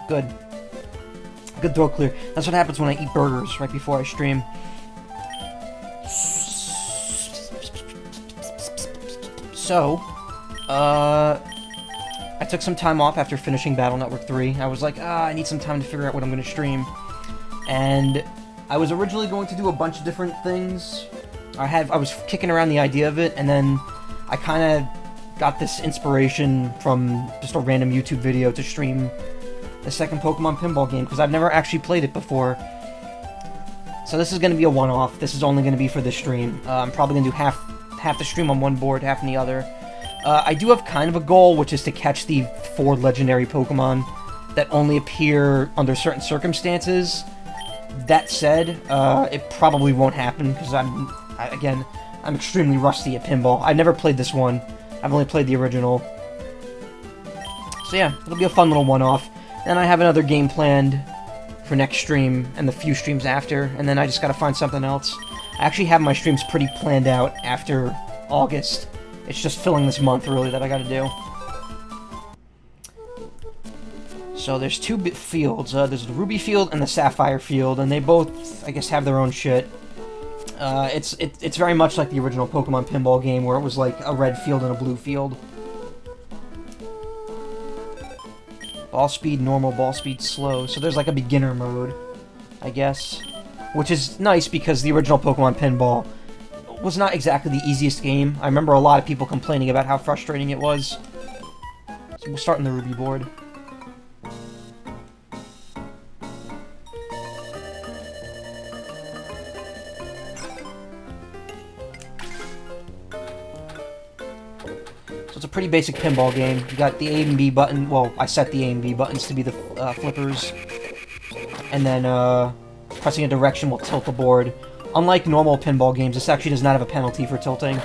Good. Good throat clear. That's what happens when I eat burgers right before I stream. So, I took some time off after finishing Battle Network 3. I was like, I need some time to figure out what I'm going to stream. And I was originally going to do a bunch of different things. I was kicking around the idea of it, and then I kind of got this inspiration from just a random YouTube video to stream the second Pokemon Pinball game, because I've never actually played it before. So this is going to be a one-off. This is only going to be for this stream. I'm probably going to do half the stream on one board, half on the other. I do have kind of a goal, which is to catch the 4 legendary Pokemon that only appear under certain circumstances. That said, it probably won't happen, because I'm extremely rusty at pinball. I've never played this one. I've only played the original. So yeah, it'll be a fun little one-off. And I have another game planned for next stream, and the few streams after, and then I just gotta find something else. I actually have my streams pretty planned out after August. It's just filling this month, really, that I gotta do. So there's 2 fields. There's the Ruby field and the Sapphire field, and they both, I guess, have their own shit. It's very much like the original Pokemon Pinball game, where it was like a red field and a blue field. Ball speed normal, ball speed slow. So there's like a beginner mode, I guess. Which is nice because the original Pokemon Pinball was not exactly the easiest game. I remember a lot of people complaining about how frustrating it was. So we'll start on the Ruby board. So it's a pretty basic pinball game. You got the A and B button. Well, I set the A and B buttons to be the flippers. And then pressing a direction will tilt the board. Unlike normal pinball games, this actually does not have a penalty for tilting.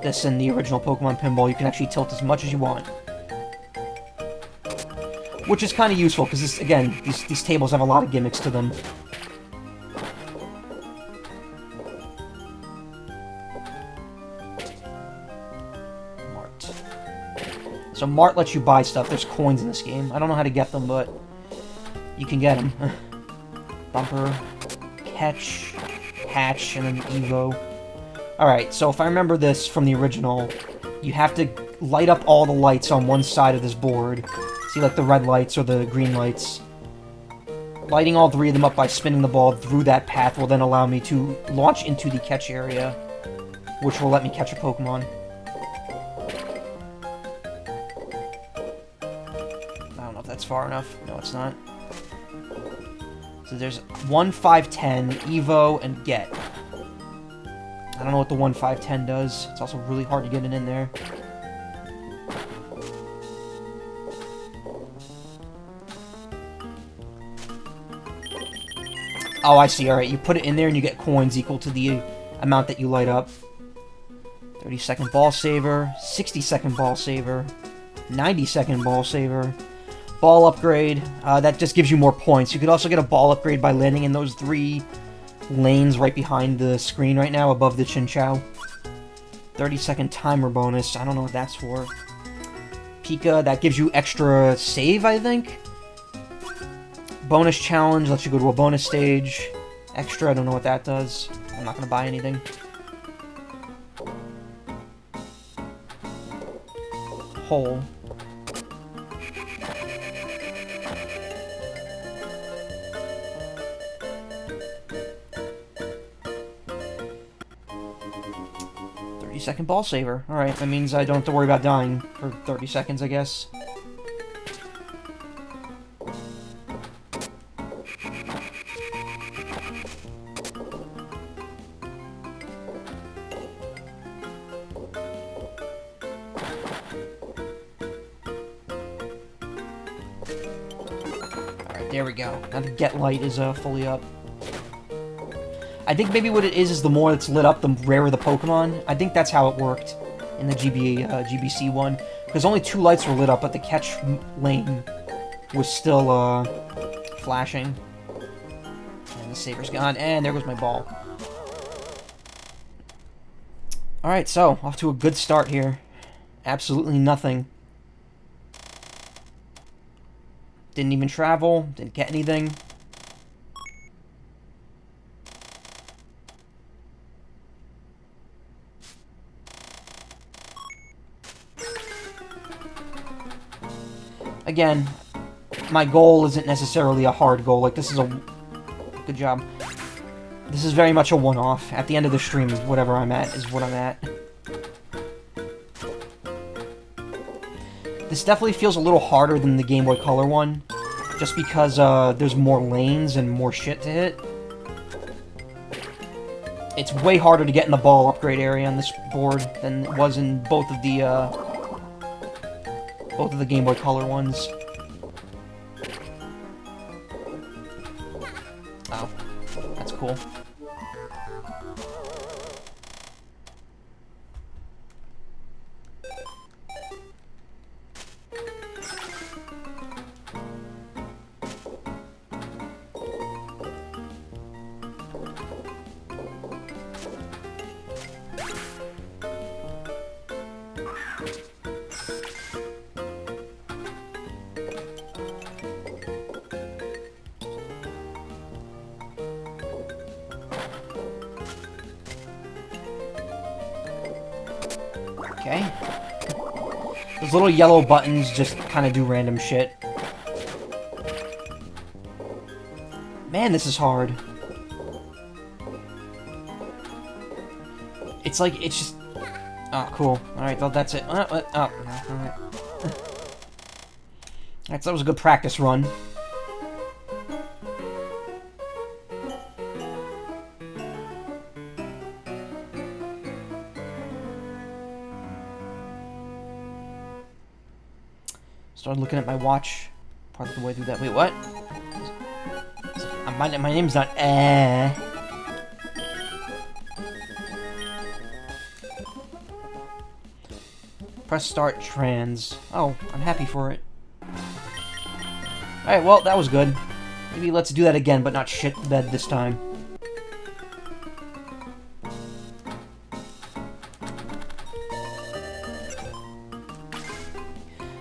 This in the original Pokemon Pinball, you can actually tilt as much as you want. Which is kind of useful, because this, again, these tables have a lot of gimmicks to them. Mart. So Mart lets you buy stuff. There's coins in this game. I don't know how to get them, but you can get them. Bumper, Catch, Hatch, and then Evo. Alright, so if I remember this from the original, you have to light up all the lights on one side of this board. See, like the red lights or the green lights. Lighting all 3 of them up by spinning the ball through that path will then allow me to launch into the catch area, which will let me catch a Pokemon. I don't know if that's far enough. No, it's not. So there's 1, 5, 10, Evo, and Get. I don't know what the 1, 5, 10 does. It's also really hard to get it in there. Oh, I see. Alright, you put it in there and you get coins equal to the amount that you light up. 30-second ball saver, 60-second ball saver, 90-second ball saver, ball upgrade. That just gives you more points. You could also get a ball upgrade by landing in those 3 lanes right behind the screen right now, above the Chinchou. 30-second timer bonus. I don't know what that's for. Pika, that gives you extra save, I think? Bonus challenge, lets you go to a bonus stage. Extra, I don't know what that does. I'm not gonna buy anything. Hole. Second ball saver. Alright, that means I don't have to worry about dying for 30 seconds, I guess. Alright, there we go. Now the get light is fully up. I think maybe what it is the more it's lit up, the rarer the Pokemon. I think that's how it worked in the GBC one. Because only 2 lights were lit up, but the catch lane was still flashing. And the saver's gone, and there goes my ball. Alright, so, off to a good start here. Absolutely nothing. Didn't even travel, didn't get anything. Again, my goal isn't necessarily a hard goal. Like, this is a... Good job. This is very much a one-off. At the end of the stream, whatever I'm at is what I'm at. This definitely feels a little harder than the Game Boy Color one. Just because there's more lanes and more shit to hit. It's way harder to get in the ball upgrade area on this board than it was in both of the Game Boy Color ones. Oh, that's cool. Okay. Those little yellow buttons just kind of do random shit. Man, this is hard. It's like, it's just... Oh, cool. Alright, well, that's it. Oh, alright. Alright, so that was a good practice run. Started looking at my watch part of the way through that. Wait, what? My name's not Press start trans. Oh, I'm happy for it. Alright, well, that was good. Maybe let's do that again, but not shit the bed this time.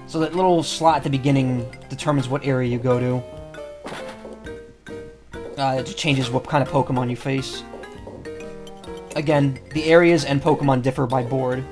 So that little slot at the beginning determines what area you go to. It just changes what kind of Pokemon you face. Again, the areas and Pokemon differ by board.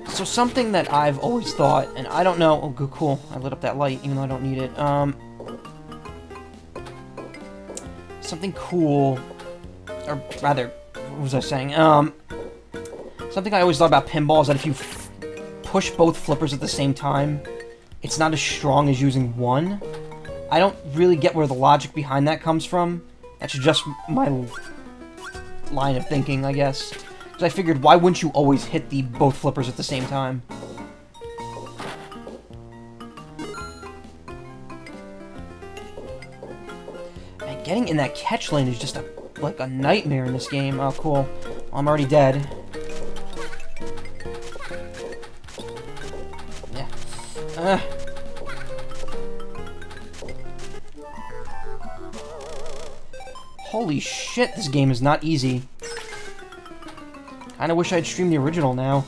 So something that I've always thought, and I don't know... Oh, good, cool. I lit up that light, even though I don't need it. Something cool... Or rather, what was I saying? Something I always thought about pinball is that if you push both flippers at the same time, it's not as strong as using one. I don't really get where the logic behind that comes from. That's just my line of thinking, I guess. Because I figured, why wouldn't you always hit both flippers at the same time? Getting in that catch lane is just like a nightmare in this game. Oh, cool. Well, I'm already dead. Yeah. Holy shit, this game is not easy. Kinda wish I'd streamed the original now.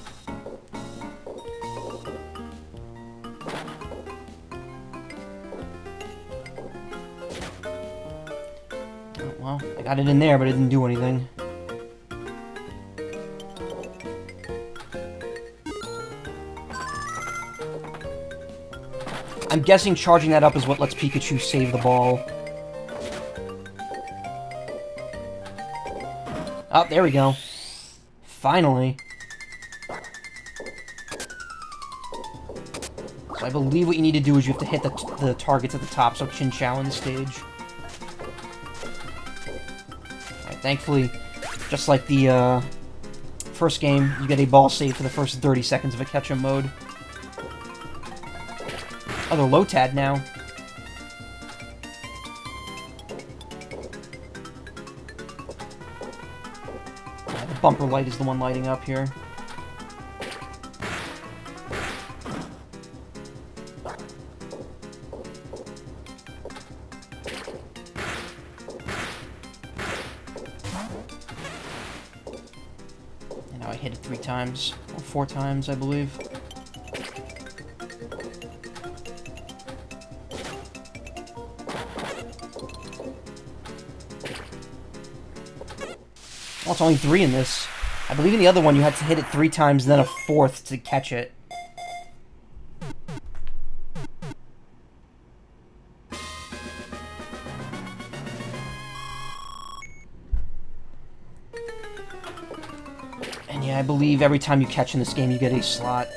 Oh, well, I got it in there, but it didn't do anything. I'm guessing charging that up is what lets Pikachu save the ball. Oh, there we go. Finally. So I believe what you need to do is you have to hit the targets at the top, so Chinchou in the stage. Alright, thankfully, just like the first game, you get a ball save for the first 30 seconds of a catch-em mode. Oh, they're Lotad now. Yeah, the bumper light is the one lighting up here. And now I hit it 3 times, or 4 times, I believe. Well, it's only 3 in this. I believe in the other one you had to hit it 3 times and then a 4th to catch it. And yeah, I believe every time you catch in this game you get a slot.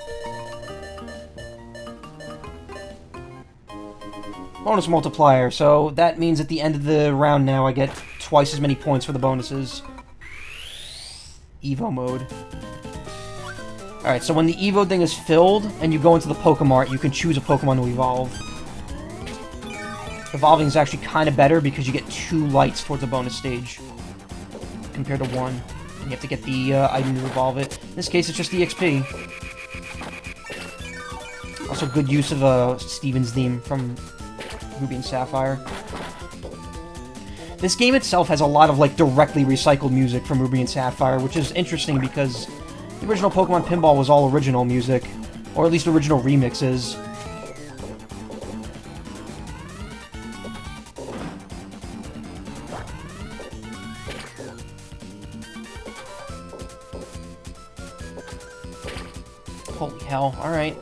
Bonus multiplier, so that means at the end of the round now I get twice as many points for the bonuses. Evo mode. Alright, so when the Evo thing is filled and you go into the Pokemart, you can choose a Pokemon to evolve. Evolving is actually kind of better because you get 2 lights towards the bonus stage compared to 1. And you have to get the item to evolve it. In this case, it's just EXP. Also, good use of Steven's theme from Ruby and Sapphire. This game itself has a lot of, like, directly recycled music from Ruby and Sapphire, which is interesting because the original Pokemon Pinball was all original music, or at least original remixes. Holy hell, alright.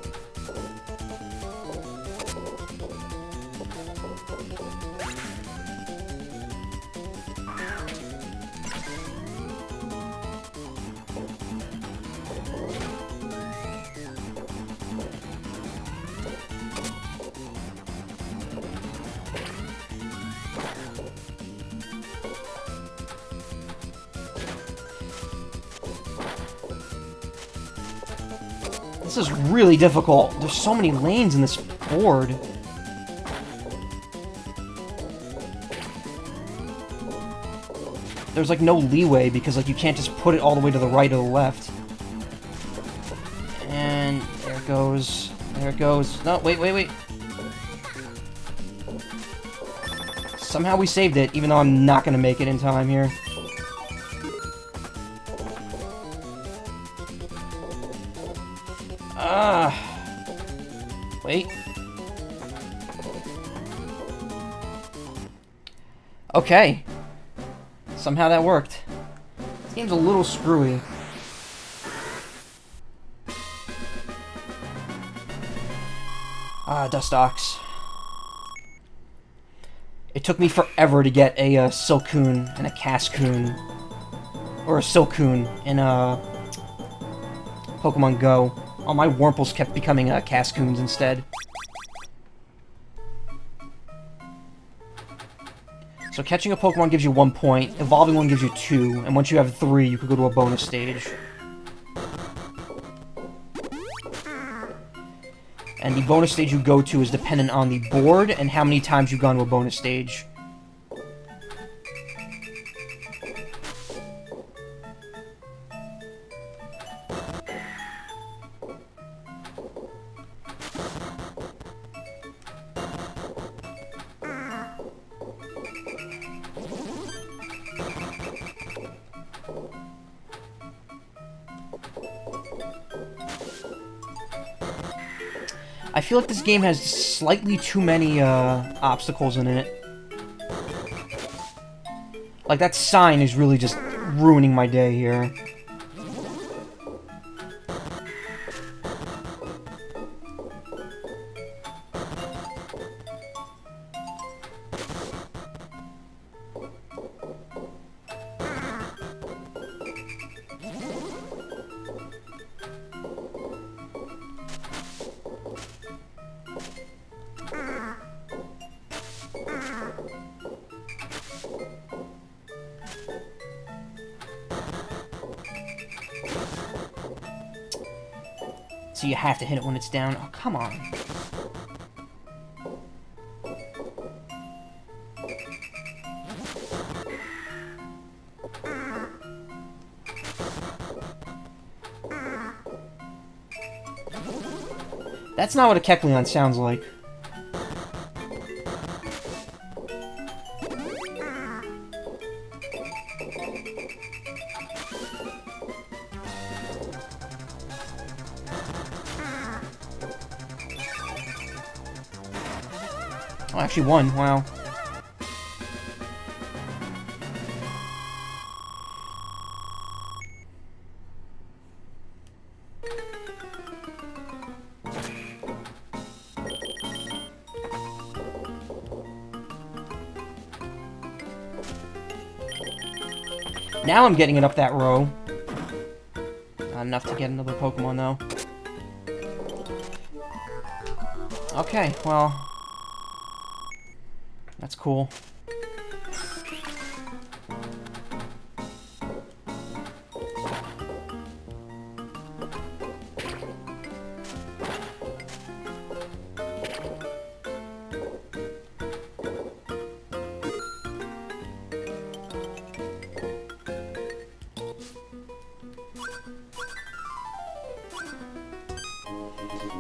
This is really difficult. There's so many lanes in this board. There's like no leeway because like you can't just put it all the way to the right or the left. And there it goes. There it goes. No, wait. Somehow we saved it, even though I'm not going to make it in time here. Wait. Okay. Somehow that worked. This game's a little screwy. Dustox. It took me forever to get a Silcoon and a Cascoon. Or a Silcoon in Pokemon Go. All my Wurmples kept becoming Cascoons instead. So catching a Pokemon gives you 1 point, evolving one gives you 2, and once you have 3, you could go to a bonus stage. And the bonus stage you go to is dependent on the board and how many times you've gone to a bonus stage. I feel like this game has slightly too many obstacles in it. Like, that sign is really just ruining my day here. So you have to hit it when it's down. Oh, come on. That's not what a Kecleon sounds like. Oh, actually won. Wow. Now I'm getting it up that row. Not enough to get another Pokemon, though. Okay, well... That's cool.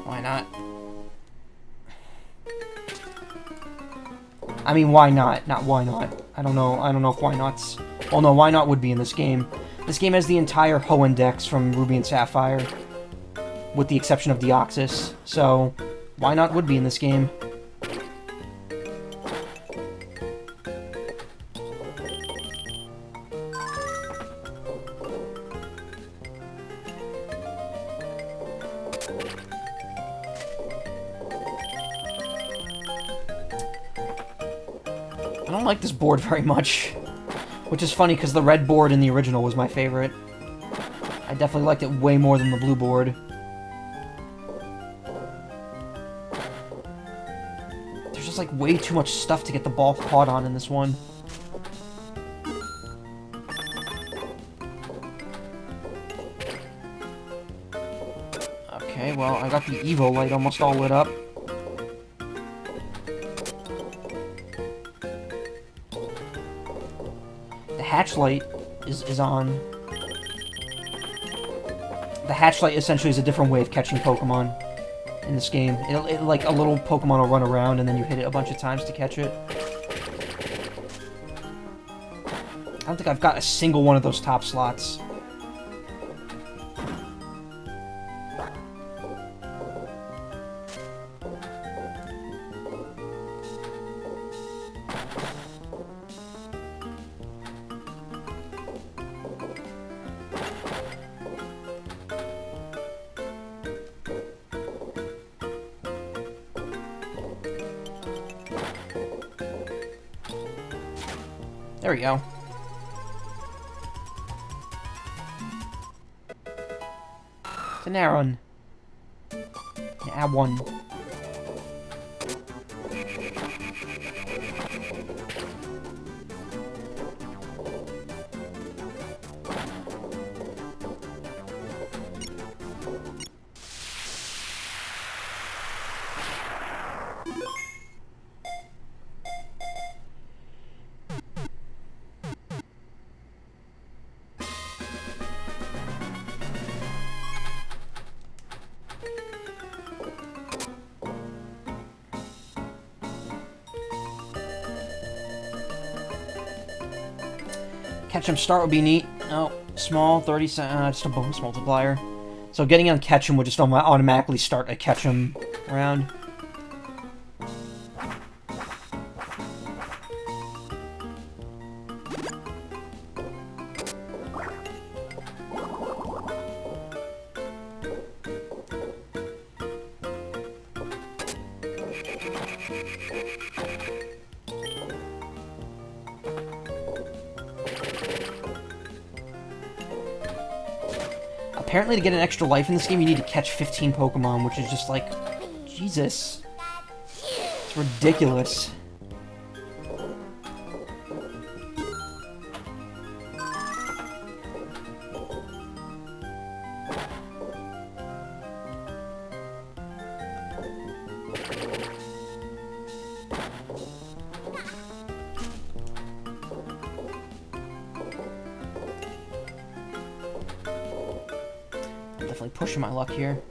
Why not? I mean, why not? Not why not. I don't know if why not's... Well, no, why not would be in this game. This game has the entire Hoenn Dex from Ruby and Sapphire, with the exception of Deoxys. So, why not would be in this game. I don't like this board very much, which is funny because the red board in the original was my favorite. I definitely liked it way more than the blue board. There's just like way too much stuff to get the ball caught on in this one. Okay, well, I got the Evo light almost all lit up. Hatch light is on. The hatch light essentially is a different way of catching Pokemon in this game. It like a little Pokemon will run around and then you hit it a bunch of times to catch it. I don't think I've got a single one of those top slots. There we go. Tanaron. Yeah, one. Catch 'em start would be neat. Oh, small, 30 cents, just a bonus multiplier. So getting on Ketchum would just automatically start a Ketchum round. Apparently to get an extra life in this game, you need to catch 15 Pokemon, which is just like, Jesus. It's ridiculous. Definitely pushing my luck here.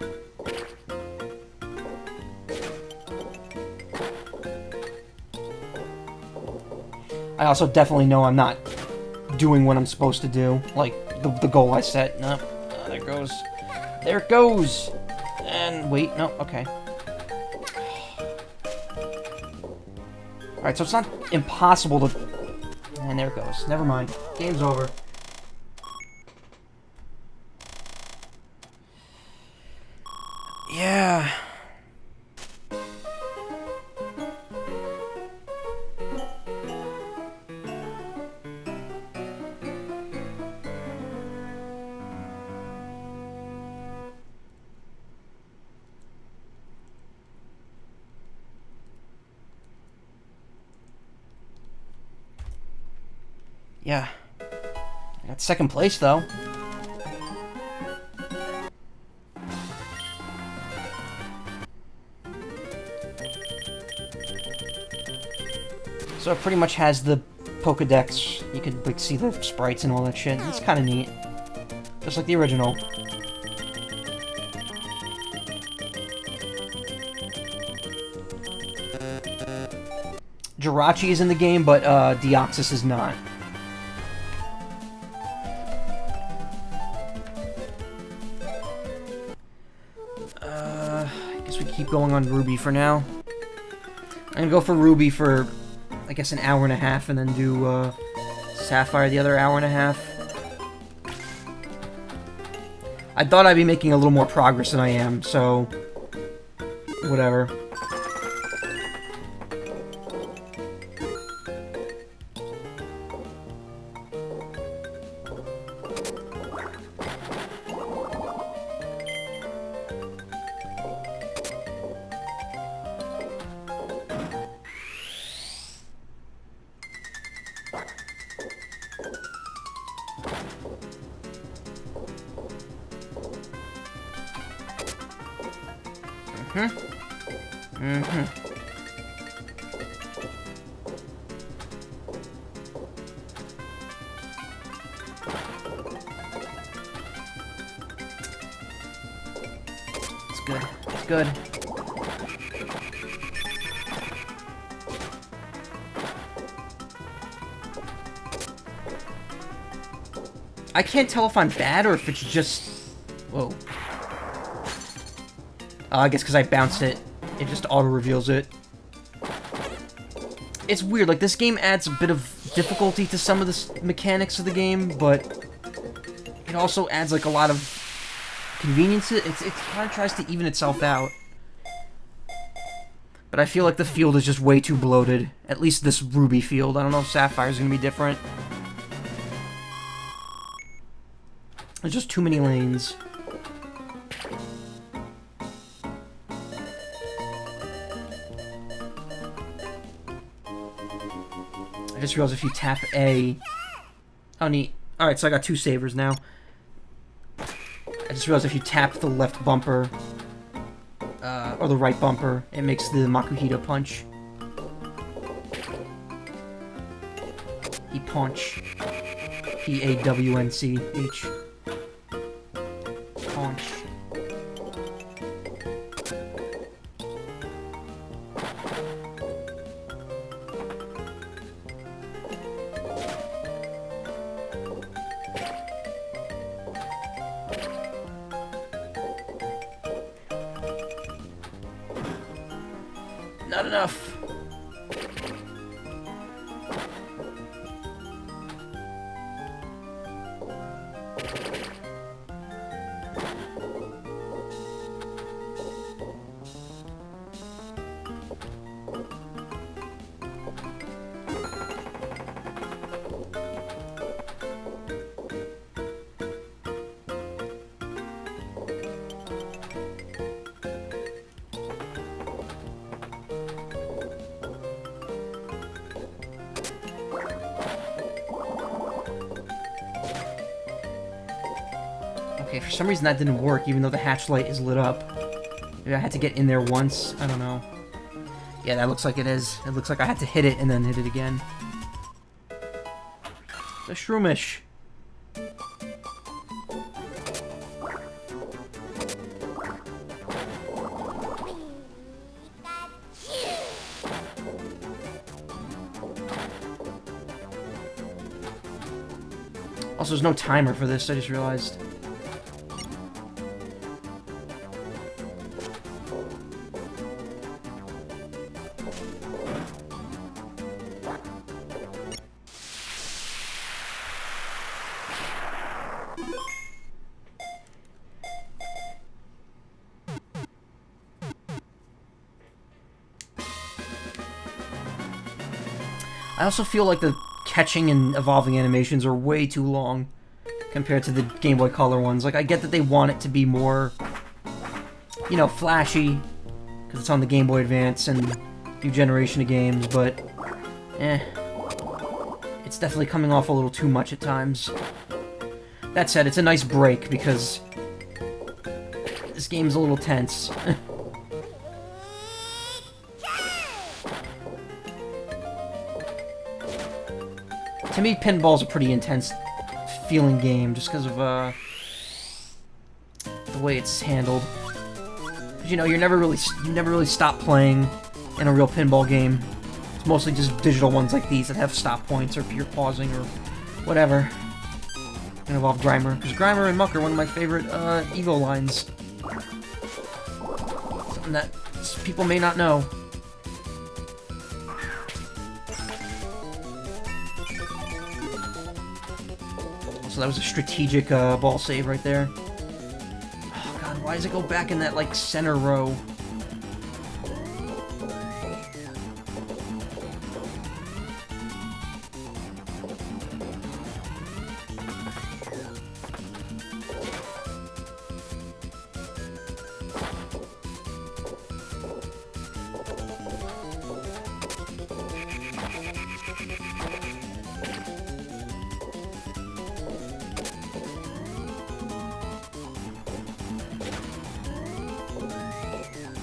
I also definitely know I'm not doing what I'm supposed to do. Like, the goal I set. No, there it goes. There it goes! And wait, no, okay. Alright, so it's not impossible to... And there it goes. Never mind. Game's over. Yeah. Yeah. I got second place, though. So it pretty much has the Pokedex. You can like see the sprites and all that shit. It's kind of neat. Just like the original. Jirachi is in the game, but Deoxys is not. I guess we keep going on Ruby for now. I'm gonna go for Ruby for, I guess, an hour and a half, and then do Sapphire the other hour and a half. I thought I'd be making a little more progress than I am, so whatever. It's good. It's good. I can't tell if I'm bad or if it's just... Whoa. I guess because I bounced it, it just auto-reveals it. It's weird, like, this game adds a bit of difficulty to some of the mechanics of the game, but it also adds, like, a lot of convenience. It kind of tries to even itself out. But I feel like the field is just way too bloated. At least this Ruby field. I don't know if Sapphire's gonna be different. There's just too many lanes. I just realized if you tap A... Oh, neat. Alright, so I got 2 savers now. I just realized if you tap the left bumper, or the right bumper, it makes the Makuhita punch. He punch. P-A-W-N-C-H. Punch. Not enough. Okay, for some reason that didn't work, even though the hatch light is lit up. Maybe I had to get in there once. I don't know. Yeah, that looks like it is. It looks like I had to hit it and then hit it again. The Shroomish. Also, there's no timer for this, I just realized. I also feel like the catching and evolving animations are way too long compared to the Game Boy Color ones. Like, I get that they want it to be more, you know, flashy, because it's on the Game Boy Advance and new generation of games, but, it's definitely coming off a little too much at times. That said, it's a nice break, because this game's a little tense. To me, pinball's a pretty intense feeling game, just because of the way it's handled. You know, you never really stop playing in a real pinball game. It's mostly just digital ones like these that have stop points or pure pausing or whatever. And involve Grimer, because Grimer and Muck are one of my favorite Evo lines. Something that people may not know. So that was a strategic ball save right there. Oh god, why does it go back in that, like, center row?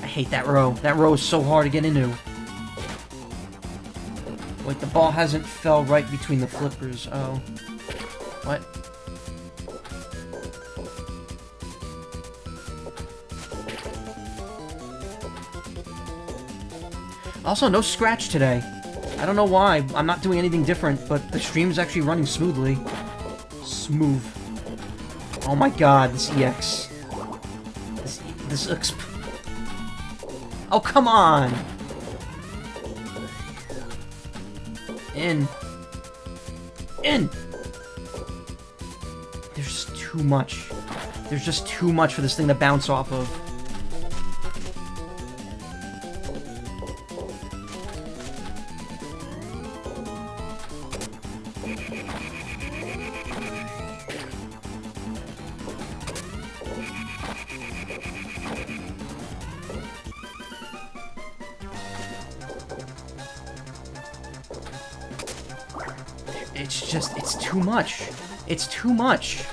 I hate that row. That row is so hard to get into. Wait, the ball hasn't fell right between the flippers. Oh. What? Also, no scratch today. I don't know why. I'm not doing anything different, but the stream's actually running smoothly. Smooth. Oh my god, this EX. This exp... Oh, come on! In. In! There's just too much. There's just too much for this thing to bounce off of. It's too much. It's too much.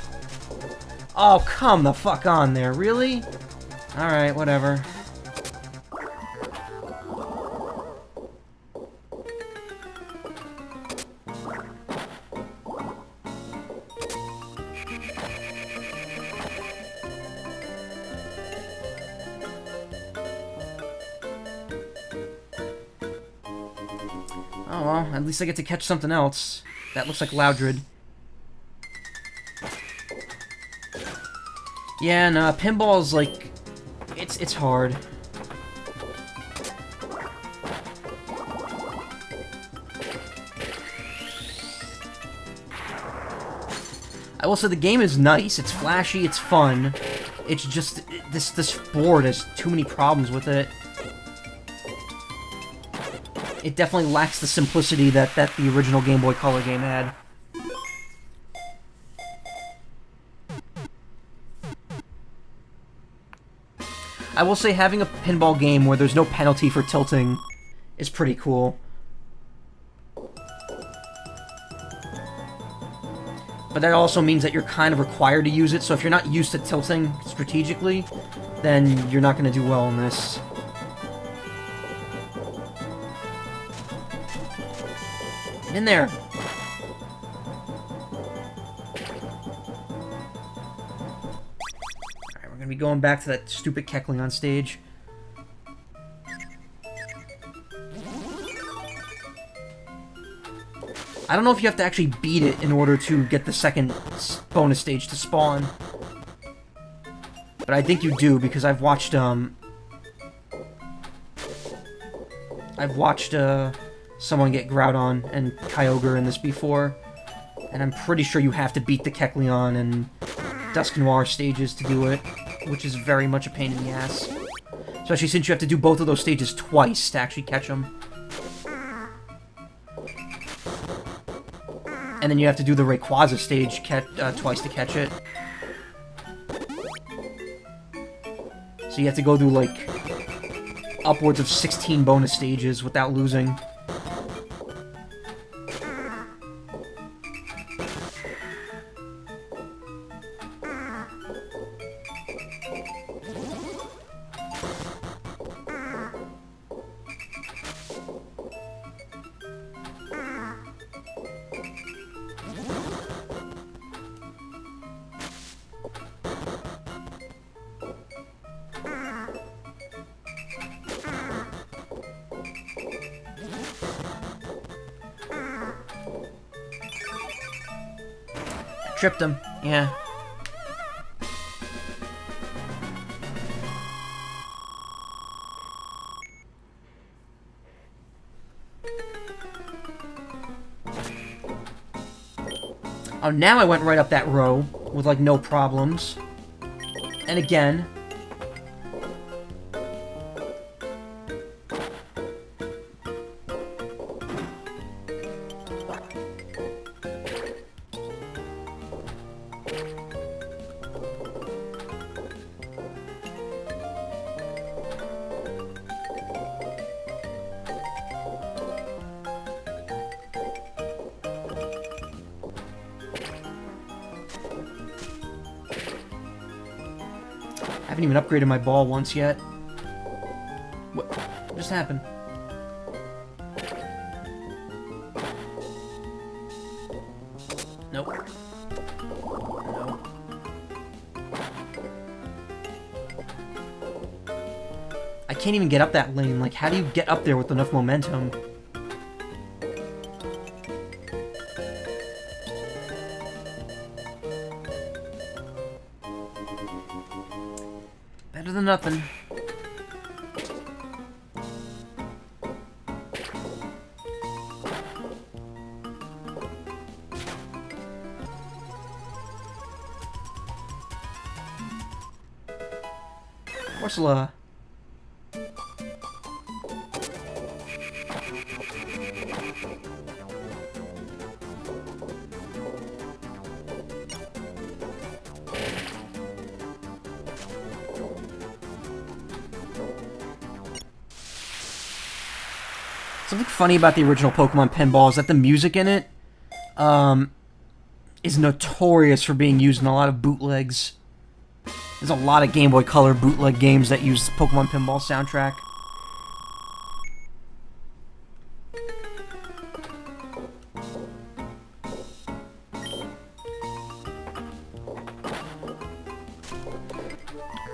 Oh, come the fuck on there. Really? Alright, whatever. Oh well, at least I get to catch something else. That looks like Loudred. Yeah, nah, pinball's like... It's hard. I will say the game is nice. It's flashy. It's fun. It's just this board has too many problems with it. It definitely lacks the simplicity that the original Game Boy Color game had. I will say having a pinball game where there's no penalty for tilting is pretty cool. But that also means that you're kind of required to use it, so if you're not used to tilting strategically, then you're not going to do well in this. Get in there! Alright, we're going to be going back to that stupid Kecleon stage. I don't know if you have to actually beat it in order to get the second bonus stage to spawn. But I think you do, because I've watched, someone get Groudon and Kyogre in this before. And I'm pretty sure you have to beat the Kecleon and Dusk Noir stages to do it, which is very much a pain in the ass. Especially since you have to do both of those stages twice to actually catch them. And then you have to do the Rayquaza stage twice to catch it. So you have to go through, like, upwards of 16 bonus stages without losing. Tripped him, yeah. Oh, now I went right up that row with, like, no problems. And again. I haven't even upgraded my ball once yet. What just happened? Nope. Nope. I can't even get up that lane. Like, how do you get up there with enough momentum? Better than nothing. Ursula. Something funny about the original Pokemon Pinball is that the music in it is notorious for being used in a lot of bootlegs. There's a lot of Game Boy Color bootleg games that use the Pokemon Pinball soundtrack.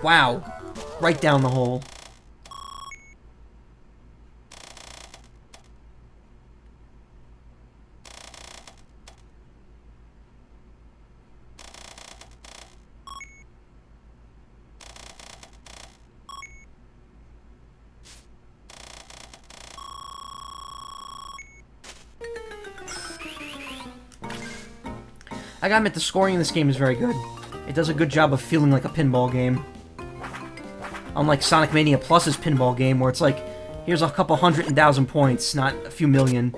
Wow. Right down the hole. I gotta admit, the scoring in this game is very good. It does a good job of feeling like a pinball game. Unlike Sonic Mania Plus's pinball game, where it's like, here's a couple 100,000 points, not a few million.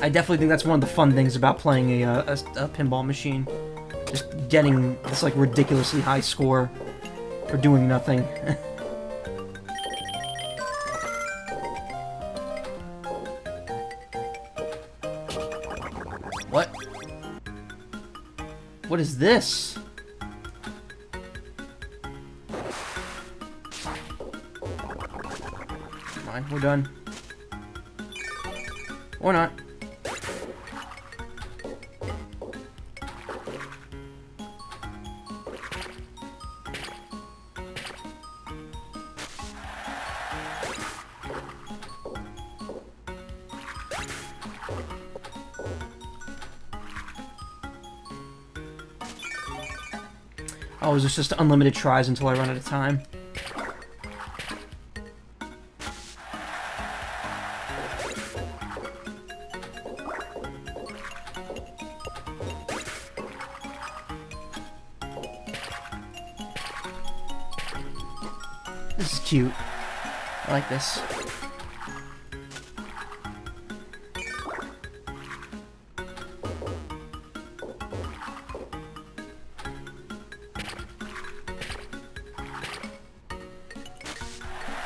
I definitely think that's one of the fun things about playing a pinball machine. Just getting this, like, ridiculously high score for doing nothing. What? What is this? Come on, we're done. Or not. Oh, is this just unlimited tries until I run out of time? This is cute. I like this.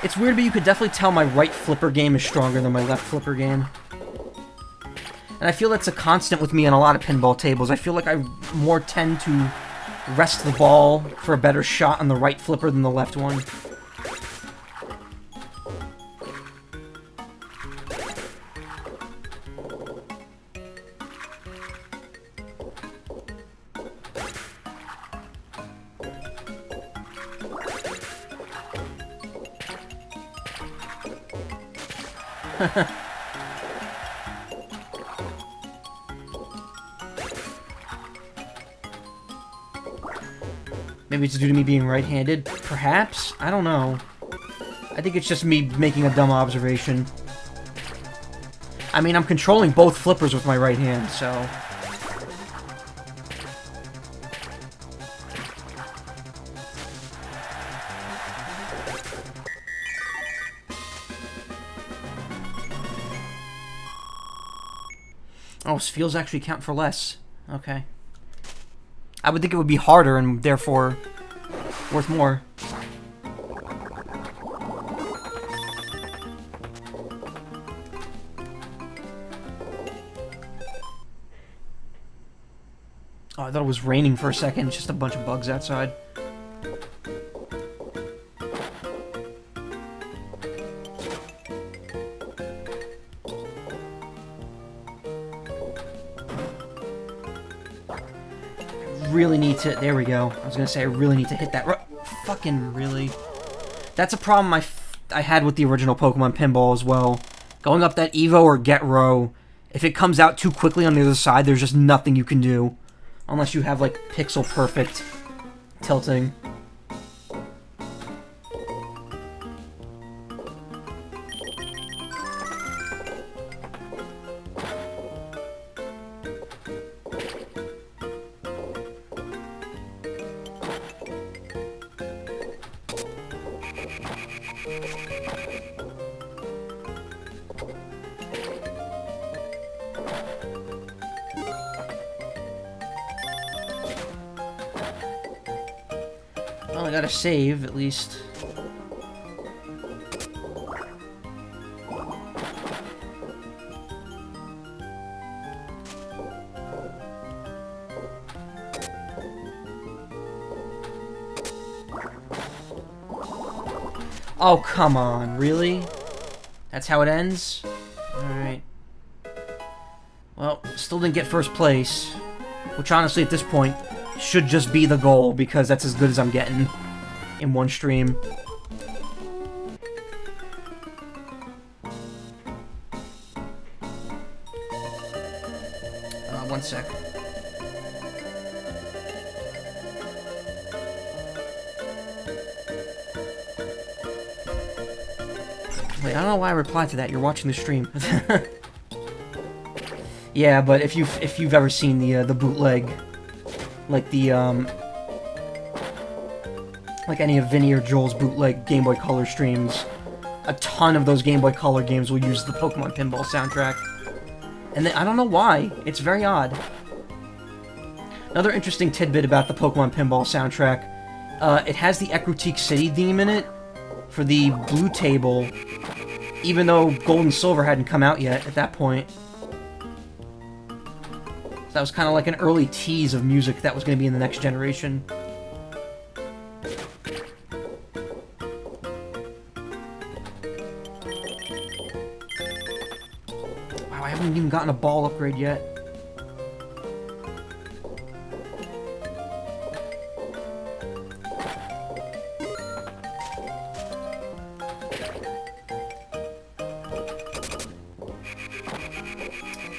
It's weird, but you could definitely tell my right flipper game is stronger than my left flipper game. And I feel that's a constant with me on a lot of pinball tables. I feel like I more tend to rest the ball for a better shot on the right flipper than the left one. Maybe it's due to me being right-handed? Perhaps? I don't know. I think it's just me making a dumb observation. I mean, I'm controlling both flippers with my right hand, so... Oh, spheels actually count for less. Okay. I would think it would be harder and therefore worth more. Oh, I thought it was raining for a second. It's just a bunch of bugs outside. Really need to... There we go. I was gonna say I really need to hit that... Fucking really. That's a problem I had with the original Pokemon Pinball as well. Going up that Evo or Get Row, if it comes out too quickly on the other side, there's just nothing you can do. Unless you have, like, pixel perfect tilting. Well, I gotta save, at least. Oh, come on, really? That's how it ends? Alright. Well, still didn't get first place. Which honestly, at this point, should just be the goal, because that's as good as I'm getting in one stream. One sec. Wait, I don't know why I replied to that. You're watching the stream. Yeah, but if you've ever seen the bootleg, like like any of Vinny or Joel's bootleg Game Boy Color streams, a ton of those Game Boy Color games will use the Pokemon Pinball soundtrack. And I don't know why. It's very odd. Another interesting tidbit about the Pokemon Pinball soundtrack, it has the Ecruteak City theme in it for the Blue Table, even though Gold and Silver hadn't come out yet at that point. So that was kind of like an early tease of music that was going to be in the next generation. Wow, I haven't even gotten a ball upgrade yet.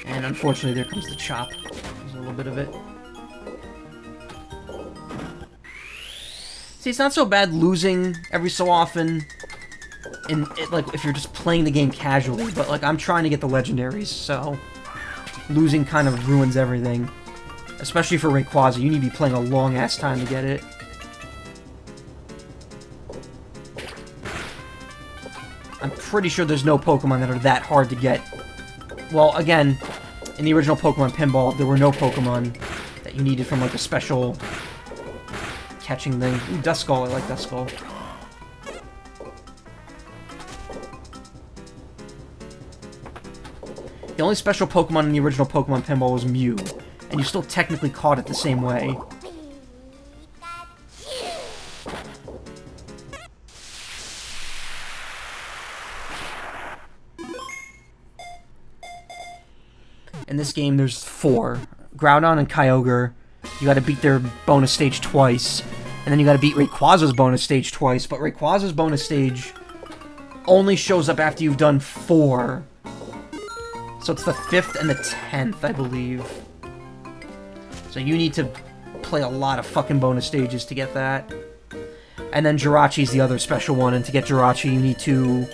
And unfortunately, there comes the chop. There's a little bit of it. See, it's not so bad losing every so often, like, if you're just playing the game casually, but, like, I'm trying to get the legendaries, so losing kind of ruins everything. Especially for Rayquaza, you need to be playing a long-ass time to get it. I'm pretty sure there's no Pokemon that are that hard to get. Well, again, in the original Pokemon Pinball, there were no Pokemon that you needed from, like, a special catching thing. Ooh, Duskull, I like Duskull. The only special Pokemon in the original Pokemon Pinball was Mew, and you still technically caught it the same way. In this game, there's 4. Groudon and Kyogre. You gotta beat their bonus stage twice. And then you gotta beat Rayquaza's bonus stage twice, but Rayquaza's bonus stage only shows up after you've done 4. So it's the 5th and the 10th, I believe. So you need to play a lot of fucking bonus stages to get that. And then Jirachi's the other special one, and to get Jirachi you need to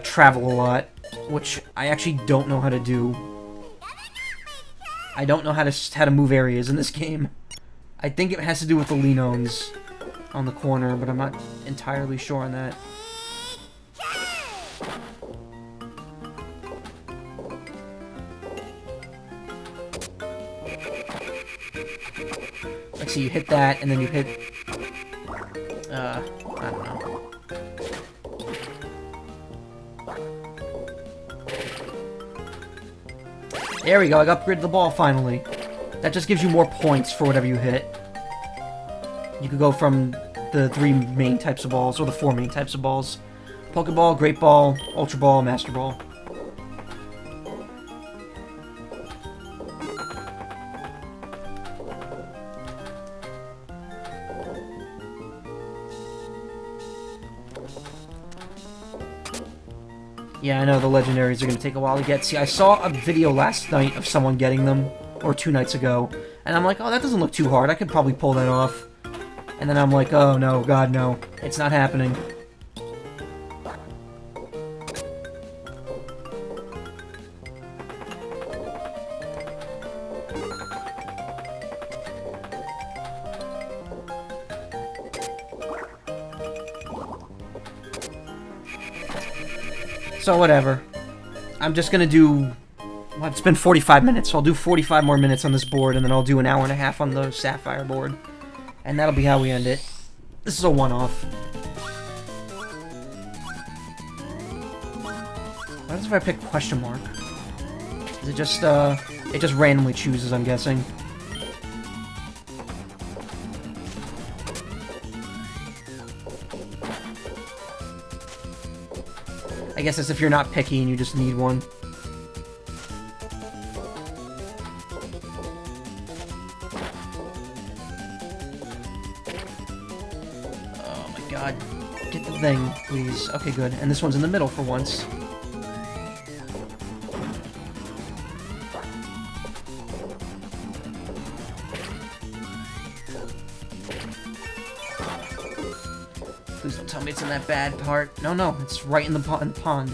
travel a lot, which I actually don't know how to do. I don't know how to move areas in this game. I think it has to do with the Linones on the corner, but I'm not entirely sure on that. Like, so you hit that, and then you hit... I don't know. There we go, I upgraded the ball finally. That just gives you more points for whatever you hit. You could go from the 3 main types of balls, or the 4 main types of balls. Pokeball, Great Ball, Ultra Ball, Master Ball. Yeah, I know the legendaries are going to take a while to get. See, I saw a video last night of someone getting them, or 2 nights ago, and I'm like, oh, that doesn't look too hard. I could probably pull that off. And then I'm like, oh, no, God, no. It's not happening. So, whatever. I'm just gonna do... Well, it's been 45 minutes, so I'll do 45 more minutes on this board, and then I'll do an hour and a half on the Sapphire board. And that'll be how we end it. This is a one-off. What happens if I pick question mark? Is it just randomly chooses, I'm guessing. I guess it's if you're not picky and you just need one. Oh my god. Get the thing, please. Okay, good. And this one's in the middle for once. Please don't tell me it's in that bad part. No, no, it's right in the pond. Pond.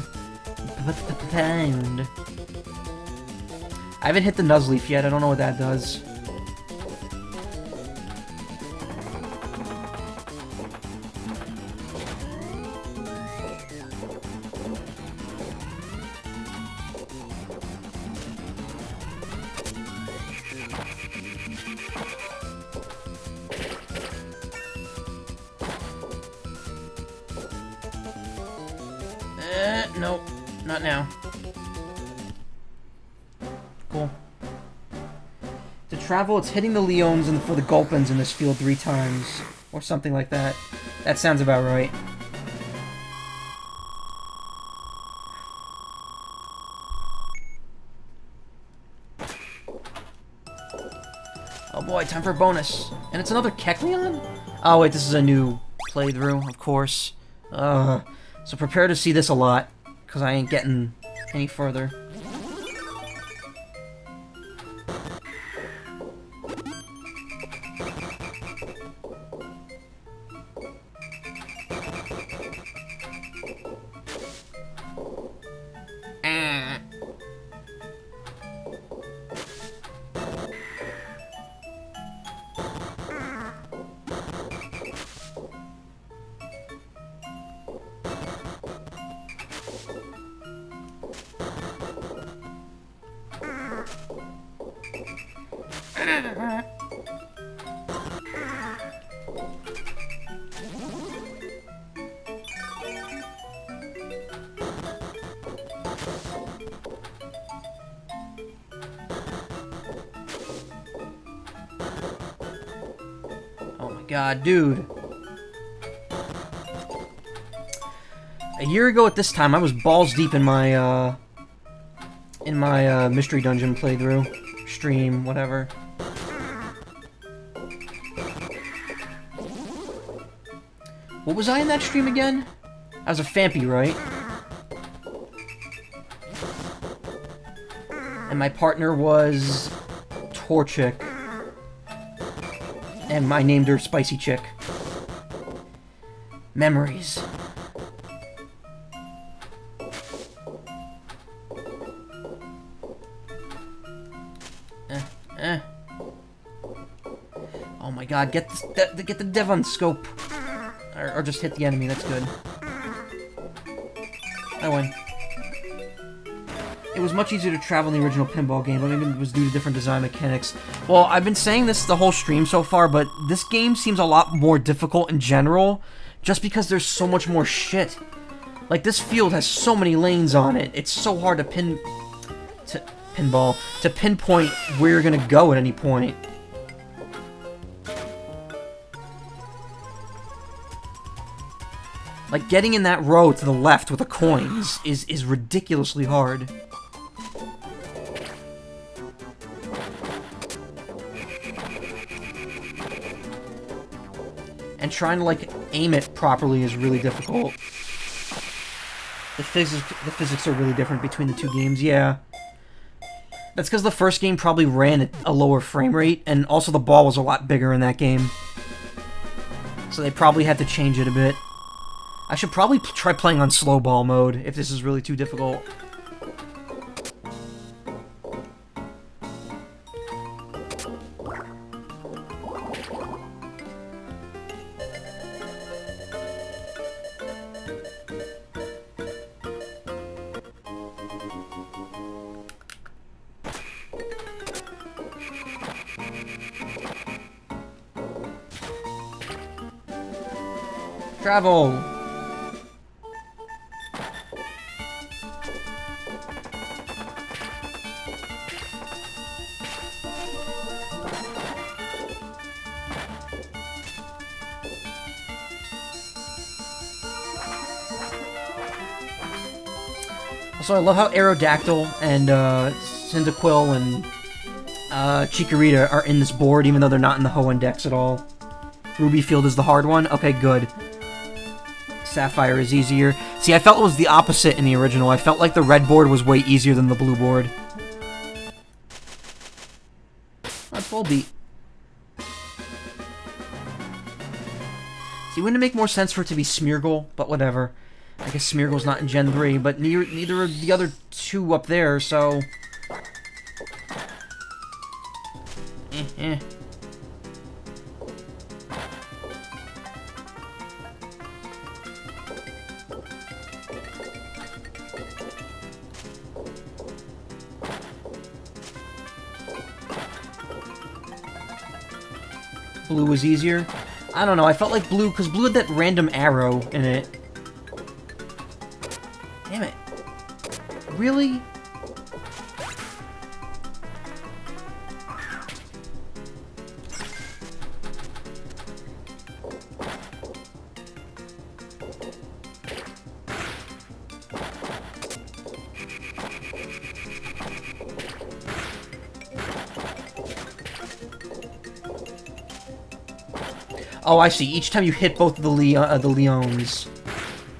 I haven't hit the Nuzleaf yet, I don't know what that does. Nope, not now. Cool. To travel, it's hitting the Leons and for the Gulpins in this field 3 times. Or something like that. That sounds about right. Oh boy, time for a bonus. And it's another Kecleon? Oh wait, this is a new playthrough, of course. So prepare to see this a lot, because I ain't getting any further. Oh my god, dude. A year ago at this time, I was balls deep in my Mystery Dungeon playthrough, stream, whatever. What was I in that stream again? I was a Fampy, right? And my partner was Torchic. And I named her Spicy Chick. Memories. Oh my god, get the Devon scope. Or just hit the enemy, that's good. I win. It was much easier to travel in the original pinball game, but maybe it was due to different design mechanics. Well, I've been saying this the whole stream so far, but this game seems a lot more difficult in general, just because there's so much more shit. Like, this field has so many lanes on it, it's so hard to pinpoint where you're gonna go at any point. Like, getting in that row to the left with the coins is ridiculously hard. And trying to, like, aim it properly is really difficult. The physics are really different between the two games, yeah. That's because the first game probably ran at a lower frame rate, and also the ball was a lot bigger in that game. So they probably had to change it a bit. I should probably try playing on slow ball mode if this is really too difficult. Travel! So I love how Aerodactyl and Cyndaquil and Chikorita are in this board, even though they're not in the Hoenn decks at all. Ruby Field is the hard one? Okay, good. Sapphire is easier. See, I felt it was the opposite in the original. I felt like the red board was way easier than the blue board. That's full beat. See, wouldn't it make more sense for it to be Smeargle? But whatever. I guess Smeargle's not in Gen 3, but neither are the other two up there, so... Eh. Blue was easier. I don't know, I felt like blue, because blue had that random arrow in it. Damn it. Really? Oh, I see. Each time you hit both of the Leons,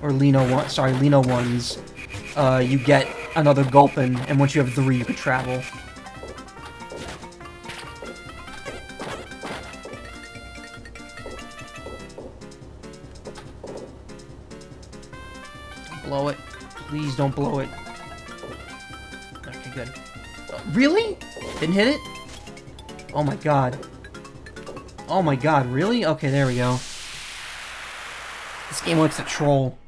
or Leno ones, you get another Gulpin, and once you have 3, you can travel. Don't blow it. Please don't blow it. Okay, good. Really? Didn't hit it? Oh my god. Oh my god, really? Okay, there we go. This game likes to troll.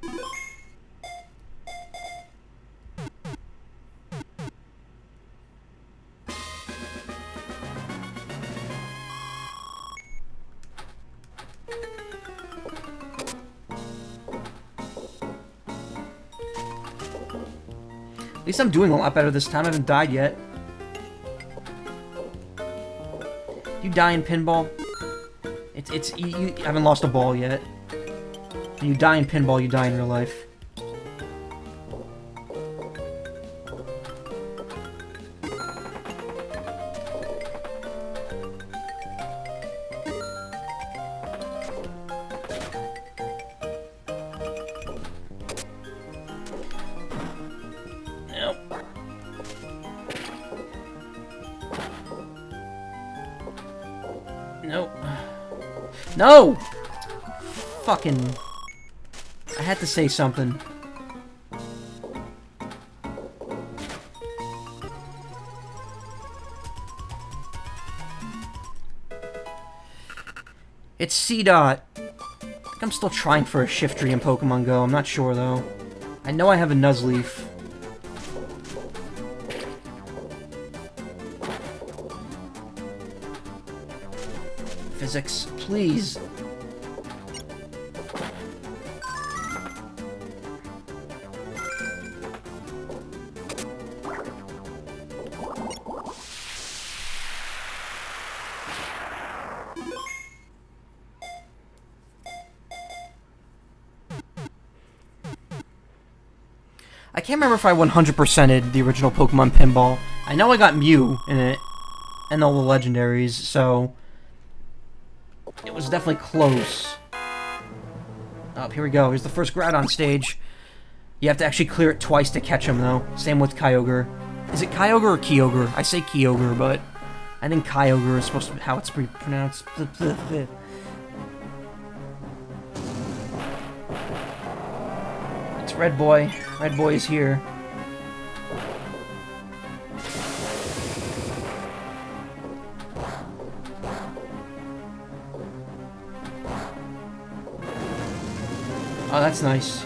At least I'm doing a lot better this time. I haven't died yet. You die in pinball? You haven't lost a ball yet. When you die in pinball, you die in real life. Nope. Nope. No! Fucking... I had to say something. It's C-Dot. I think I'm still trying for a shift tree in Pokemon Go. I'm not sure, though. I know I have a Nuzleaf. Physics, please. I can't remember if I 100%ed the original Pokemon Pinball. I know I got Mew in it, and all the legendaries, so... it was definitely close. Oh, here we go. Here's the first Groudon stage. You have to actually clear it twice to catch him, though. Same with Kyogre. Is it Kyogre or Kyogre? I say Kyogre, but I think Kyogre is supposed to be how it's pronounced. It's Red Boy. Red Boy is here. Oh, that's nice.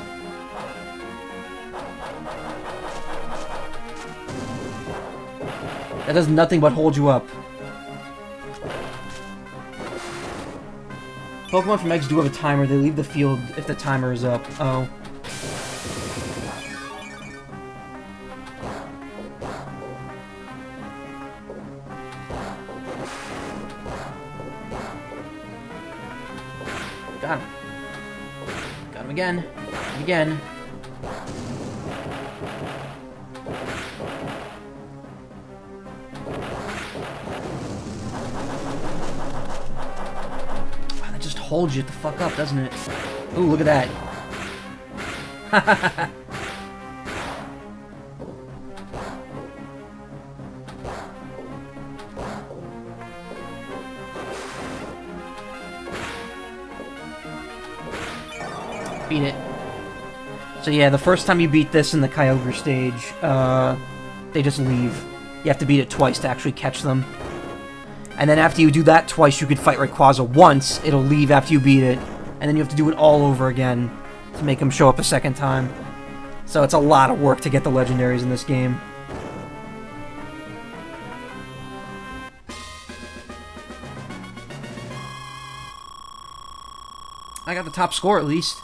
That does nothing but hold you up. Pokemon from Eggs do have a timer. They leave the field if the timer is up. Oh. Got him. Got him again. And again. Wow, that just holds you the fuck up, doesn't it? Ooh, look at that. Beat it. So yeah, the first time you beat this in the Kyogre stage, they just leave. You have to beat it twice to actually catch them. And then after you do that twice, you could fight Rayquaza once. It'll leave after you beat it. And then you have to do it all over again to make him show up a second time. So it's a lot of work to get the legendaries in this game. I got the top score at least.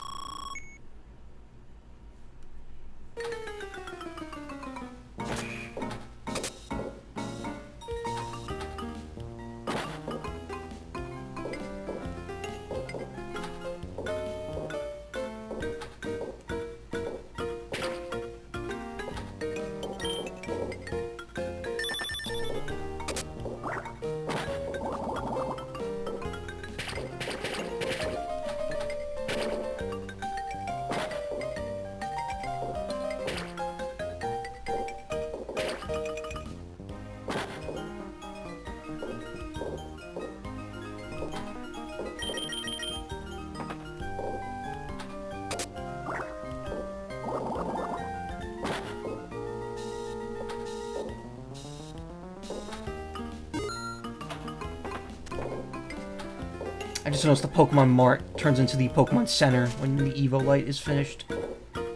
I just noticed the Pokemon Mart turns into the Pokemon Center when the Evo Light is finished.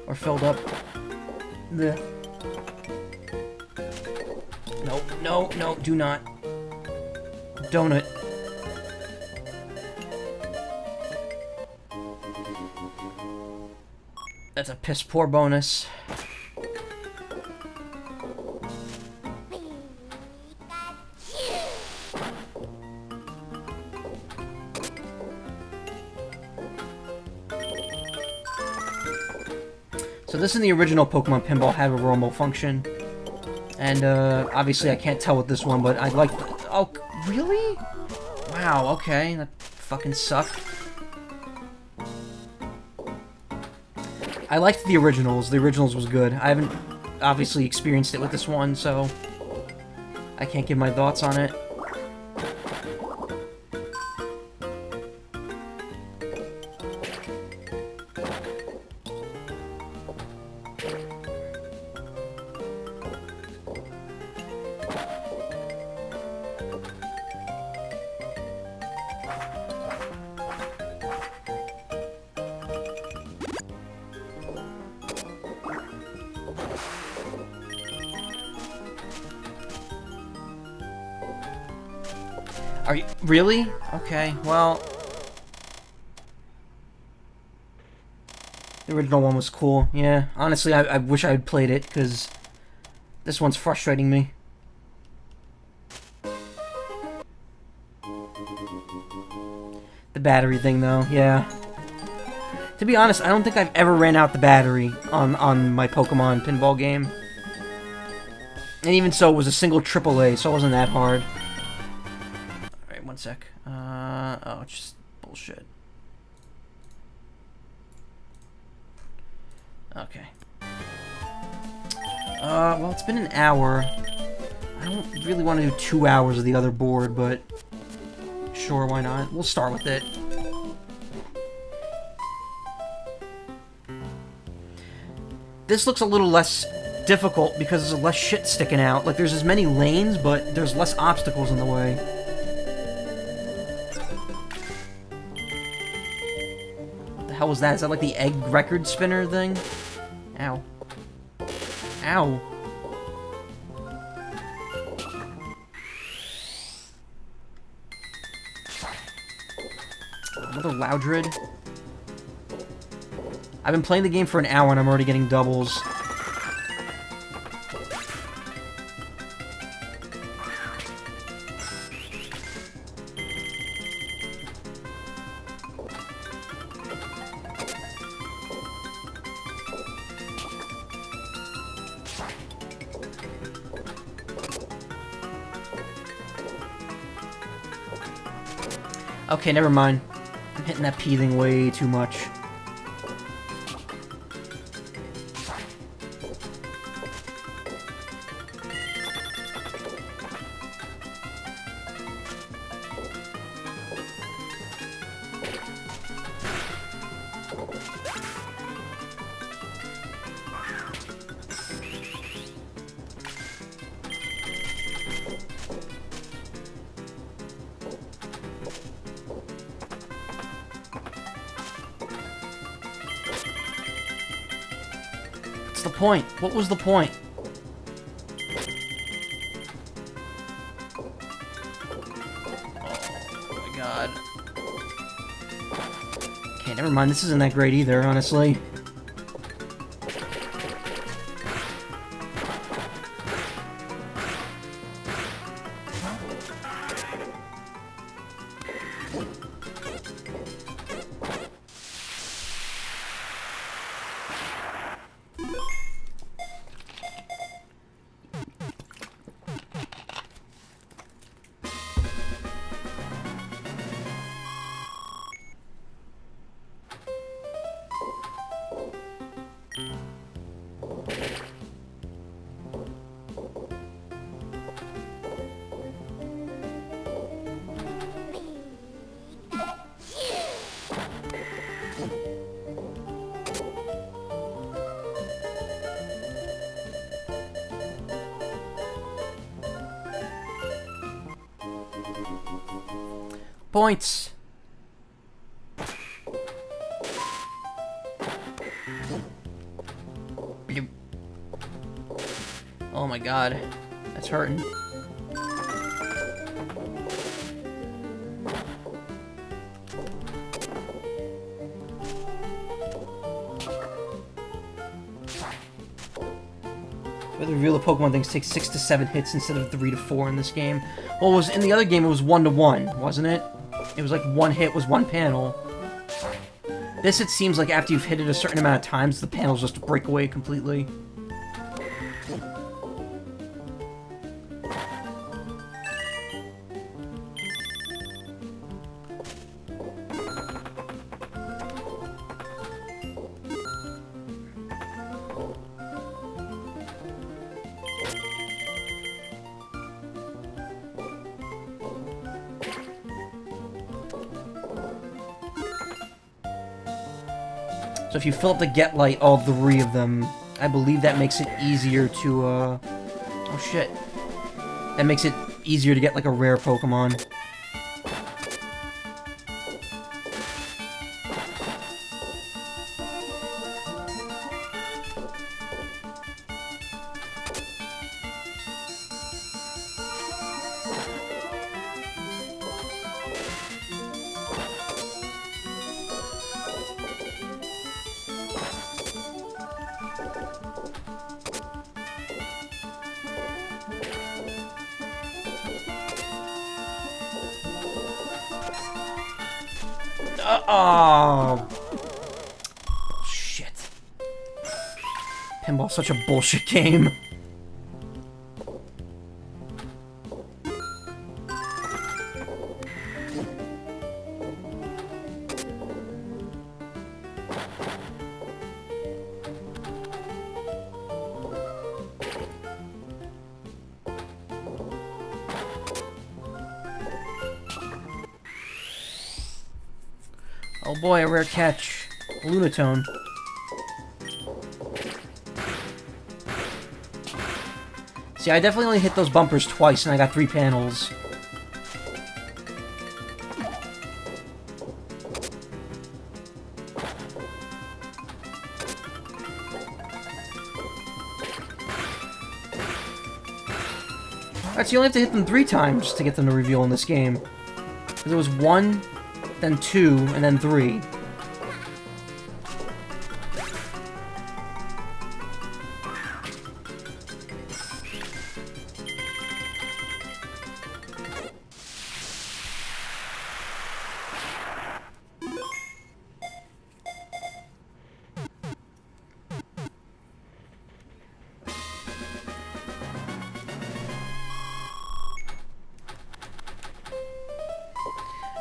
Or filled up. Blech. No, no, no, do not. Donut. That's a piss poor bonus. So this in the original Pokemon Pinball had a roll function. And, obviously I can't tell with this one, but I'd like... Oh, really? Wow, okay. That fucking sucked. I liked the originals. The originals was good. I haven't, obviously, experienced it with this one, so... I can't give my thoughts on it. Are you... Really? Okay, well... The original one was cool, yeah. Honestly, I wish I had played it, because... This one's frustrating me. The battery thing, though, yeah. To be honest, I don't think I've ever ran out the battery on my Pokemon Pinball game. And even so, it was a single AAA, so it wasn't that hard. One sec. Oh, it's just bullshit. Okay. Well, it's been an hour. I don't really want to do 2 hours of the other board, but... Sure, why not? We'll start with it. This looks a little less difficult because there's less shit sticking out. Like, there's as many lanes, but there's less obstacles in the way. What the hell was that? Is that like the egg record spinner thing? Ow. Ow. Another Loudred. I've been playing the game for an hour and I'm already getting doubles. Okay, never mind. I'm hitting that P thing way too much. the point? What was the point? Oh my god. Okay, never mind. This isn't that great either, honestly. Points. Oh my god. That's hurting. The reveal of Pokemon things take 6 to 7 hits instead of 3 to 4 in this game. Well, it was in the other game it was 1 to 1, wasn't it? It was like 1 hit was 1 panel. This, it seems like after you've hit it a certain amount of times, the panels just break away completely. So if you fill up the Get Light, all 3 of them, I believe that makes it easier to, oh shit. That makes it easier to get, like, a rare Pokemon. Oh. Shit. Pinball's such a bullshit game. Oh boy, a rare catch. Lunatone. See, I definitely only hit those bumpers twice, and I got 3 panels. Alright, so you only have to hit them 3 times to get them to reveal in this game. Because it was 1, then 2, and then 3.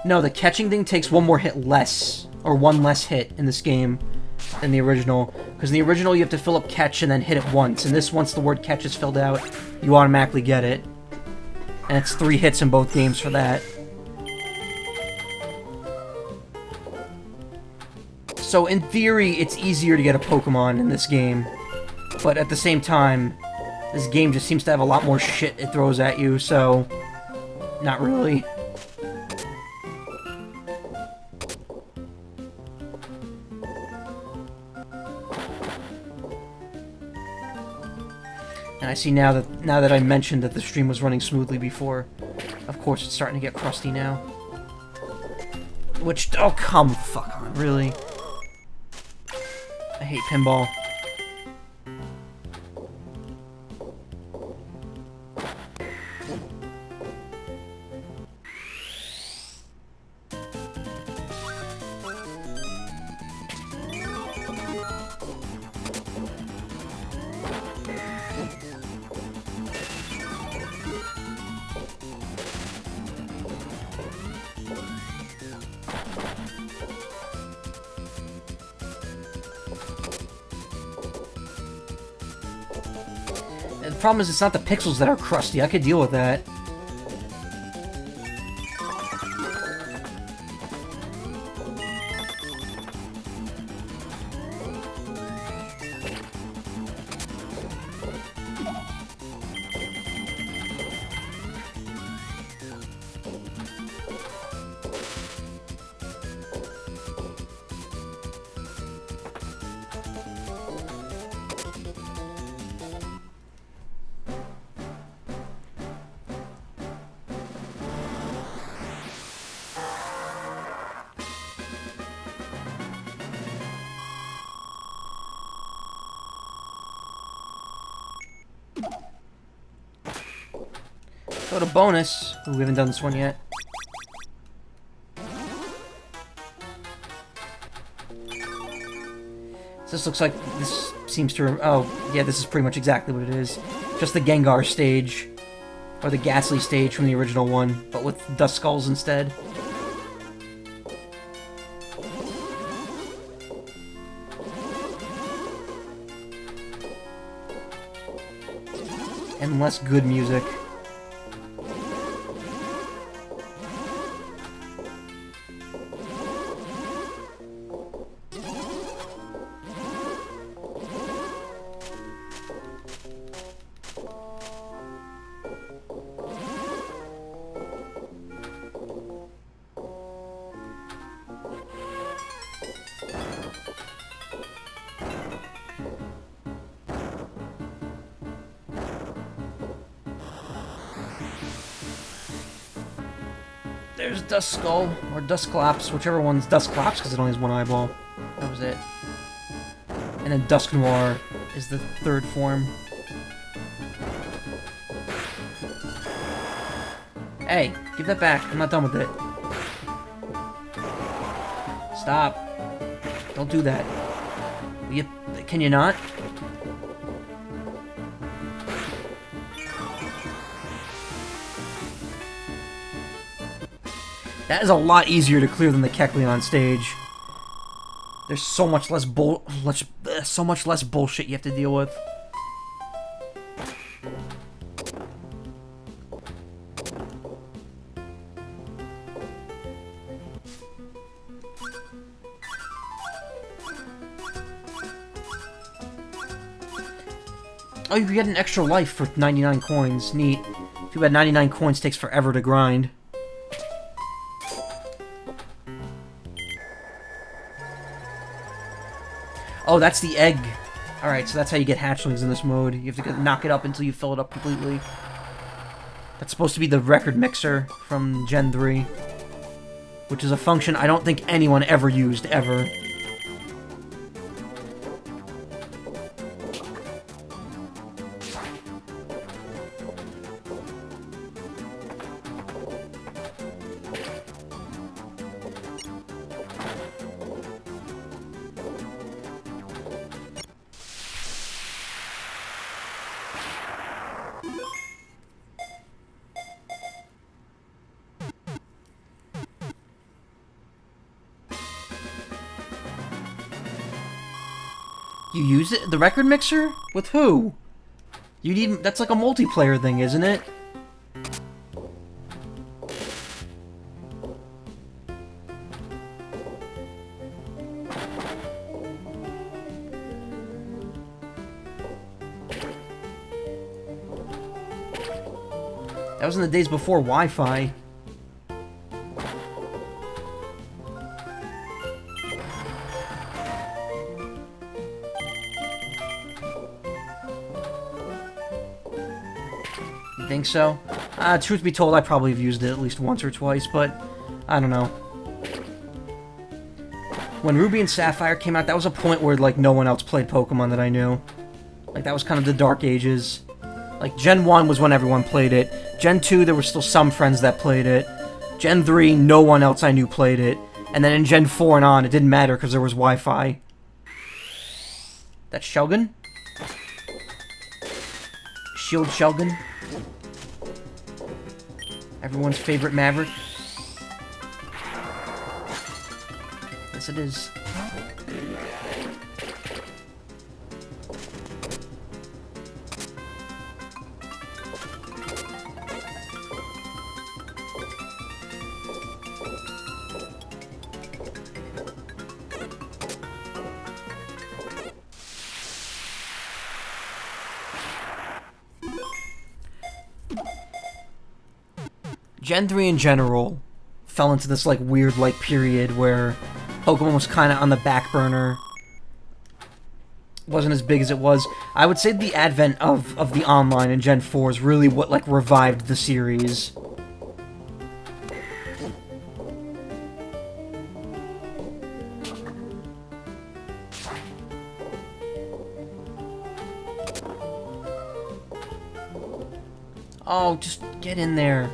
No, the catching thing takes 1 more hit less, or 1 less hit in this game than the original. Because in the original, you have to fill up catch and then hit it once. And this, once the word catch is filled out, you automatically get it. And it's 3 hits in both games for that. So in theory, it's easier to get a Pokemon in this game. But at the same time, this game just seems to have a lot more shit it throws at you, so... not really. And I see now that I mentioned that the stream was running smoothly before, of course it's starting to get crusty now. Which, oh come fuck on, really? I hate pinball. The problem is it's not the pixels that are crusty. I could deal with that. Go to bonus. Ooh, we haven't done this one yet. So this looks like this seems to. Oh, yeah, this is pretty much exactly what it is. Just the Gengar stage, or the Ghastly stage from the original one, but with Dust Skulls instead. And less good music. There's Dust Skull, or Dust Collapse, whichever one's Dust Collapse, because it only has one eyeball. That was it. And then Dusk Noir is the third form. Hey, give that back. I'm not done with it. Stop. Don't do that. Can you not? That is a lot easier to clear than the Kecleon on stage. There's so much less bullshit you have to deal with. Oh, you get an extra life for 99 coins. Neat. Too bad 99 coins takes forever to grind. Oh, that's the egg. Alright, so that's how you get hatchlings in this mode. You have to knock it up until you fill it up completely. That's supposed to be the record mixer from Gen 3. Which is a function I don't think anyone ever used, ever. You use it? The record mixer? With who? You need... That's like a multiplayer thing, isn't it? That was in the days before Wi-Fi. You think so? Truth be told, I probably have used it at least once or twice, but I don't know. When Ruby and Sapphire came out, that was a point where, like, no one else played Pokemon that I knew. Like, that was kind of the dark ages. Like, Gen 1 was when everyone played it. Gen 2, there were still some friends that played it. Gen 3, no one else I knew played it. And then in Gen 4 and on, it didn't matter because there was Wi-Fi. That's Shogun? Shield Shogun? Everyone's favorite Maverick? Yes, it is. Gen 3 in general fell into this, like, weird, like, period where Pokemon was kind of on the back burner. Wasn't as big as it was. I would say the advent of the online in Gen 4 is really what, like, revived the series. Oh, just get in there.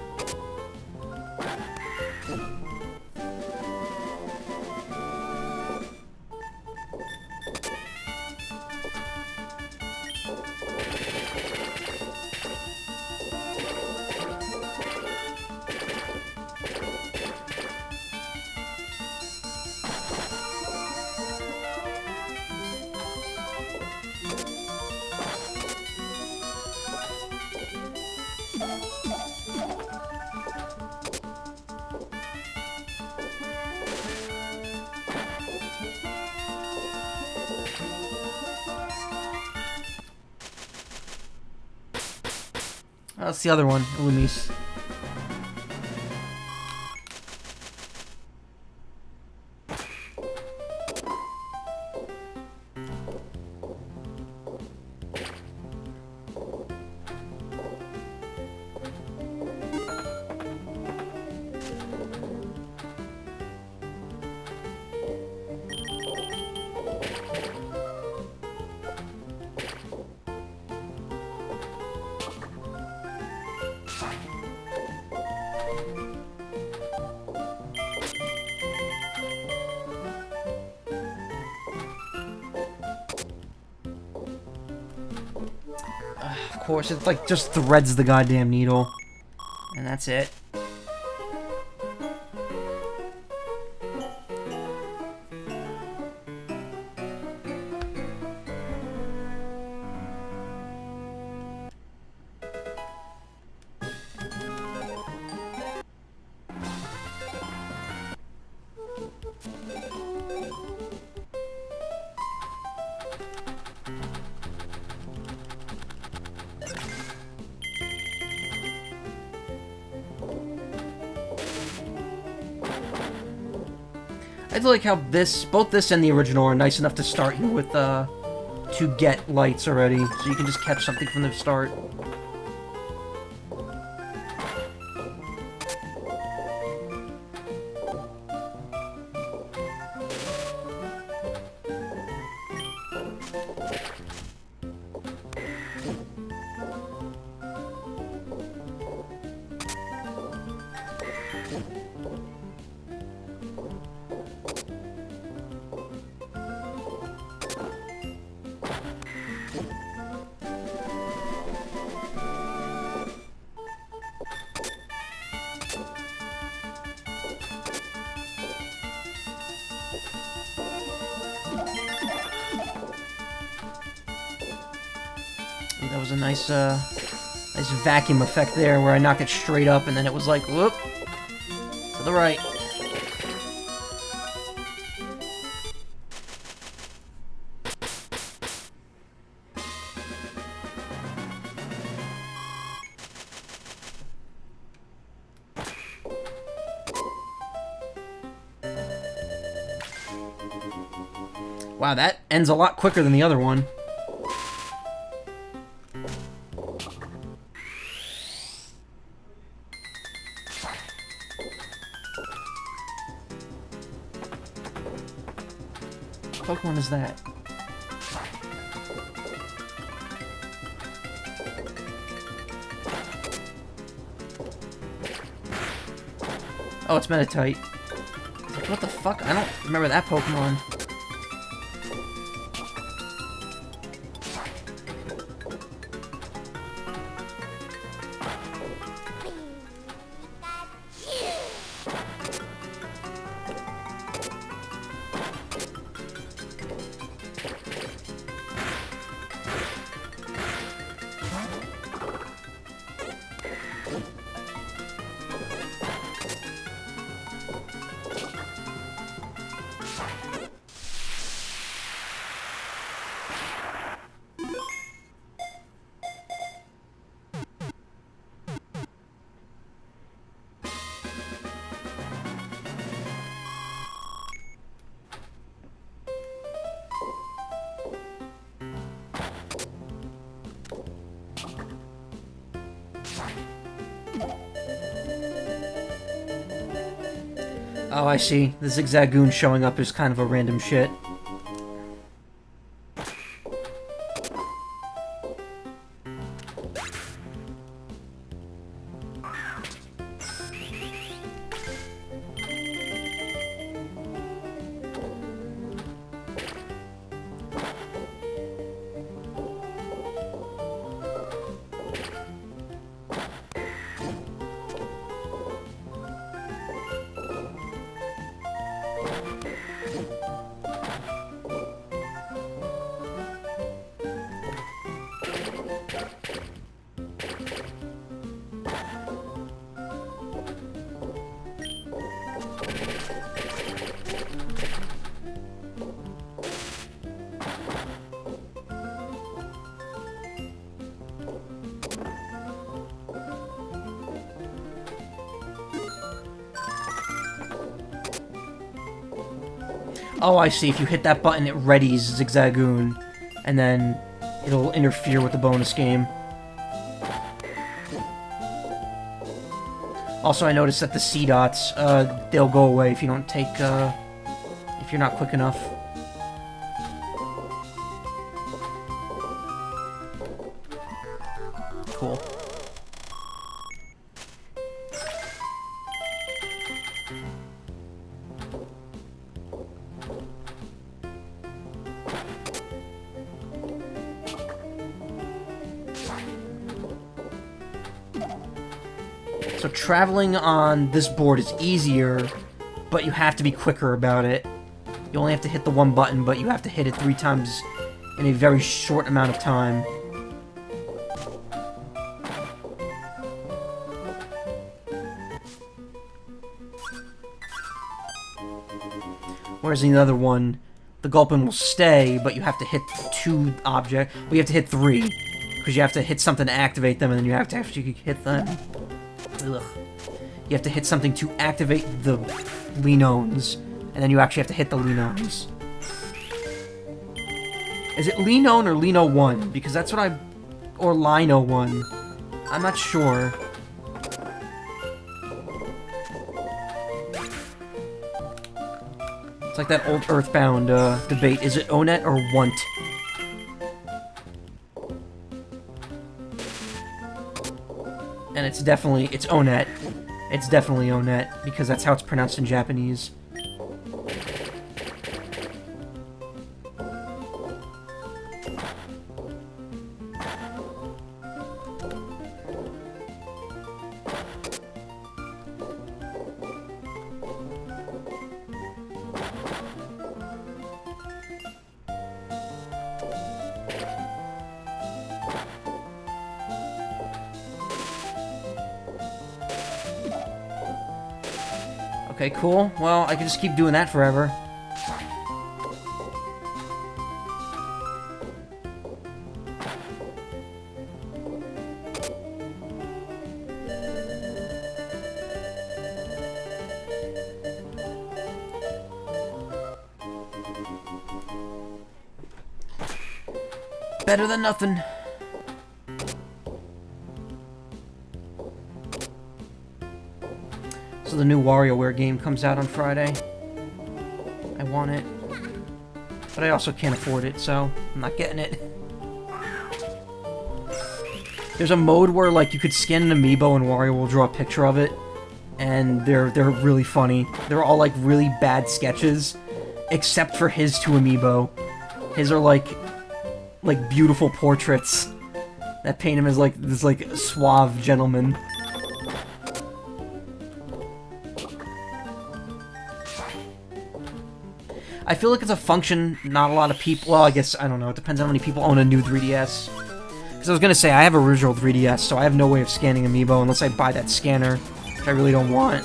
That's the other one, Illumise. Of course, it, like, just threads the goddamn needle. And that's it. I do like how both this and the original are nice enough to start you with, to get lights already, so you can just catch something from the start. That was a nice, nice vacuum effect there, where I knock it straight up, and then it was like, whoop, to the right. Wow, that ends a lot quicker than the other one. Pokemon is that? Oh, it's Meditite. What the fuck? I don't remember that Pokemon. Oh, I see. The Zigzagoon showing up is kind of a random shit. Oh, I see. If you hit that button, it readies Zigzagoon, and then it'll interfere with the bonus game. Also, I noticed that the C-dots, they'll go away if you don't take, if you're not quick enough. Cool. So traveling on this board is easier, but you have to be quicker about it. You only have to hit the one button, but you have to hit it 3 times in a very short amount of time. Whereas in the other one, the Gulpin will stay, but you have to hit 2 objects. Well, you have to hit 3, because you have to hit something to activate them, and then you have to actually hit them. Ugh. You have to hit something to activate the Linones, and then you actually have to hit the Linones. Is it Linone or Lino 1? Because that's what I... Or Lino 1. I'm not sure. It's like that old Earthbound debate. Is it Onet or Want? And it's definitely... It's Onet. It's definitely Onet, because that's how it's pronounced in Japanese. Okay, cool. Well, I can just keep doing that forever. Better than nothing. So the new WarioWare game comes out on Friday. I want it. But I also can't afford it, so I'm not getting it. There's a mode where, like, you could scan an amiibo and Wario will draw a picture of it. And they're really funny. They're all, like, really bad sketches. Except for his two amiibo. His are, like beautiful portraits that paint him as, like, this, like, suave gentleman. I feel like it's a function not a lot of people... Well, I guess, I don't know. It depends on how many people own a new 3DS. Because I was going to say, I have a original 3DS, so I have no way of scanning amiibo unless I buy that scanner, which I really don't want.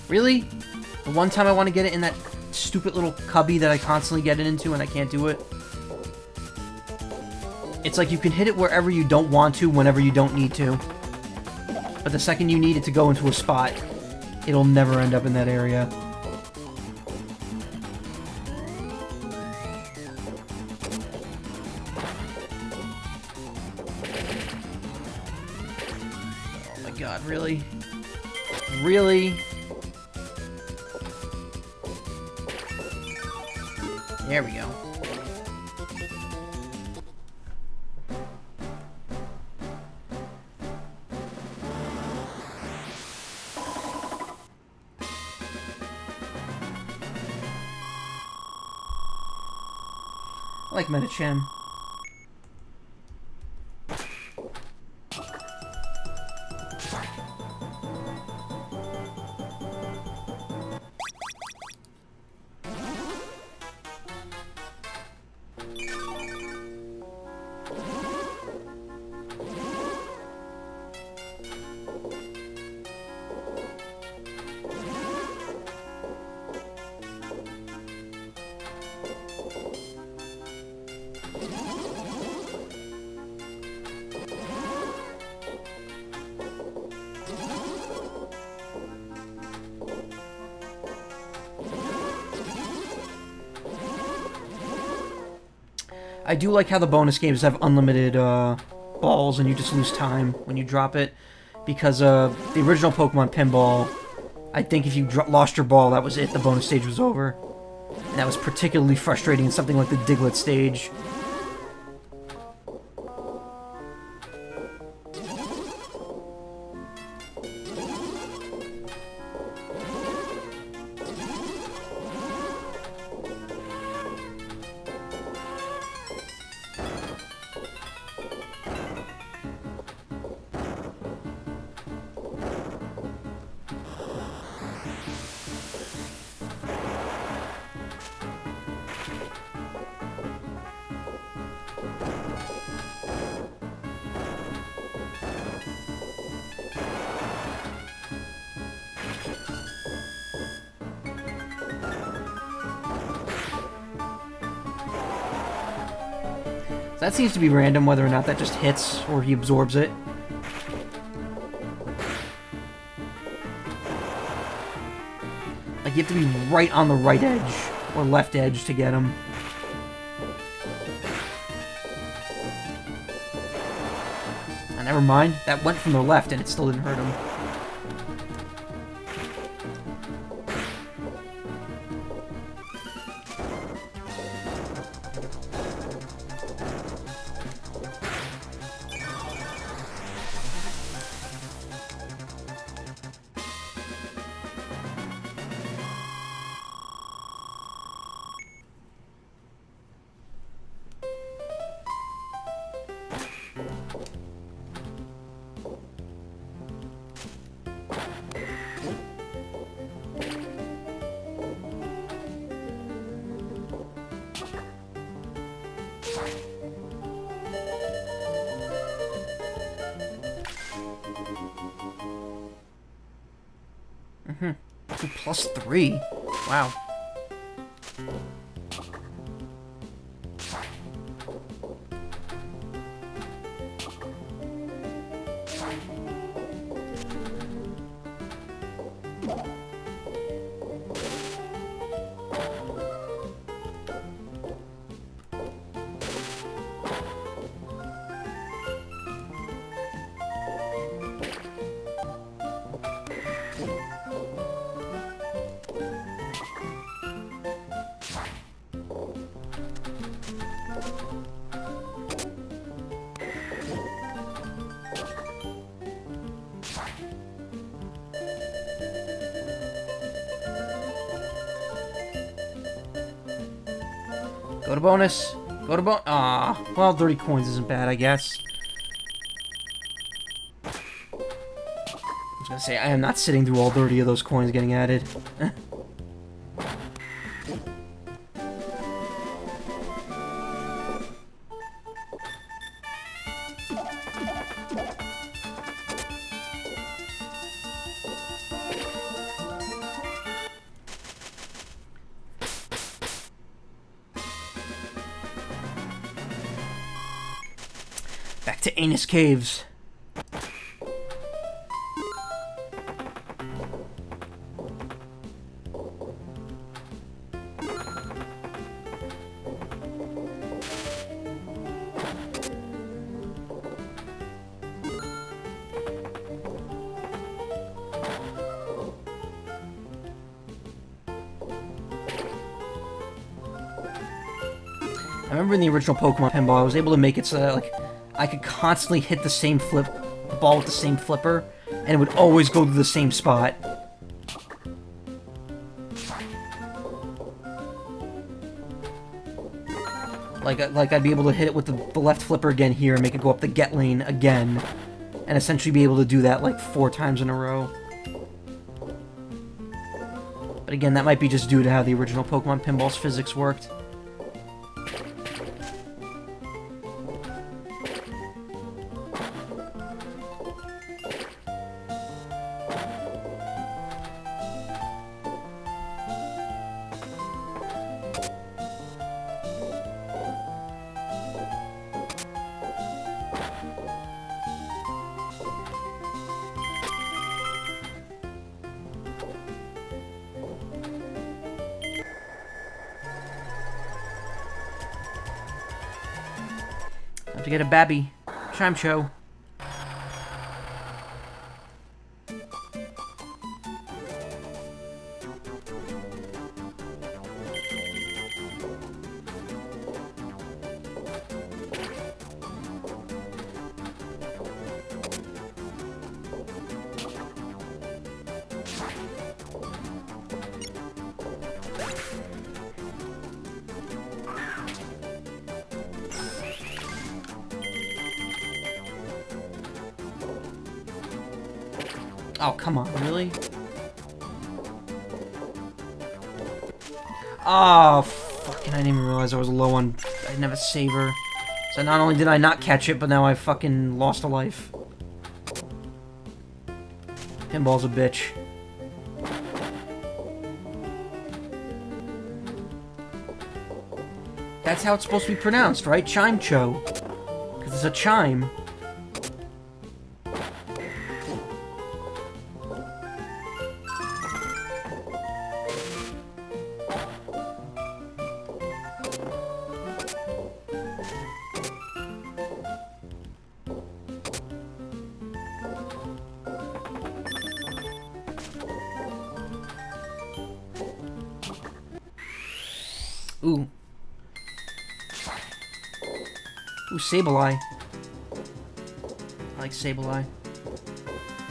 Really? The one time I want to get it in that stupid little cubby that I constantly get it into and I can't do it? It's like you can hit it wherever you don't want to, whenever you don't need to. But the second you need it to go into a spot, it'll never end up in that area. Oh my god, really? Really? There we go. I like Metachan. I do like how the bonus games have unlimited balls and you just lose time when you drop it. Because the original Pokemon Pinball, I think if you lost your ball, that was it. The bonus stage was over. And that was particularly frustrating in something like the Diglett stage. That seems to be random, whether or not that just hits or he absorbs it. Like, you have to be right on the right edge, or left edge, to get him. Oh, never mind. That went from the left and it still didn't hurt him. Ooh, +3. Wow. Go to bonus. Go to bonus. Ah, well, 30 coins isn't bad, I guess. I was gonna say, I am not sitting through all 30 of those coins getting added. Back to Anus Caves. I remember in the original Pokemon Pinball, I was able to make it so that, like, I could constantly hit the same the ball with the same flipper, and it would always go to the same spot. Like I'd be able to hit it with the left flipper again here and make it go up the get lane again, and essentially be able to do that like 4 times in a row. But again, that might be just due to how the original Pokemon Pinball's physics worked. Have to get a Babby. Chime Show. Oh, come on, really? Oh, fucking, I didn't even realize I was low on... I didn't have a saver. So not only did I not catch it, but now I fucking lost a life. Pinball's a bitch. That's how it's supposed to be pronounced, right? Chime Cho. Because it's a chime. Ooh. Ooh, Sableye. I like Sableye.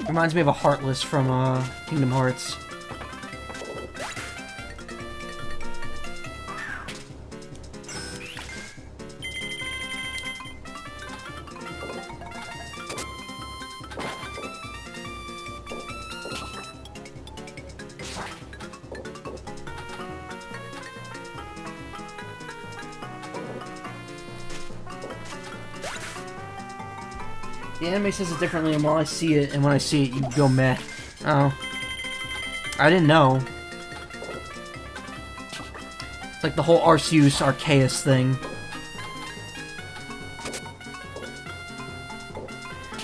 Reminds me of a Heartless from, Kingdom Hearts. The anime says it differently, and while I see it, and when I see it, you go meh. Oh. I didn't know. It's like the whole Arceus Arceus thing.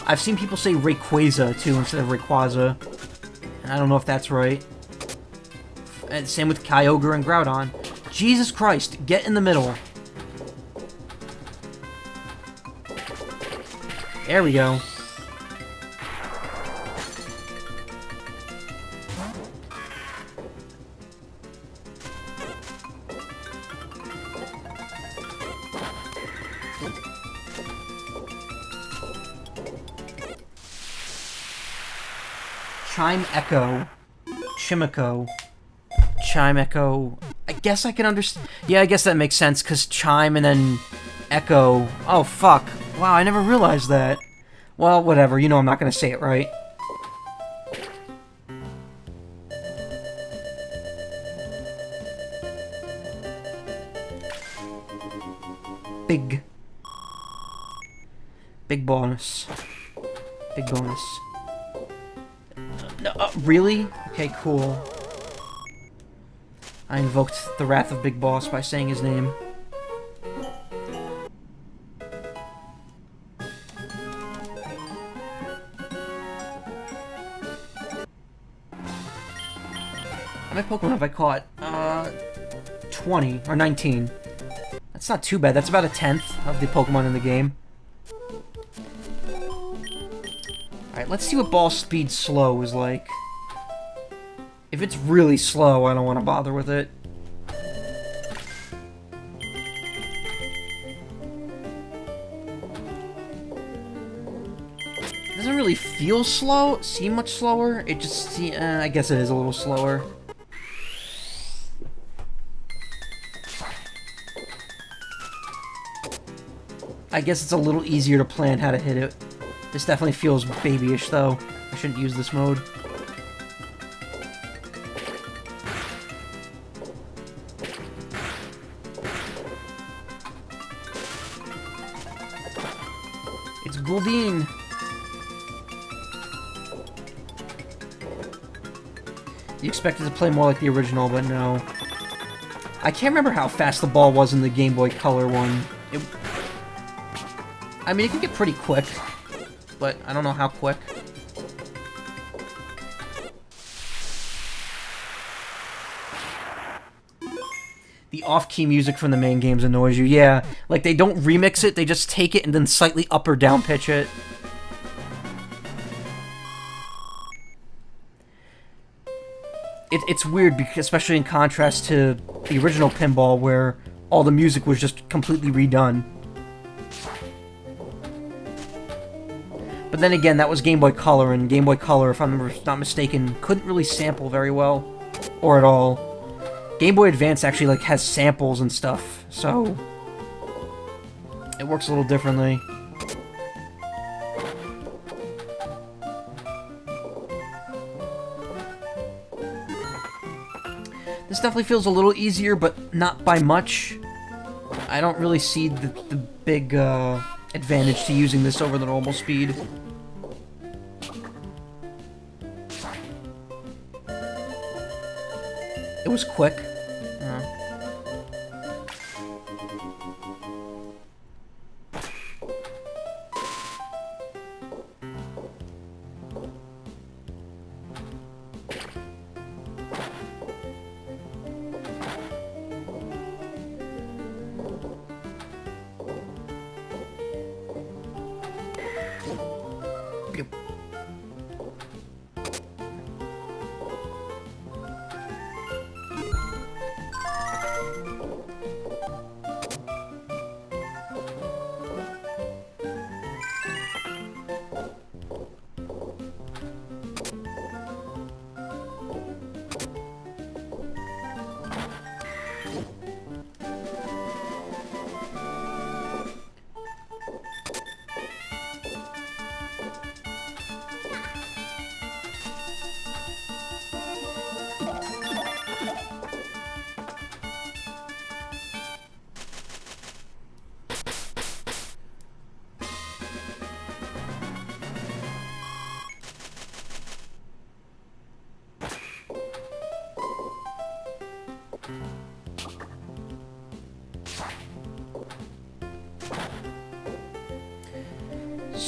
I've seen people say Rayquaza, too, instead of Rayquaza. And I don't know if that's right. And same with Kyogre and Groudon. Jesus Christ, get in the middle. There we go. Chime Echo. Chimico. Chime Echo. I guess I can understand. Yeah, I guess that makes sense, because Chime and then Echo. Oh, fuck. Wow, I never realized that. Well, whatever. You know I'm not going to say it right. Big. Big bonus. Big bonus. No, really? Okay, cool. I invoked the wrath of Big Boss by saying his name. How many Pokemon have I caught? 20 or 19. That's not too bad. That's about a tenth of the Pokemon in the game. Alright, let's see what ball speed slow is like. If it's really slow, I don't want to bother with it. It doesn't really feel slow, seem much slower. It just, I guess it is a little slower. I guess it's a little easier to plan how to hit it. This definitely feels babyish, though. I shouldn't use this mode. It's Gouldine! You expected to play more like the original, but no. I can't remember how fast the ball was in the Game Boy Color one. I mean, it can get pretty quick, but I don't know how quick. The off-key music from the main games annoys you. Yeah, like they don't remix it, they just take it and then slightly up or down pitch it. It's weird, because, especially in contrast to the original Pinball, where all the music was just completely redone. But then again, that was Game Boy Color, and Game Boy Color, if I'm not mistaken, couldn't really sample very well. Or at all. Game Boy Advance actually, like, has samples and stuff, so it works a little differently. This definitely feels a little easier, but not by much. I don't really see the big advantage to using this over the normal speed. It was quick.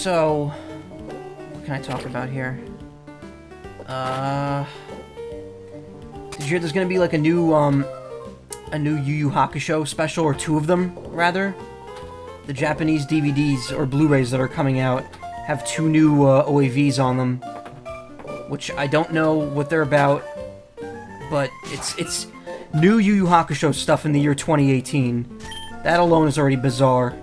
So, what can I talk about here? Did you hear there's gonna be like a new Yu Yu Hakusho special, or two of them, rather? The Japanese DVDs, or Blu-rays that are coming out, have two new OAVs on them, which I don't know what they're about, but it's new Yu Yu Hakusho stuff in the year 2018. That alone is already bizarre.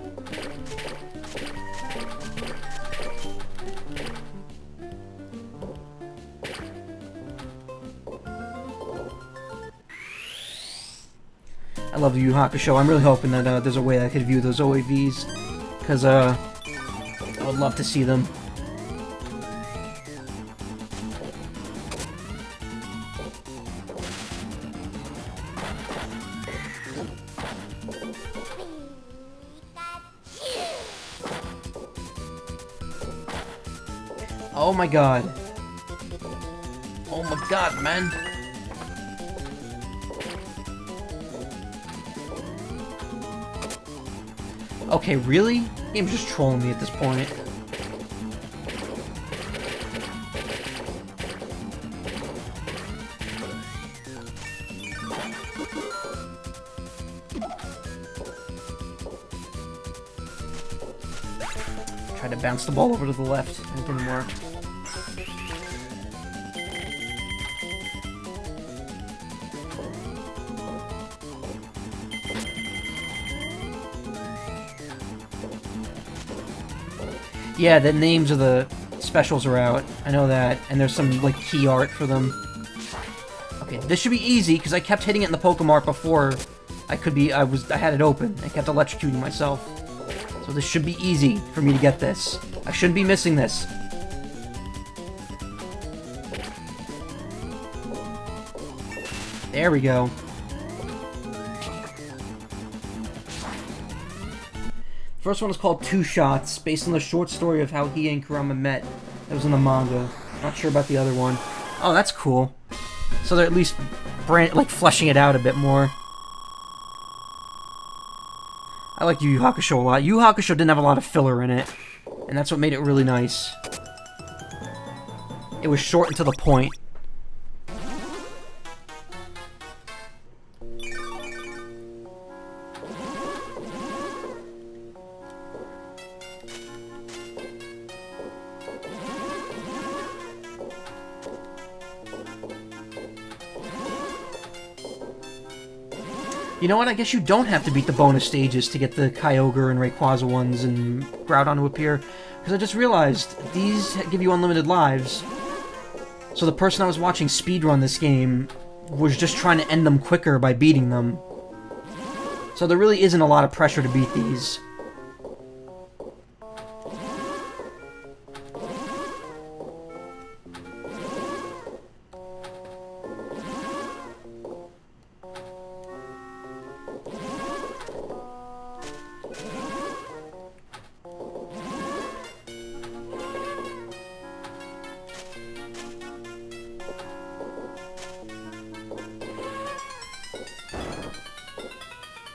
I love the Yu Yu Hakusho. I'm really hoping that there's a way I could view those OAVs, because I would love to see them. Oh my god. Oh my god, man. Okay, really? Game's just trolling me at this point. Tried to bounce the ball over to the left, and it didn't work. Yeah, the names of the specials are out. I know that. And there's some, like, key art for them. Okay, this should be easy, because I kept hitting it in the Pokemon art before I had it open. I kept electrocuting myself. So this should be easy for me to get this. I shouldn't be missing this. There we go. First one is called Two Shots, based on the short story of how he and Kurama met. That was in the manga. Not sure about the other one. Oh, that's cool. So they're at least fleshing it out a bit more. I like Yu Yu Hakusho a lot. Yu Yu Hakusho didn't have a lot of filler in it, and that's what made it really nice. It was short and to the point. You know what, I guess you don't have to beat the bonus stages to get the Kyogre and Rayquaza ones and Groudon to appear, because I just realized these give you unlimited lives. So the person I was watching speedrun this game was just trying to end them quicker by beating them. So there really isn't a lot of pressure to beat these.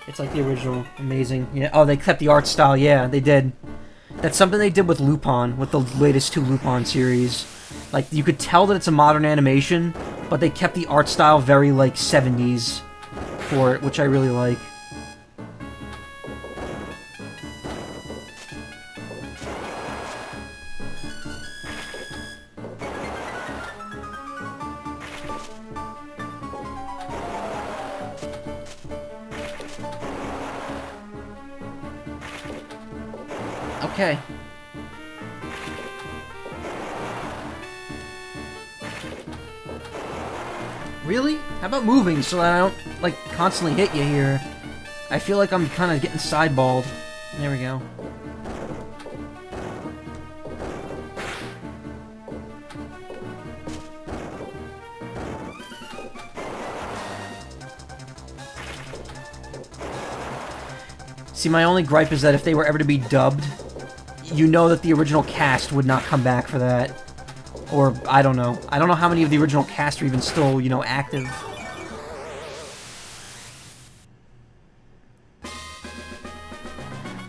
It's like the original. Amazing. Yeah. Oh, they kept the art style. Yeah, they did. That's something they did with Lupin, with the latest two Lupin series. Like, you could tell that it's a modern animation, but they kept the art style very, like, 70s for it, which I really like. Okay. Really? How about moving so that I don't, like, constantly hit you here? I feel like I'm kind of getting sideballed. There we go. See, my only gripe is that if they were ever to be dubbed, you know that the original cast would not come back for that. Or, I don't know. I don't know how many of the original cast are even still, you know, active.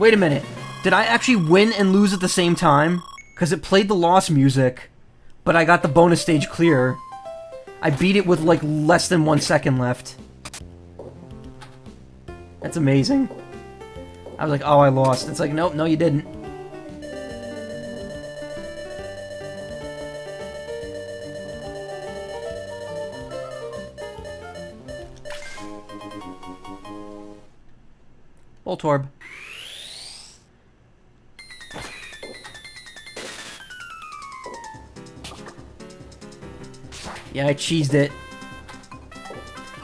Wait a minute. Did I actually win and lose at the same time? Because it played the lost music, but I got the bonus stage clear. I beat it with, like, less than 1 second left. That's amazing. I was like, oh, I lost. It's like, nope, no, you didn't. Voltorb. Yeah, I cheesed it.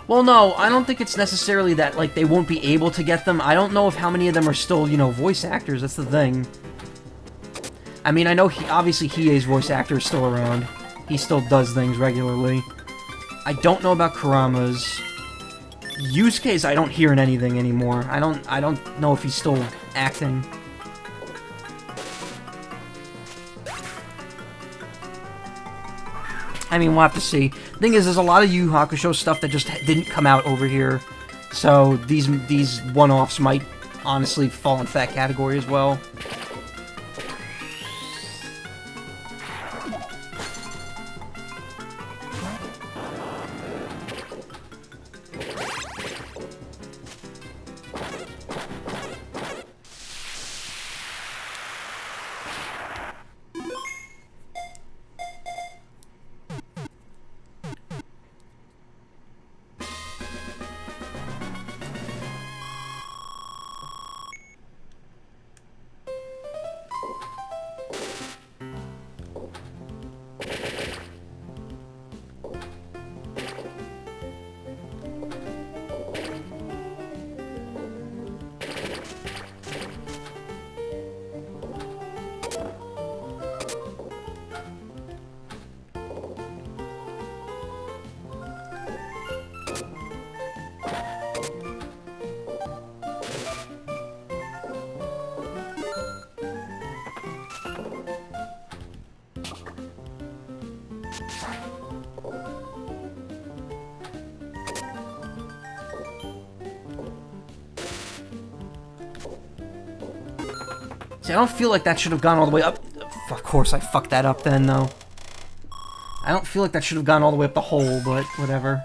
Well, no, I don't think it's necessarily that, like, they won't be able to get them. I don't know if how many of them are still, you know, voice actors. That's the thing. I mean, I know, obviously, Hiei's voice actor is still around. He still does things regularly. I don't know about Kurama's. Yusuke's, I don't hear in anything anymore. I don't know if he's still acting. I mean, we'll have to see. Thing is, there's a lot of Yu Yu Hakusho stuff that just didn't come out over here. So these one-offs might honestly fall into that category as well. See, I don't feel like that should have gone all the way up. Of course, I fucked that up then, though. I don't feel like that should have gone all the way up the hole, but whatever.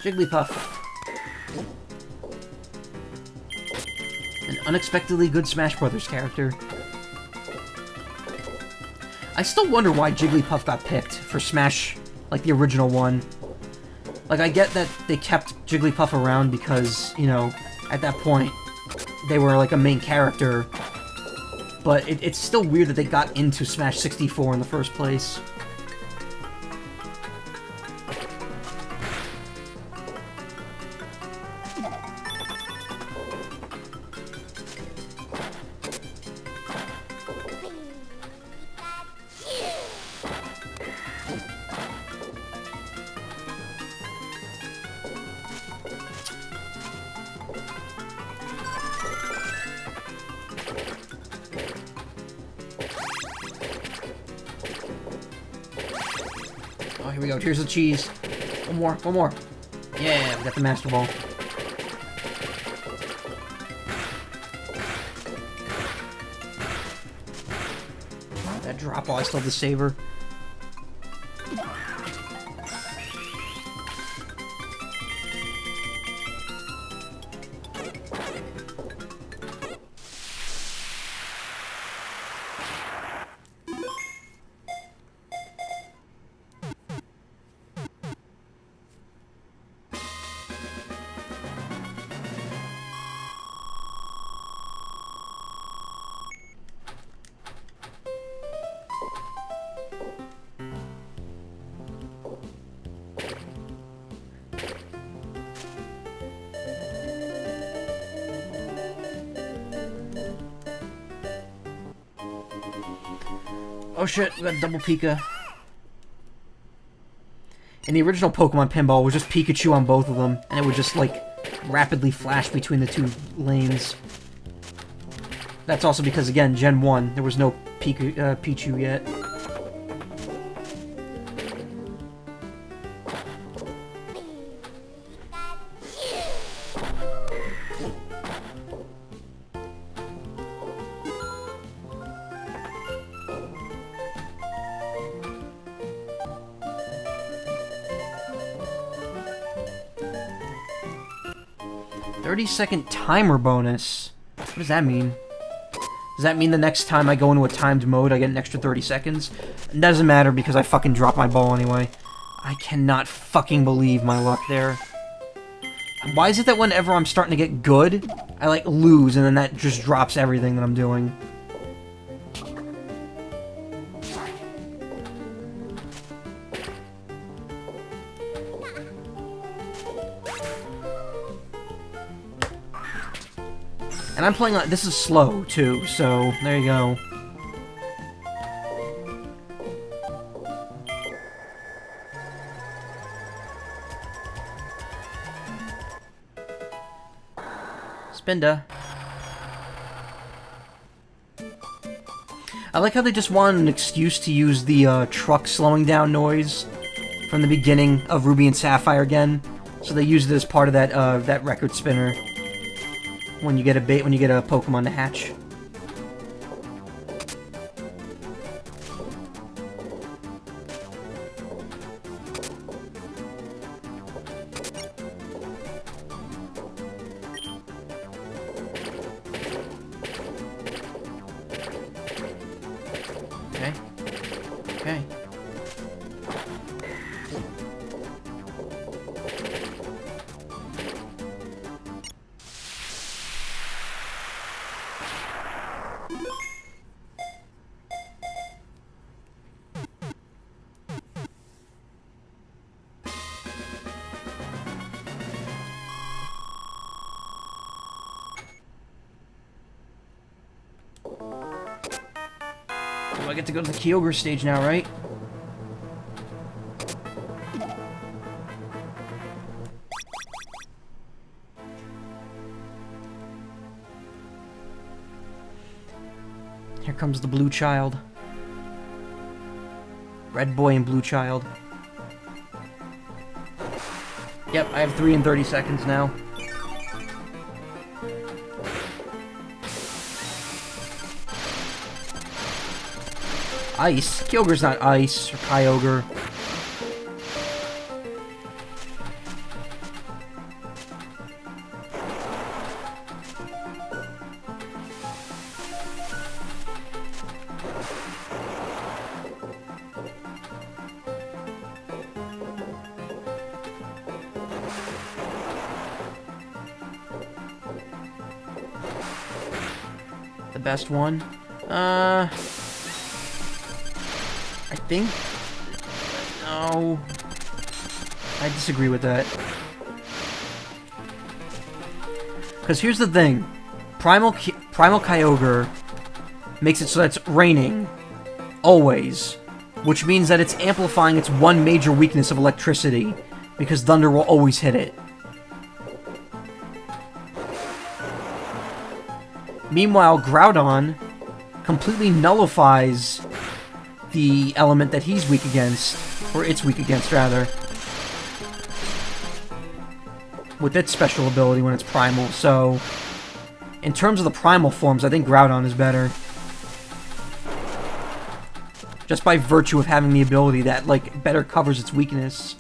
Jigglypuff. An unexpectedly good Smash Brothers character. I still wonder why Jigglypuff got picked for Smash, like the original one. Like, I get that they kept Jigglypuff around because, you know, at that point, they were like a main character. But it's still weird that they got into Smash 64 in the first place. Oh, here we go. Here's the cheese. One more, one more. Yeah, we got the Master Ball. That drop ball, I still have the saver. Oh shit, we got double Pika. In the original Pokemon Pinball, it was just Pikachu on both of them, and it would just, like, rapidly flash between the two lanes. That's also because, again, Gen 1, there was no Pichu yet. "30-second timer bonus." What does that mean? Does that mean the next time I go into a timed mode, I get an extra 30 seconds? It doesn't matter because I fucking drop my ball anyway. I cannot fucking believe my luck there. Why is it that whenever I'm starting to get good, I, like, lose, and then that just drops everything that I'm doing? And I'm playing, like, this is slow, too, so there you go. Spinda. I like how they just wanted an excuse to use the truck slowing down noise from the beginning of Ruby and Sapphire again. So they used it as part of that record spinner. When you get a Pokemon to hatch. Okay. Okay. I get to go to the Kyogre stage now, right? Here comes the blue child. Red boy and blue child. Yep, I have 3 and 30 seconds now. Ice? Kyogre's not ice, or Kyogre. The best one? I think... No... I disagree with that. Because here's the thing. Primal Kyogre makes it so that it's raining. Always. Which means that it's amplifying its one major weakness of electricity. Because thunder will always hit it. Meanwhile, Groudon completely nullifies the element that he's weak against, or it's weak against, rather, with its special ability when it's primal. So, in terms of the primal forms, I think Groudon is better. Just by virtue of having the ability that, like, better covers its weakness.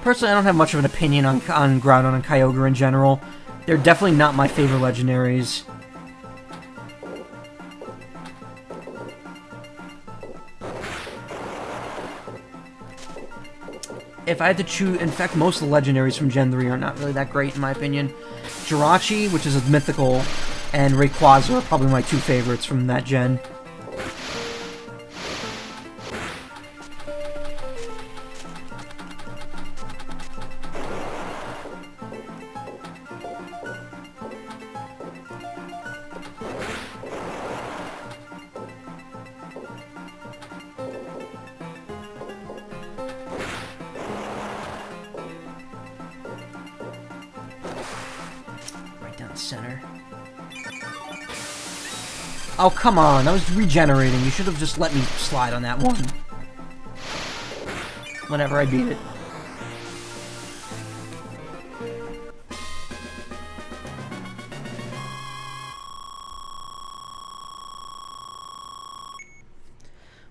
Personally, I don't have much of an opinion on Groudon and Kyogre in general. They're definitely not my favorite legendaries. if I had to choose, in fact, most of the legendaries from Gen 3 are not really that great in my opinion. Jirachi, which is a mythical, and Rayquaza are probably my two favorites from that gen. Center. Oh, come on. I was regenerating. You should have just let me slide on that one. Whenever I beat it.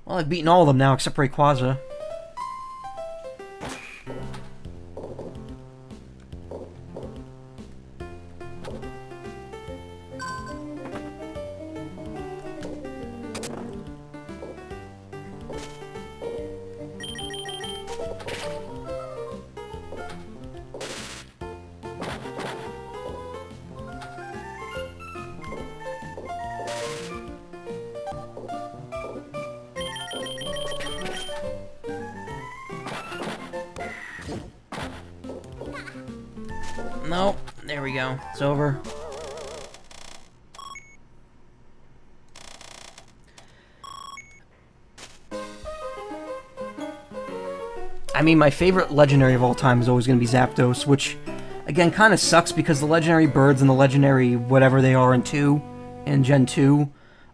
Well, I've beaten all of them now except Rayquaza. Nope. There we go. It's over. I mean, my favorite legendary of all time is always going to be Zapdos, which, again, kind of sucks because the legendary birds and the legendary whatever they are in Gen 2,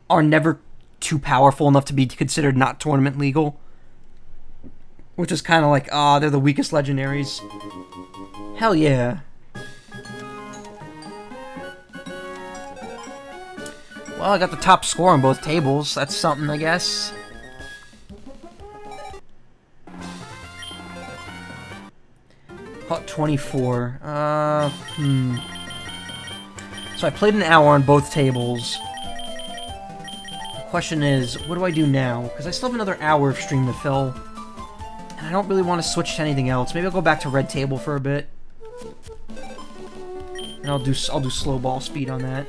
are never too powerful enough to be considered not tournament legal. Which is kind of like, they're the weakest legendaries. Hell yeah. Well, I got the top score on both tables. That's something, I guess. Caught 24. So I played an hour on both tables. The question is, what do I do now? Because I still have another hour of stream to fill. And I don't really want to switch to anything else. Maybe I'll go back to red table for a bit. And I'll do slow ball speed on that.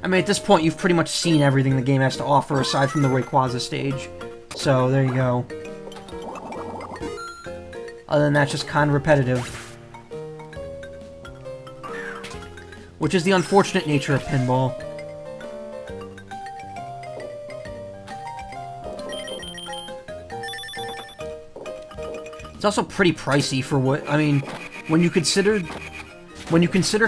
I mean, at this point, you've pretty much seen everything the game has to offer aside from the Rayquaza stage. So, there you go. Other than that, just kind of repetitive. Which is the unfortunate nature of pinball. It's also pretty pricey for what... I mean, when you consider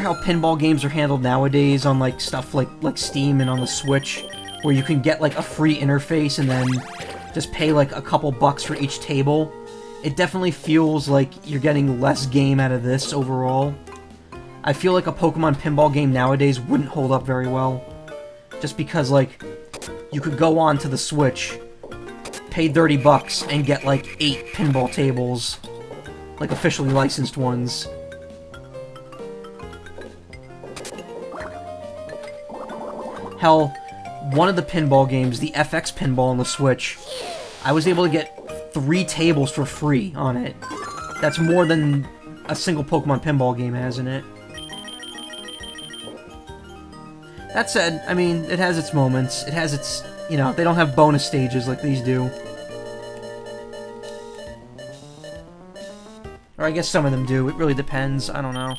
how pinball games are handled nowadays on like stuff like Steam and on the Switch, where you can get like a free interface and then just pay like a couple bucks for each table, it definitely feels like you're getting less game out of this overall. I feel like a Pokemon pinball game nowadays wouldn't hold up very well, just because like you could go on to the Switch, pay 30 bucks and get like 8 pinball tables, like officially licensed ones. Hell, one of the pinball games, the FX pinball on the Switch, I was able to get 3 tables for free on it. That's more than a single Pokemon pinball game has in it. That said, I mean, it has its moments. It has its, you know, they don't have bonus stages like these do. Or I guess some of them do. It really depends. I don't know.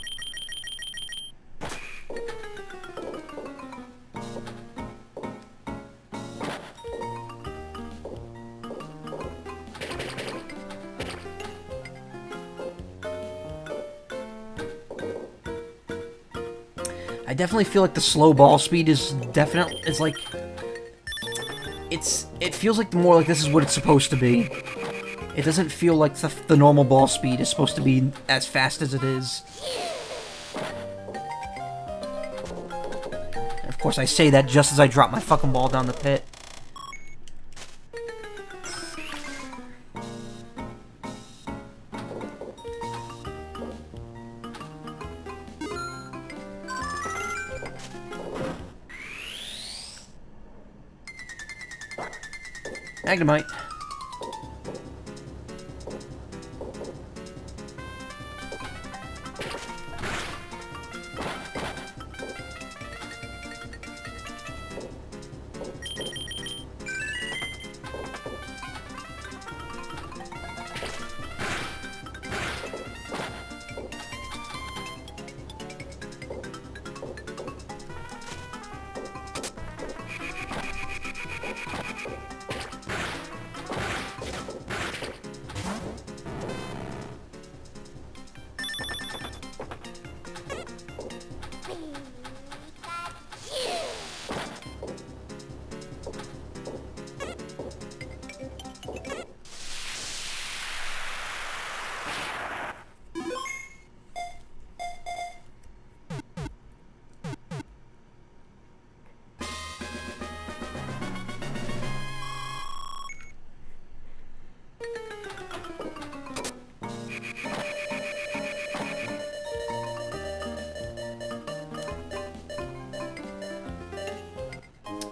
I definitely feel like the slow ball speed is definitely, it's like, it feels like more like this is what it's supposed to be. It doesn't feel like the normal ball speed is supposed to be as fast as it is. And of course I say that just as I drop my fucking ball down the pit. Magnemite.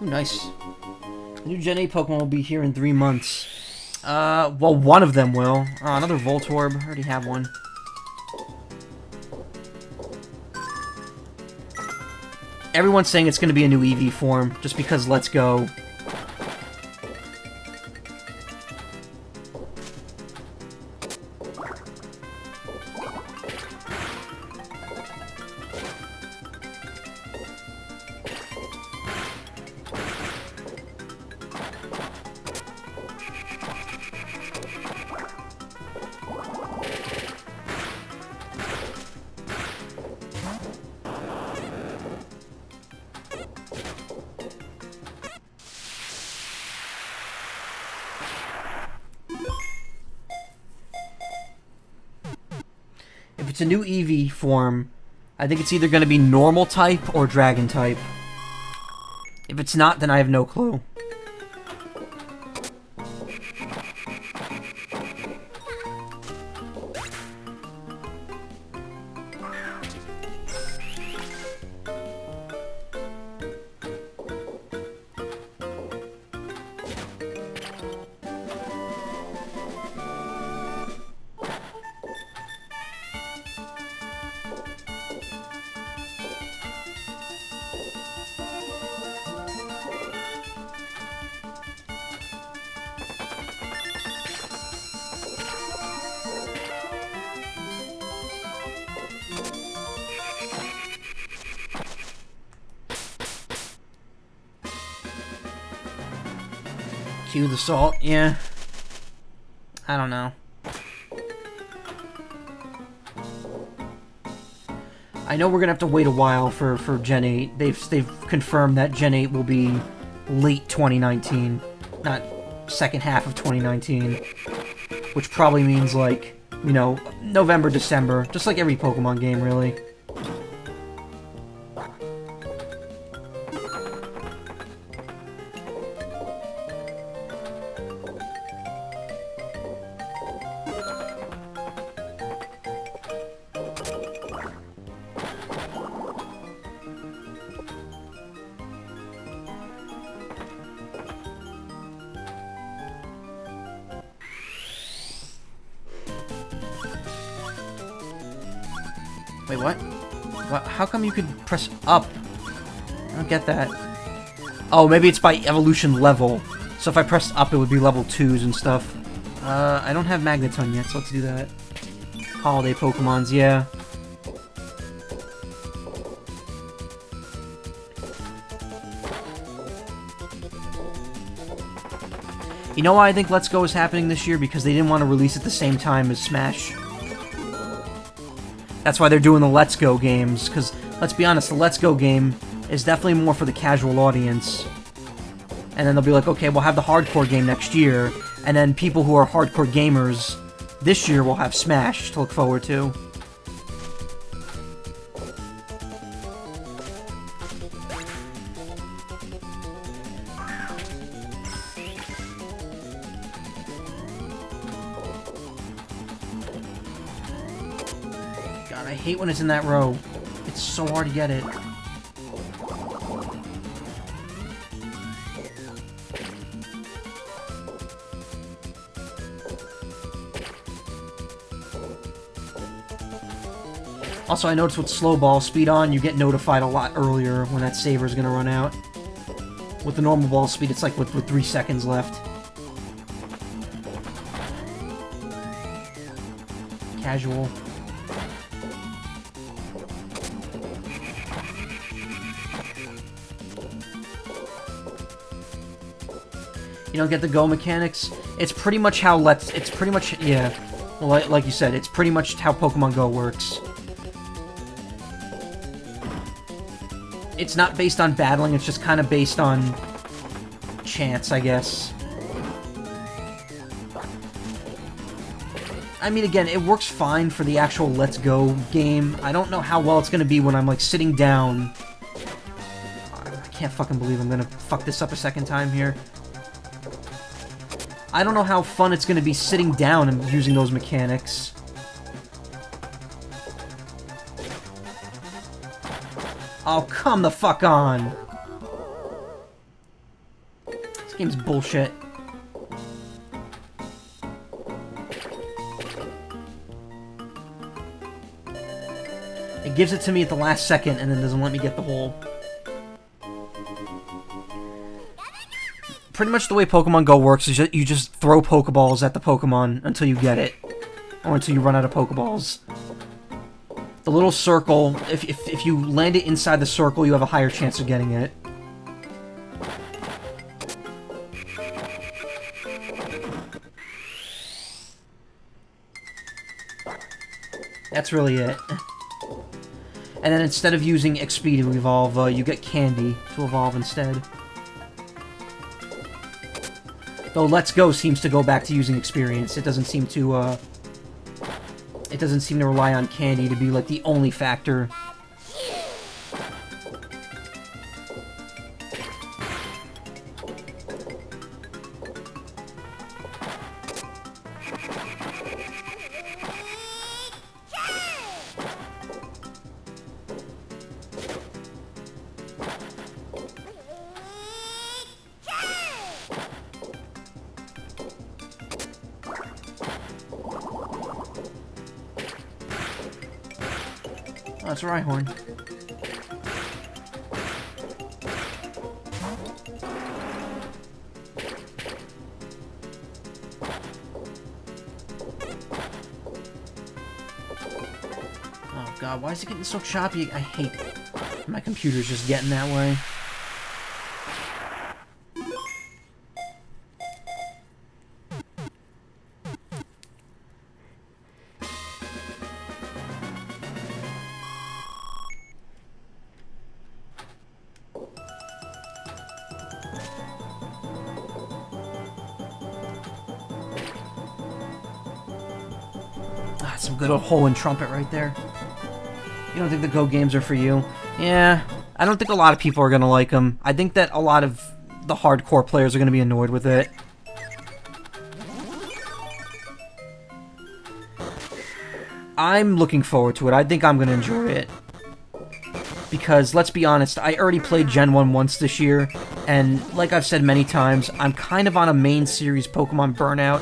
Ooh, nice. The new Gen 8 Pokemon will be here in 3 months. Well, one of them will. Another Voltorb. I already have one. Everyone's saying it's going to be a new EV form, just because Let's Go. If it's a new EV form, I think it's either going to be normal type or dragon type. If it's not, then I have no clue. Cue the salt, yeah. I don't know. I know we're gonna have to wait a while for Gen 8. They've confirmed that Gen 8 will be late 2019, not second half of 2019, which probably means like, you know, November, December, just like every Pokemon game, really. Wait, what? What? How come you could press up? I don't get that. Oh, maybe it's by evolution level. So if I pressed up, it would be level 2s and stuff. I don't have Magneton yet, so let's do that. Holiday Pokemons, yeah. You know why I think Let's Go is happening this year? Because they didn't want to release at the same time as Smash. That's why they're doing the Let's Go games, because, let's be honest, the Let's Go game is definitely more for the casual audience. And then they'll be like, okay, we'll have the hardcore game next year, and then people who are hardcore gamers this year will have Smash to look forward to. I hate when it's in that row. It's so hard to get it. Also, I noticed with slow ball speed on, you get notified a lot earlier when that saver is gonna run out. With the normal ball speed, it's like with 3 seconds left. Casual. You don't get the go mechanics? It's pretty much how it's pretty much, yeah. Well, like you said, it's pretty much how Pokemon Go works. It's not based on battling, it's just kind of based on chance, I guess. I mean, again, it works fine for the actual Let's Go game. I don't know how well it's going to be when I'm, like, sitting down. I can't fucking believe I'm going to fuck this up a second time here. I don't know how fun it's going to be sitting down and using those mechanics. Oh, come the fuck on! This game's bullshit. It gives it to me at the last second and then doesn't let me get the hole. Pretty much the way Pokemon Go works is you just throw Pokeballs at the Pokemon until you get it. Or until you run out of Pokeballs. The little circle, if you land it inside the circle, you have a higher chance of getting it. That's really it. And then instead of using XP to evolve, you get Candy to evolve instead. Though Let's Go seems to go back to using experience. It doesn't seem to rely on Candy to be, like, the only factor. Oh, it's Rhyhorn. Oh god, why is it getting so choppy? I hate my computer's just getting that way. Some good old hole and trumpet right there. You don't think the Go games are for you? Yeah, I don't think a lot of people are gonna like them. I think that a lot of the hardcore players are gonna be annoyed with it. I'm looking forward to it. I think I'm gonna enjoy it. Because, let's be honest, I already played Gen 1 once this year, and like I've said many times, I'm kind of on a main series Pokemon burnout,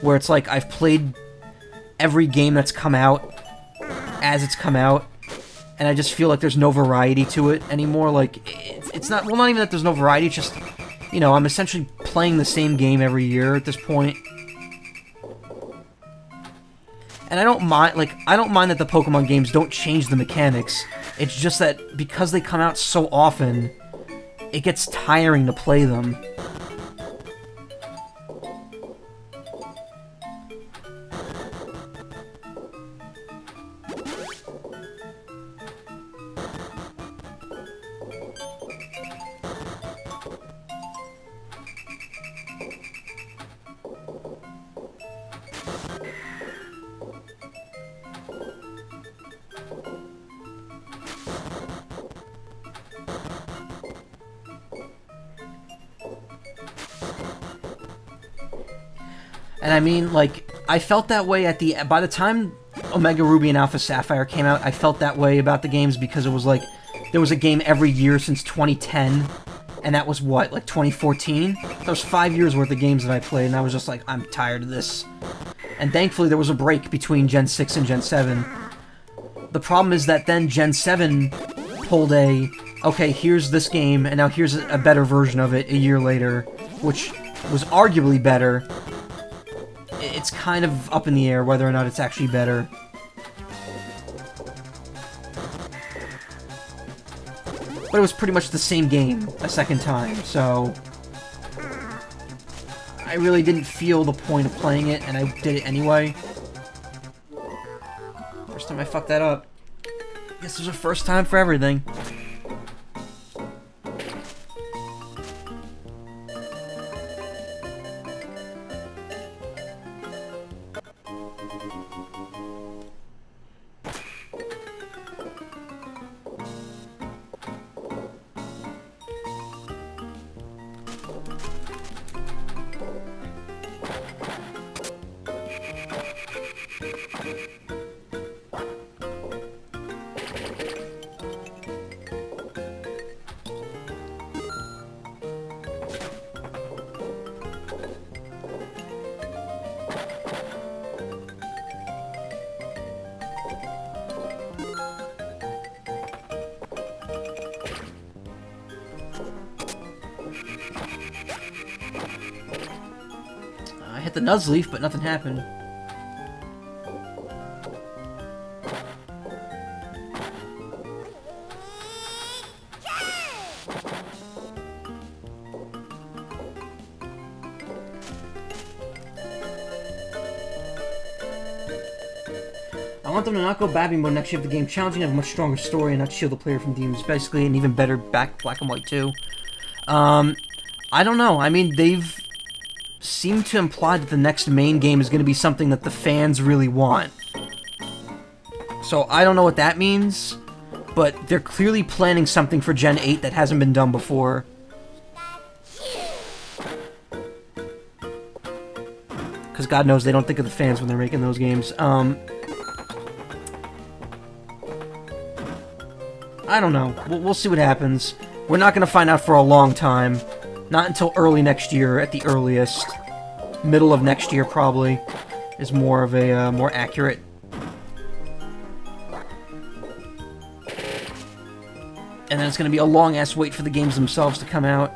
where it's like I've played every game that's come out as it's come out, and I just feel like there's no variety to it anymore. Like, it's not, well, not even that there's no variety, it's just, you know, I'm essentially playing the same game every year at this point. And I don't mind, like, I don't mind that the Pokemon games don't change the mechanics. It's just that because they come out so often, it gets tiring to play them. And I mean, like, I felt that way at by the time Omega Ruby and Alpha Sapphire came out, I felt that way about the games because it was like, there was a game every year since 2010, and that was what, like 2014? That was 5 years worth of games that I played, and I was just like, I'm tired of this. And thankfully there was a break between Gen 6 and Gen 7. The problem is that then Gen 7 pulled okay, here's this game, and now here's a better version of it a year later, which was arguably better. It's kind of up in the air whether or not it's actually better. But it was pretty much the same game a second time, so I really didn't feel the point of playing it, and I did it anyway. First time I fucked that up. Guess there's a first time for everything. I hit the Nuzleaf, but nothing happened. I want them to not go Babby mode next year if the game challenging, have a much stronger story, and not shield the player from demons. Basically, an even better Black and White 2. I don't know. I mean, they've seemed to imply that the next main game is going to be something that the fans really want. So I don't know what that means, but they're clearly planning something for Gen 8 that hasn't been done before. Because God knows they don't think of the fans when they're making those games. I don't know. We'll see what happens. We're not going to find out for a long time. Not until early next year, at the earliest. Middle of next year, probably, is more of a, more accurate. And then it's going to be a long-ass wait for the games themselves to come out.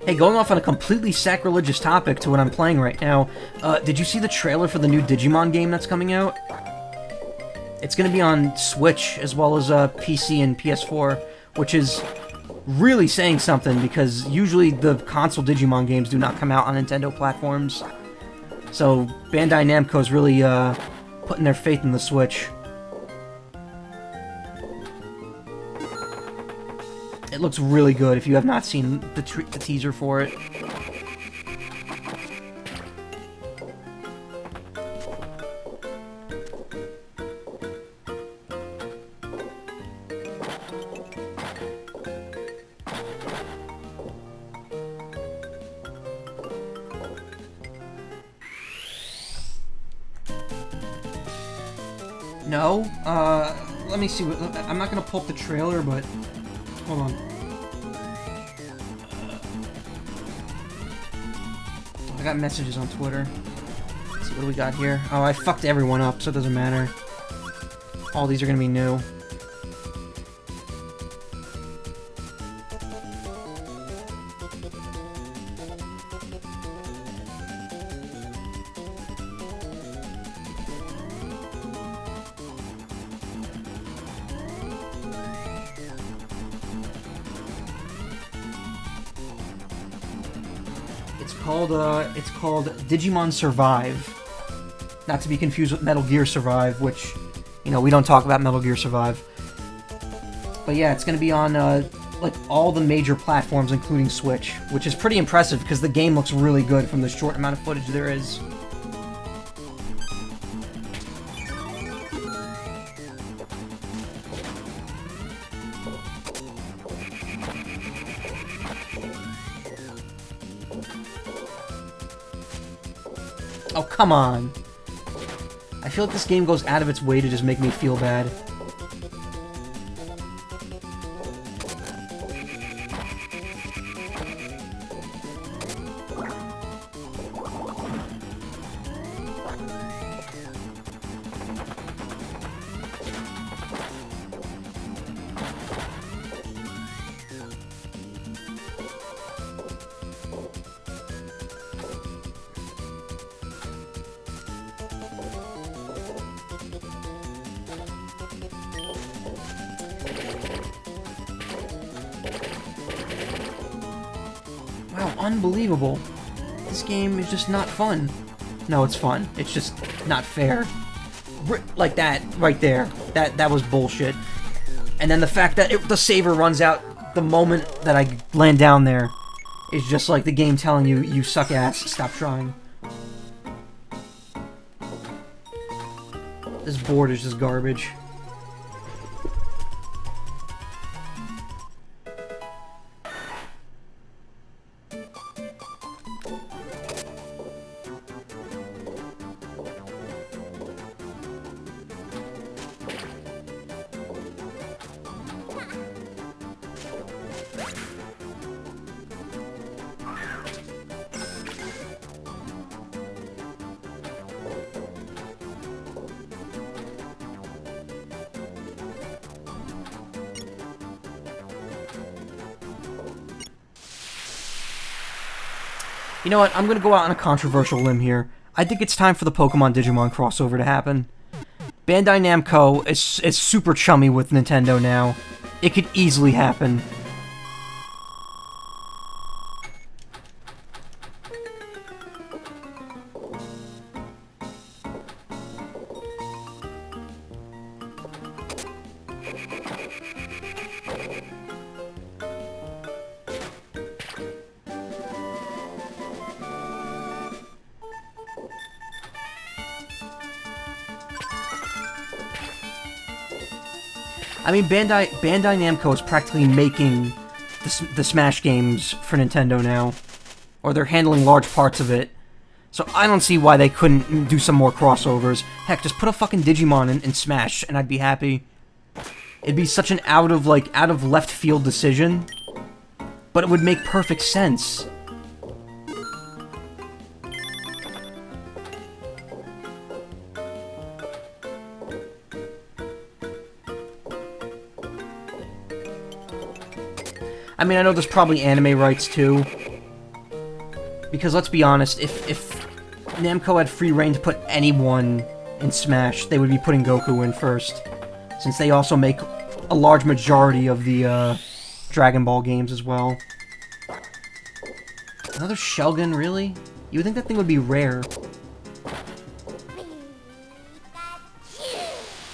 Hey, going off on a completely sacrilegious topic to what I'm playing right now, did you see the trailer for the new Digimon game that's coming out? It's going to be on Switch, as well as PC and PS4, which is really saying something, because usually the console Digimon games do not come out on Nintendo platforms. So, Bandai Namco's really putting their faith in the Switch. It looks really good if you have not seen the teaser for it. No? Let me see. I'm not going to pull up the trailer, but... Hold on. I got messages on Twitter. Let's see, what do we got here? Oh, I fucked everyone up, so it doesn't matter. All these are gonna be new. It's called Digimon Survive. Not to be confused with Metal Gear Survive, which, you know, we don't talk about Metal Gear Survive. But yeah, it's gonna be on, like, all the major platforms, including Switch, which is pretty impressive, because the game looks really good from the short amount of footage there is. Oh, come on. I feel like this game goes out of its way to just make me feel bad. Wow, unbelievable. This game is just not fun. No, it's fun. It's just not fair. Like that, right there. That was bullshit. And then the fact that the saver runs out the moment that I land down there is just like the game telling you, you suck ass, stop trying. This board is just garbage. You know what? I'm gonna go out on a controversial limb here. I think it's time for the Pokemon Digimon crossover to happen. Bandai Namco is super chummy with Nintendo now. It could easily happen. I mean, Bandai Namco is practically making the Smash games for Nintendo now. Or they're handling large parts of it. So I don't see why they couldn't do some more crossovers. Heck, just put a fucking Digimon in Smash and I'd be happy. It'd be such an out of left field decision. But it would make perfect sense. I mean, I know there's probably anime rights, too. Because, let's be honest, if Namco had free reign to put anyone in Smash, they would be putting Goku in first. Since they also make a large majority of the, Dragon Ball games as well. Another Shelgon, really? You would think that thing would be rare.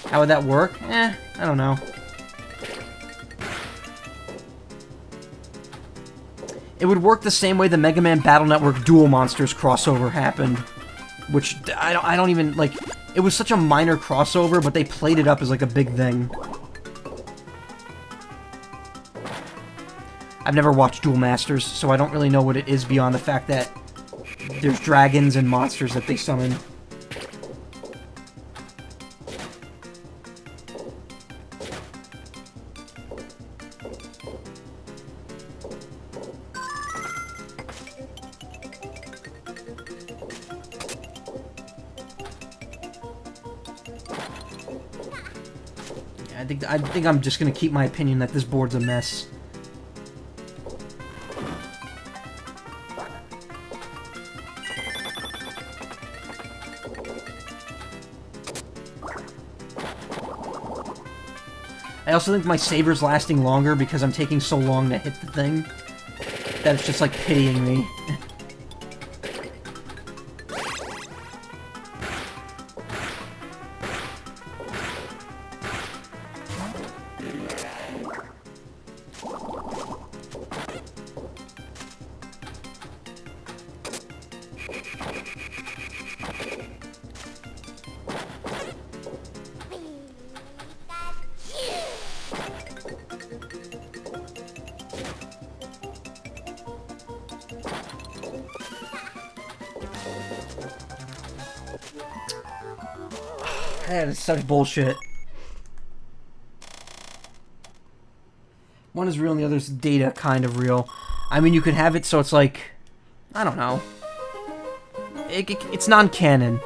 How would that work? I don't know. It would work the same way the Mega Man Battle Network Duel Monsters crossover happened. Which, I don't even, like... It was such a minor crossover, but they played it up as, like, a big thing. I've never watched Duel Masters, so I don't really know what it is beyond the fact that there's dragons and monsters that they summon. I think I'm just gonna keep my opinion that this board's a mess. I also think my saver's lasting longer because I'm taking so long to hit the thing that it's just like pitying me. That is such bullshit. One is real and the other's data kind of real. I mean, you could have it so it's like... I don't know. It's non-canon.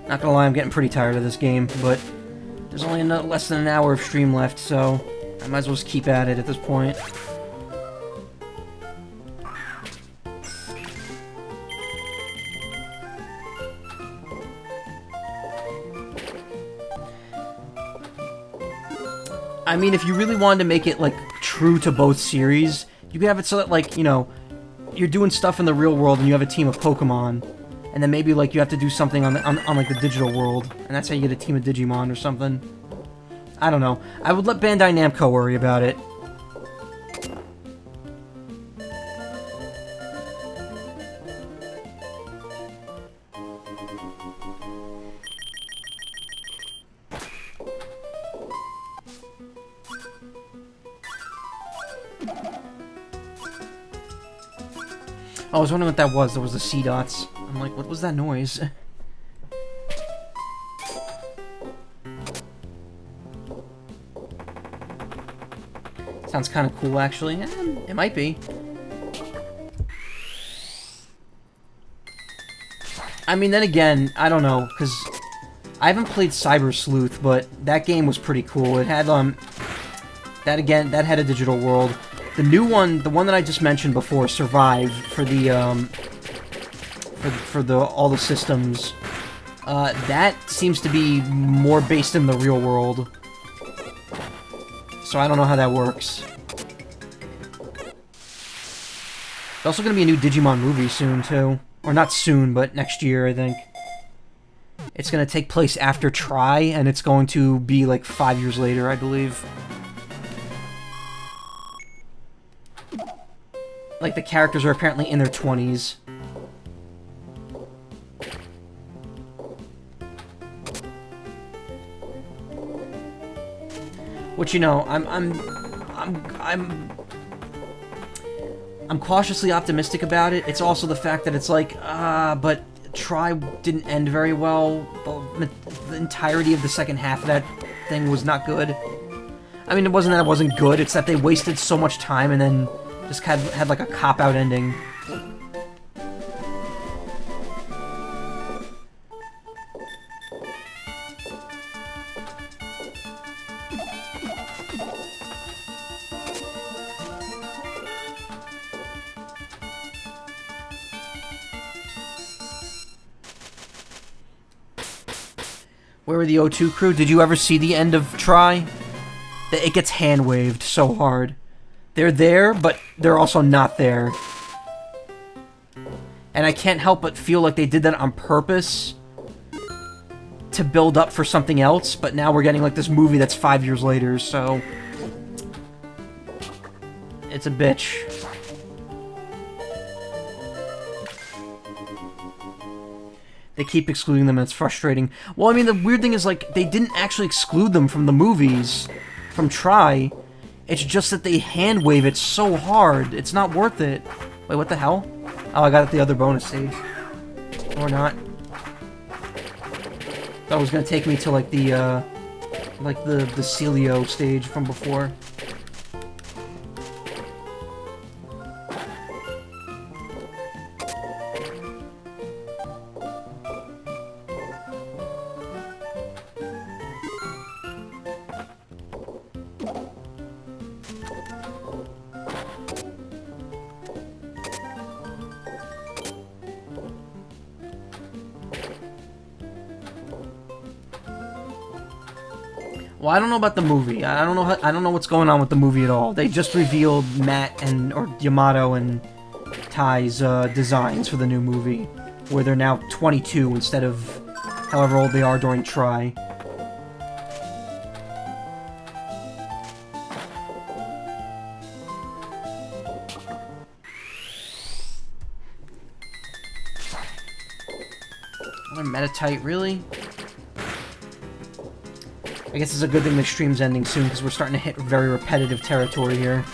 Not gonna lie, I'm getting pretty tired of this game, but there's only less than an hour of stream left, so I might as well just keep at it at this point. I mean, if you really wanted to make it, like, true to both series, you could have it so that, like, you know, you're doing stuff in the real world and you have a team of Pokemon. And then maybe, like, you have to do something on like, the digital world. And that's how you get a team of Digimon or something. I don't know. I would let Bandai Namco worry about it. Oh, I was wondering what that was. There was the sea dots. I'm like, what was that noise? Sounds kind of cool, actually. It might be. I mean, then again, I don't know, because I haven't played Cyber Sleuth, but that game was pretty cool. It had, that had a digital world. The new one, the one that I just mentioned before, Survive, for the, all the systems, that seems to be more based in the real world. So I don't know how that works. There's also going to be a new Digimon movie soon, too. Or not soon, but next year, I think. It's going to take place after Tri, and it's going to be like 5 years later, I believe. Like, the characters are apparently in their 20s. Which, you know, I'm cautiously optimistic about it. It's also the fact that it's like, but Tri didn't end very well. The entirety of the second half of that thing was not good. I mean, it wasn't that it wasn't good, it's that they wasted so much time and then just had like a cop-out ending. Where were the O2 crew? Did you ever see the end of Tri? It gets hand-waved so hard. They're there, but they're also not there. And I can't help but feel like they did that on purpose to build up for something else, but now we're getting like this movie that's 5 years later, so... It's a bitch. They keep excluding them and it's frustrating. Well, I mean, the weird thing is, like, they didn't actually exclude them from the movies, from Tri. It's just that they hand-wave it so hard, it's not worth it. Wait, what the hell? Oh, I got it the other bonus stage. Or not. Thought it was gonna take me to, like, the Celio stage from before. Well, I don't know about the movie. I don't know what's going on with the movie at all. They just revealed Matt or Yamato and Tai's designs for the new movie, where they're now 22 instead of however old they are during Tri. Another Metatite, really? I guess it's a good thing the stream's ending soon, because we're starting to hit very repetitive territory here.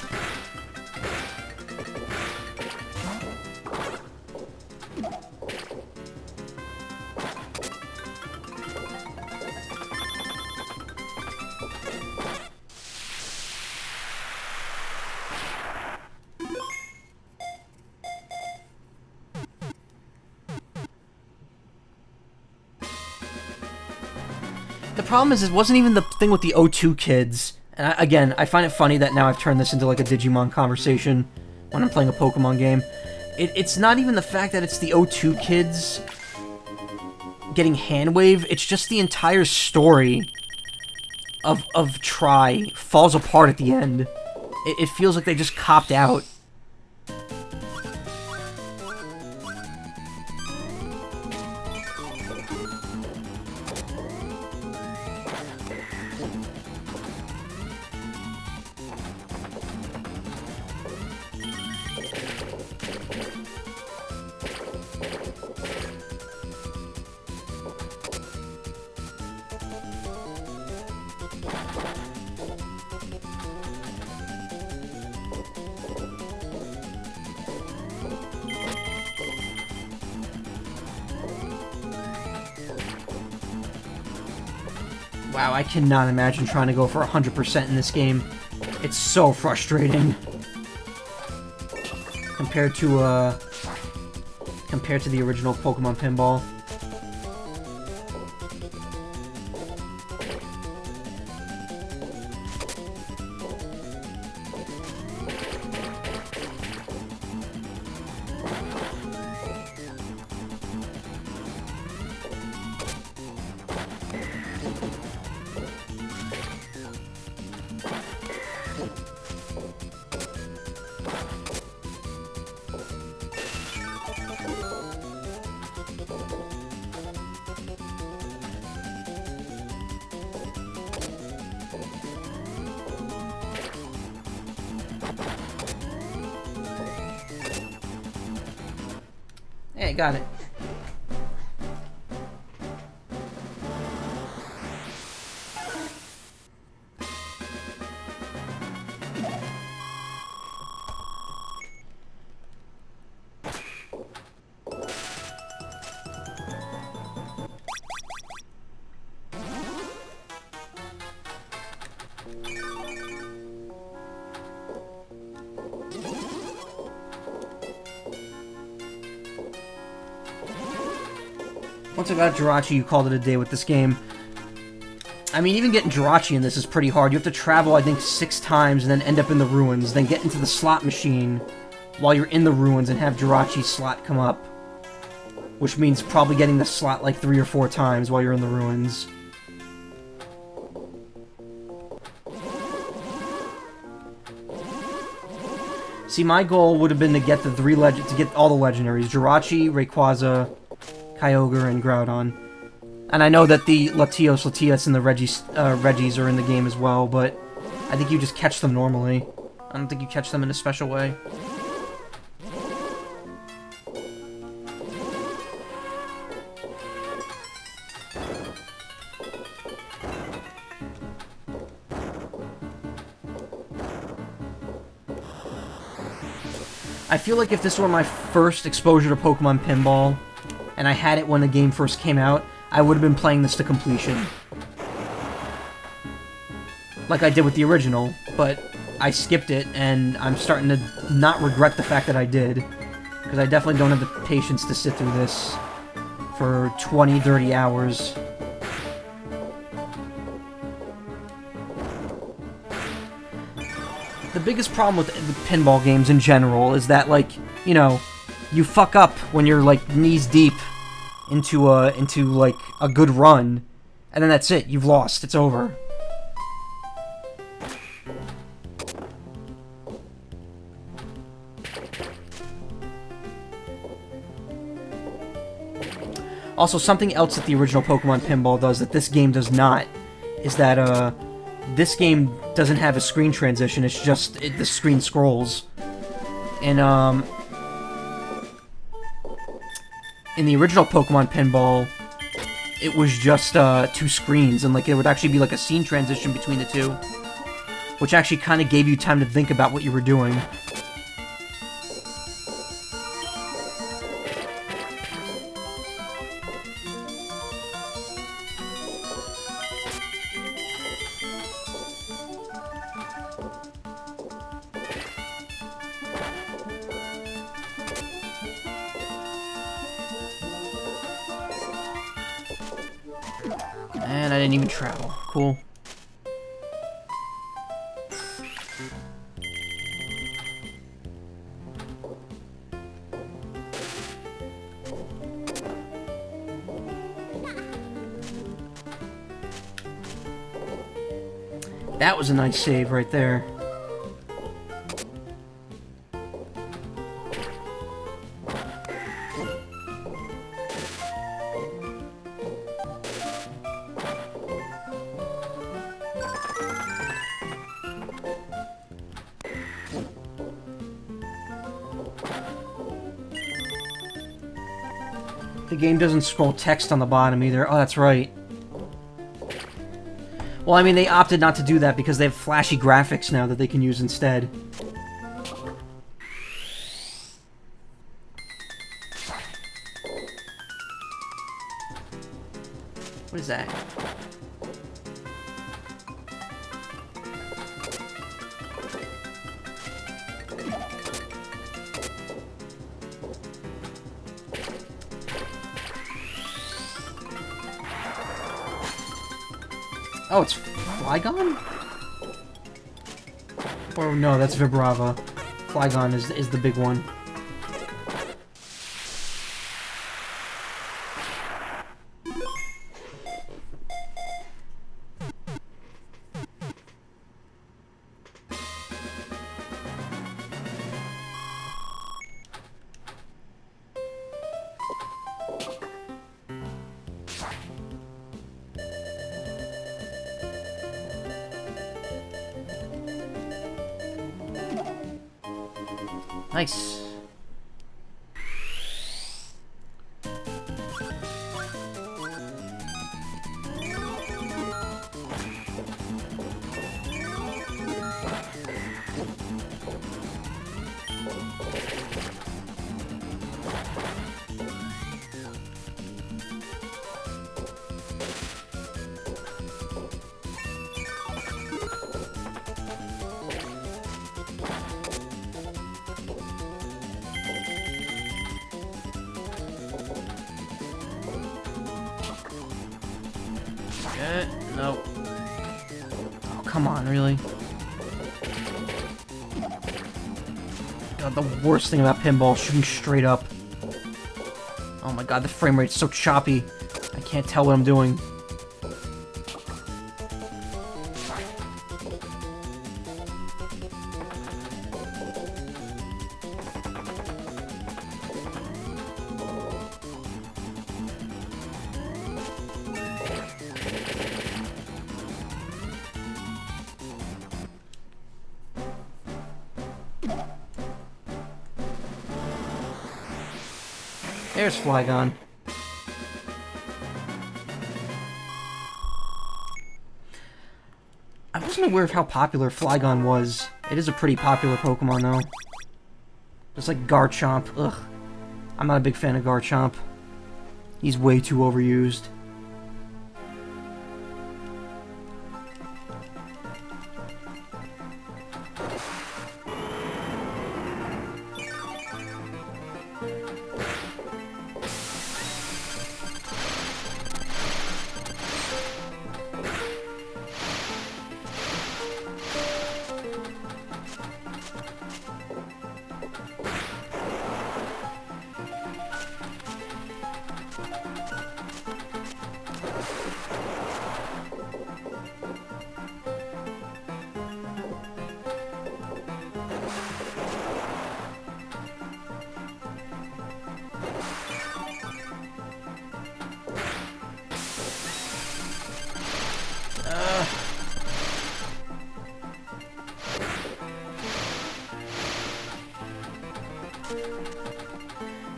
The problem is, it wasn't even the thing with the O2 kids. And again, I find it funny that now I've turned this into like a Digimon conversation when I'm playing a Pokemon game. It's not even the fact that it's the O2 kids getting handwave, it's just the entire story of Tri falls apart at the end. It feels like they just copped out. Wow, I cannot imagine trying to go for 100% in this game. It's so frustrating. Compared to the original Pokemon Pinball. Hey, got it. Once I got Jirachi, you called it a day with this game. I mean, even getting Jirachi in this is pretty hard. You have to travel, I think, 6 times and then end up in the ruins, then get into the slot machine while you're in the ruins and have Jirachi's slot come up. Which means probably getting the slot like 3 or 4 times while you're in the ruins. See, my goal would have been to get the to get all the legendaries: Jirachi, Rayquaza, Kyogre, and Groudon. And I know that the Latios, and the Regis are in the game as well, but I think you just catch them normally. I don't think you catch them in a special way. I feel like if this were my first exposure to Pokemon Pinball, and I had it when the game first came out, I would have been playing this to completion. Like I did with the original, but I skipped it, and I'm starting to not regret the fact that I did. Because I definitely don't have the patience to sit through this for 20, 30 hours. The biggest problem with pinball games in general is that, like, you know, you fuck up when you're like knees deep into like a good run, and then that's it. You've lost. It's over. Also, something else that the original Pokemon Pinball does that this game does not is that this game doesn't have a screen transition. It's just the screen scrolls. And in the original Pokemon Pinball, it was just 2 screens, and like it would actually be like a scene transition between the two, which actually kind of gave you time to think about what you were doing. And I didn't even travel. Cool. That was a nice save right there. The game doesn't scroll text on the bottom either. Oh, that's right. Well, I mean, they opted not to do that because they have flashy graphics now that they can use instead. What is that? Oh, it's Flygon? Or no, that's Vibrava. Flygon is the big one. Nice. No. Oh, come on, really? God, the worst thing about pinball, shooting straight up. Oh my god, the frame rate's so choppy. I can't tell what I'm doing. There's Flygon. I wasn't aware of how popular Flygon was. It is a pretty popular Pokemon, though. Just like Garchomp. Ugh. I'm not a big fan of Garchomp. He's way too overused.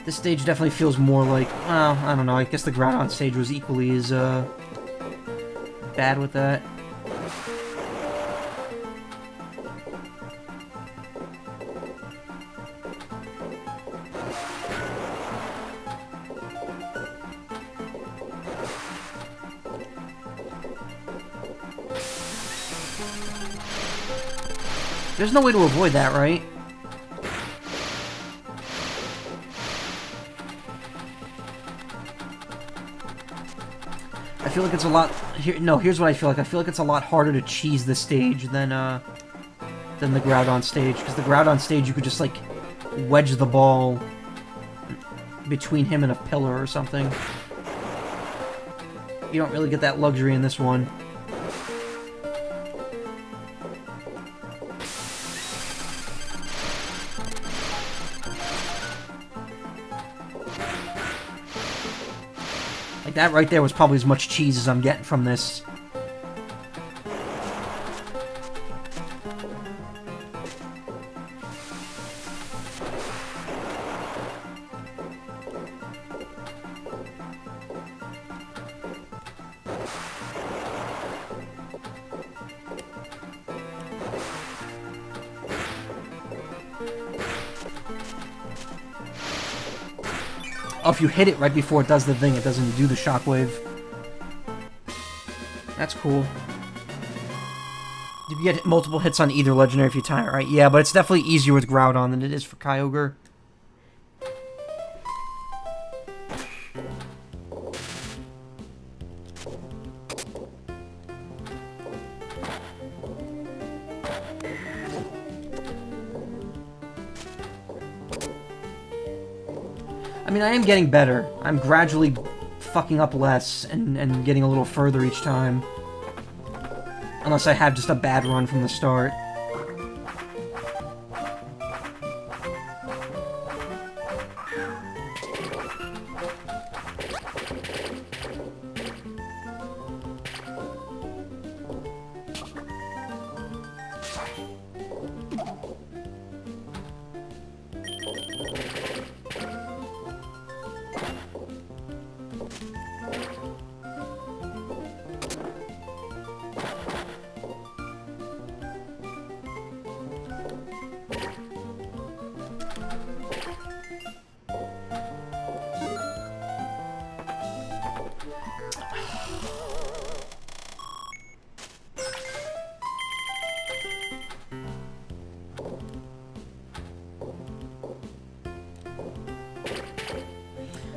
This stage definitely feels more like, well, I don't know, I guess the Groudon stage was equally as, bad with that. There's no way to avoid that, right? I feel like it's a lot... here's what I feel like. I feel like it's a lot harder to cheese this stage than the Groudon stage. Because the Groudon stage, you could just, like, wedge the ball between him and a pillar or something. You don't really get that luxury in this one. Like, that right there was probably as much cheese as I'm getting from this. Oh, if you hit it right before it does the thing, it doesn't do the shockwave. That's cool. You can get multiple hits on either legendary if you time it right. Yeah, but it's definitely easier with Groudon than it is for Kyogre. I mean, I am getting better. I'm gradually fucking up less and getting a little further each time. Unless I have just a bad run from the start.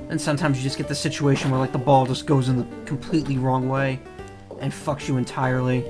And sometimes you just get the situation where, like, the ball just goes in the completely wrong way and fucks you entirely.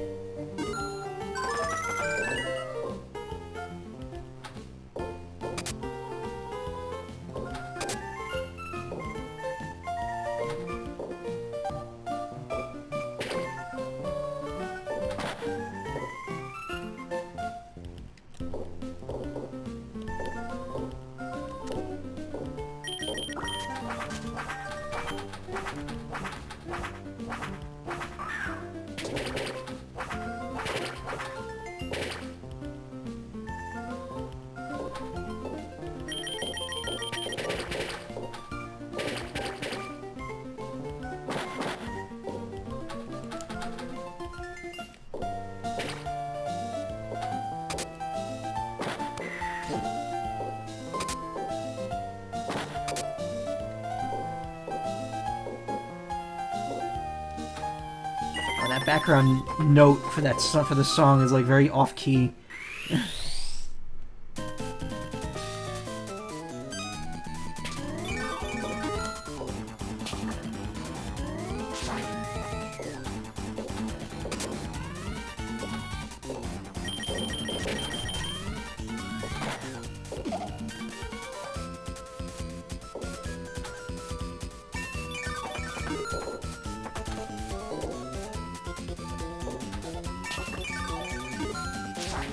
That background note for that for the song is like very off key.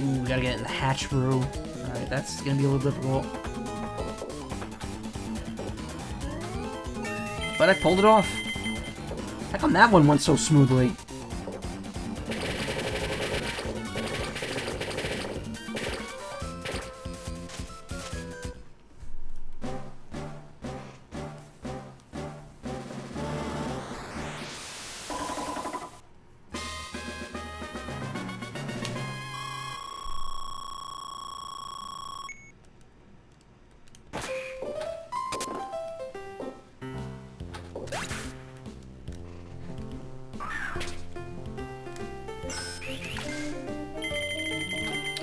Ooh, we gotta get in the hatch brew. Alright, that's gonna be a little difficult. But I pulled it off. How come that one went so smoothly?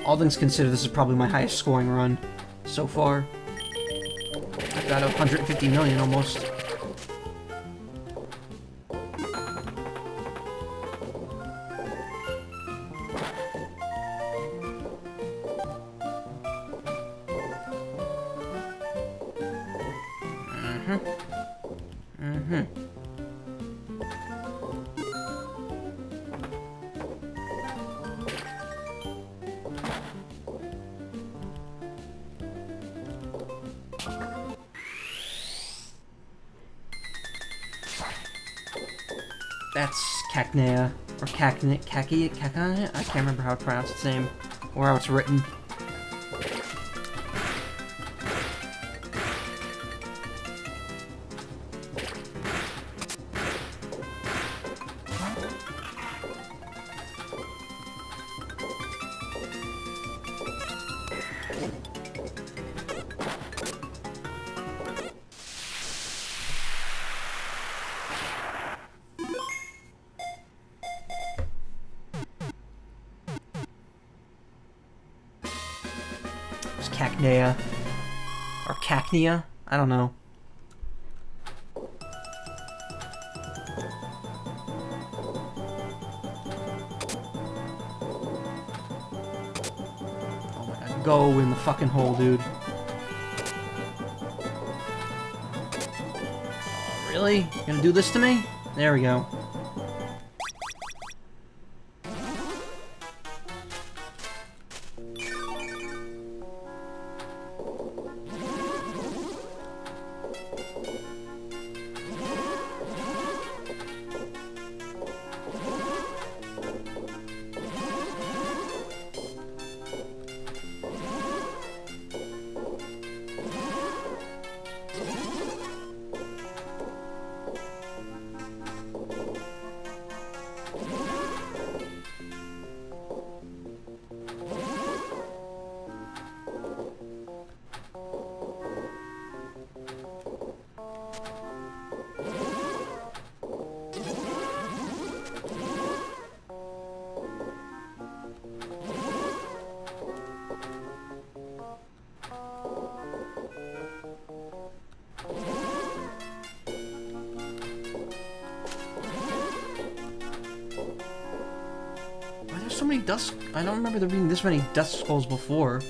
All things considered, this is probably my highest scoring run so far. I've got 150 million almost. That's Cacnea, or Cacnea, I can't remember how to pronounce its name, or how it's written. Cacnea. Or Cacnea? I don't know. Oh my god, go in the fucking hole, dude. Oh, really? You gonna do this to me? There we go. So many dust. I don't remember there being this many dust skulls before.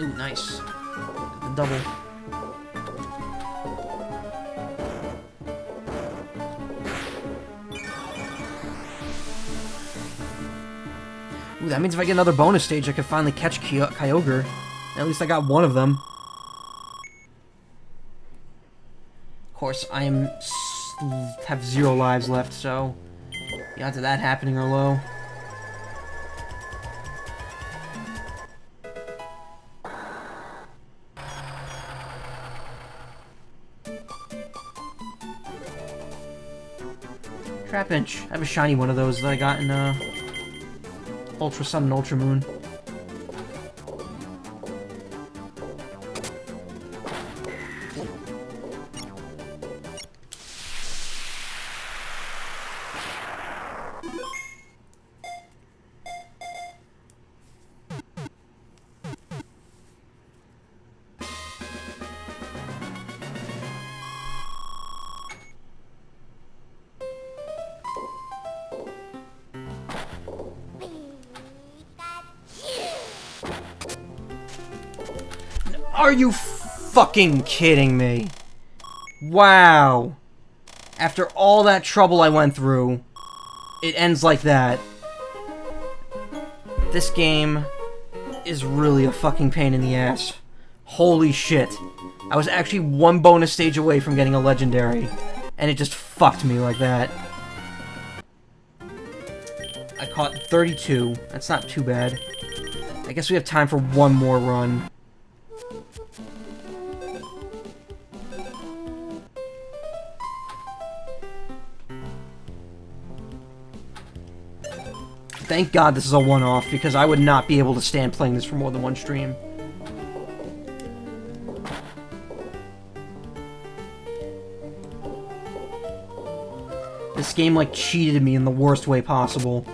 Ooh, nice. The double. Ooh, that means if I get another bonus stage, I can finally catch Kyogre. At least I got one of them. Of course, I have 0 lives left, so the odds of that happening are low. Trapinch. I have a shiny one of those that I got in Ultra Sun and Ultra Moon. Are you fucking kidding me? Wow. After all that trouble I went through, it ends like that. This game is really a fucking pain in the ass. Holy shit. I was actually one bonus stage away from getting a legendary, and it just fucked me like that. I caught 32. That's not too bad. I guess we have time for one more run. Thank God this is a one-off, because I would not be able to stand playing this for more than one stream. This game, like, cheated me in the worst way possible.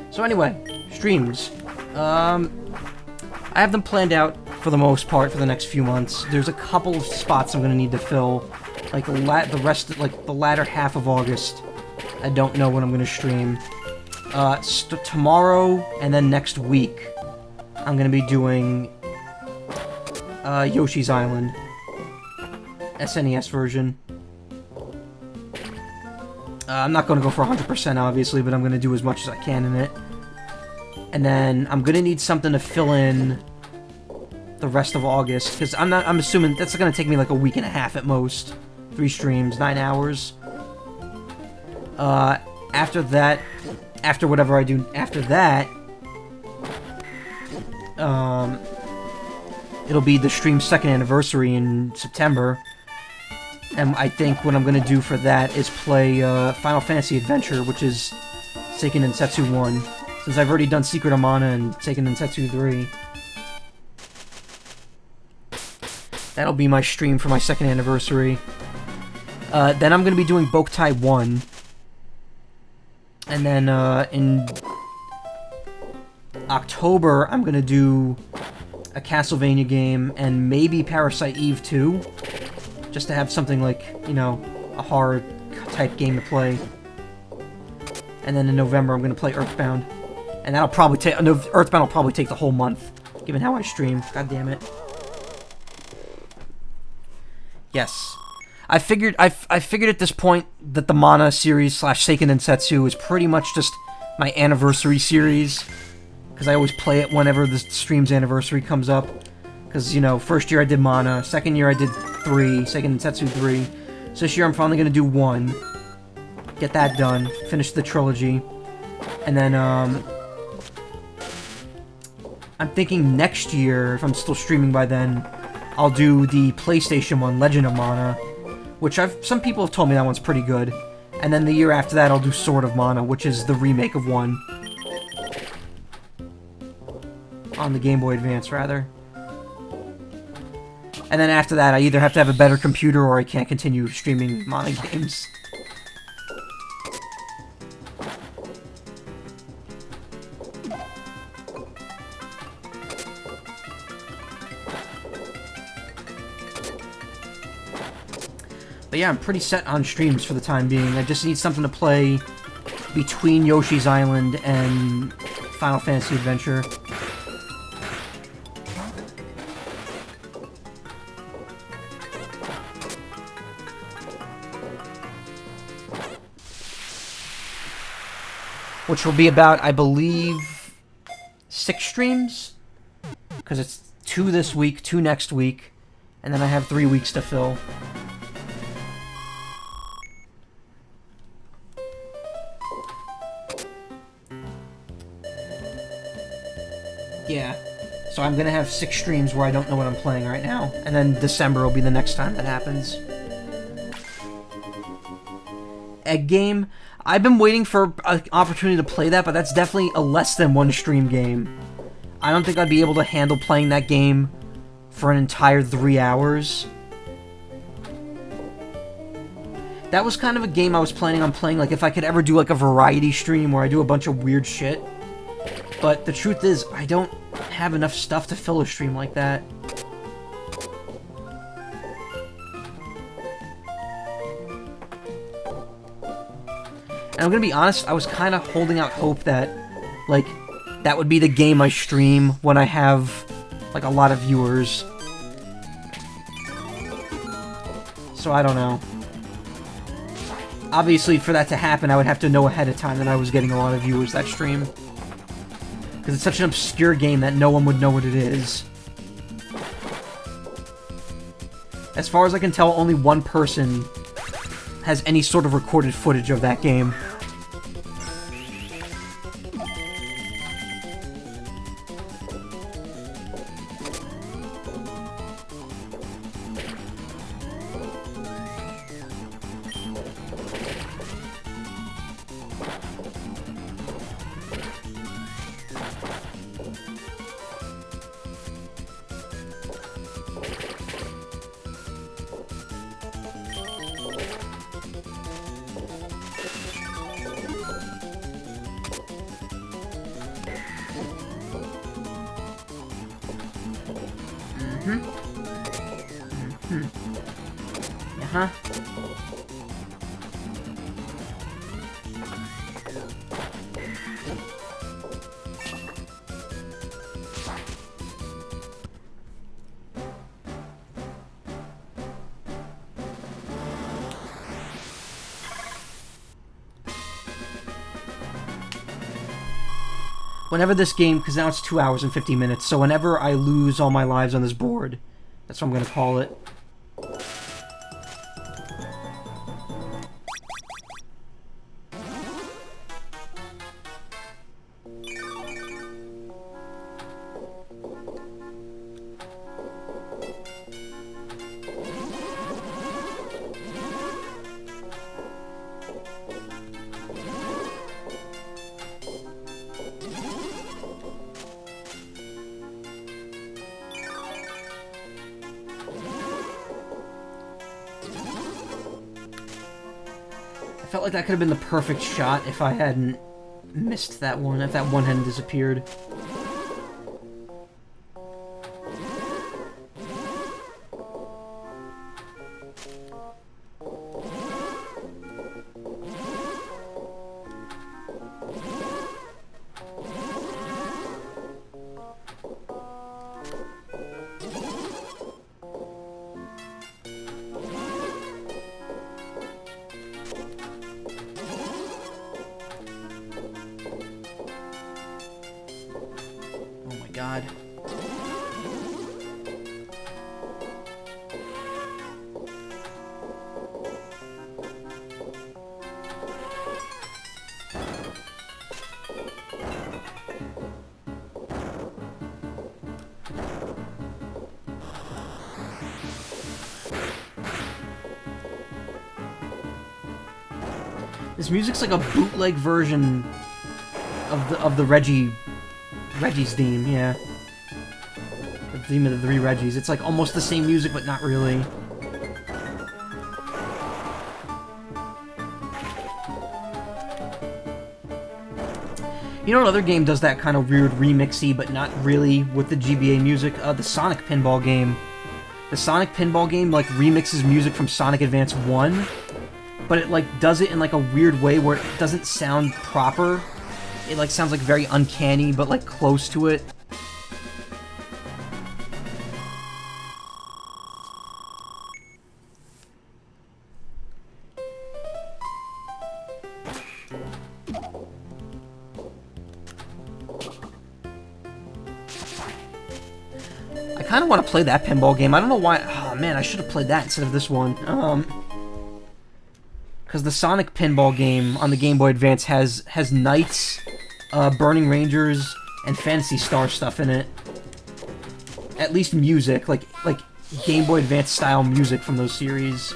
So anyway, streams. I have them planned out for the most part for the next few months. There's a couple of spots I'm gonna need to fill, like the latter half of August. I don't know when I'm gonna stream. Tomorrow and then next week, I'm gonna be doing Yoshi's Island, SNES version. I'm not gonna go for 100% obviously, but I'm gonna do as much as I can in it. And then I'm gonna need something to fill in the rest of August, because I'm assuming that's gonna take me like a week and a half at most. 3 streams, 9 hours. After that, after whatever I do after that, it'll be the stream's 2nd anniversary in September. And I think what I'm gonna do for that is play Final Fantasy Adventure, which is Seiken Densetsu 1. Since I've already done Secret of Mana and Seiken Densetsu 3. That'll be my stream for my 2nd anniversary. Then I'm gonna be doing Boktai 1. And then in October, I'm gonna do a Castlevania game and maybe Parasite Eve 2. Just to have something like, you know, a horror type game to play. And then in November, I'm gonna play Earthbound. And that'll probably take... Earthbound will probably take the whole month, given how I stream. God damn it. Yes. I figured at this point that the Mana series / Seiken Densetsu is pretty much just my anniversary series. Because I always play it whenever the stream's anniversary comes up. Because, you know, first year I did Mana, second year I did 3, Seiken Densetsu 3. So this year I'm finally going to do 1. Get that done. Finish the trilogy. And then, I'm thinking next year, if I'm still streaming by then, I'll do the PlayStation 1 Legend of Mana, which some people have told me that one's pretty good. And then the year after that, I'll do Sword of Mana, which is the remake of 1. On the Game Boy Advance, rather. And then after that, I either have to have a better computer or I can't continue streaming Mana games. But yeah, I'm pretty set on streams for the time being. I just need something to play between Yoshi's Island and Final Fantasy Adventure. Which will be about, I believe, 6 streams? Because it's 2 this week, 2 next week, and then I have 3 weeks to fill. Yeah. So I'm gonna have 6 streams where I don't know what I'm playing right now, and then December will be the next time that happens. Egg game. I've been waiting for an opportunity to play that, but that's definitely a less than 1 stream game. I don't think I'd be able to handle playing that game for an entire 3 hours. That was kind of a game I was planning on playing, like if I could ever do like a variety stream where I do a bunch of weird shit. But the truth is, I don't have enough stuff to fill a stream like that. And I'm gonna be honest, I was kind of holding out hope that, like, that would be the game I stream when I have, like, a lot of viewers. So I don't know. Obviously, for that to happen, I would have to know ahead of time that I was getting a lot of viewers that stream. Because it's such an obscure game that no one would know what it is. As far as I can tell, only one person has any sort of recorded footage of that game. Uh-huh. Whenever this game, because now it's 2 hours and 50 minutes, so whenever I lose all my lives on this board, that's what I'm going to call it. I felt like that could have been the perfect shot if I hadn't missed that one, if that one hadn't disappeared. God. This music's like a bootleg version of the Reggie's theme, yeah. The theme of the 3 Reggies. It's like almost the same music, but not really. You know what other game does that kind of weird remixy, but not really with the GBA music? The Sonic Pinball game. The Sonic Pinball game, like, remixes music from Sonic Advance 1, but it, like, does it in, like, a weird way where it doesn't sound proper. It, like, sounds, like, very uncanny, but, like, close to it. I kind of want to play that pinball game. I don't know why. Oh, man, I should have played that instead of this one. Because the Sonic pinball game on the Game Boy Advance has Knights, Burning Rangers, and Phantasy Star stuff in it. at least music, like Game Boy Advance style music from those series.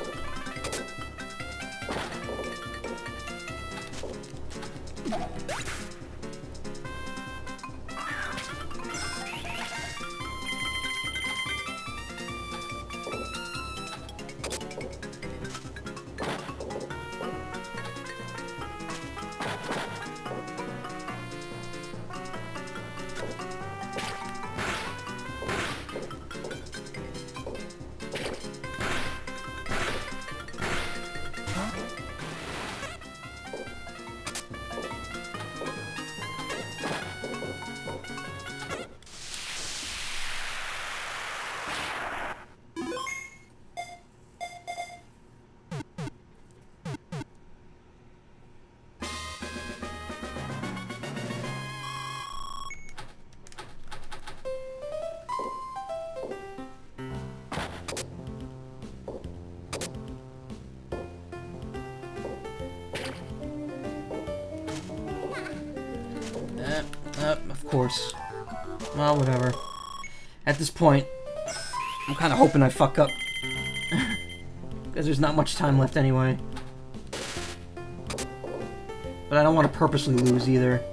Of course. Well, whatever. At this point, I'm kind of hoping I fuck up. Because there's not much time left anyway. But I don't want to purposely lose either.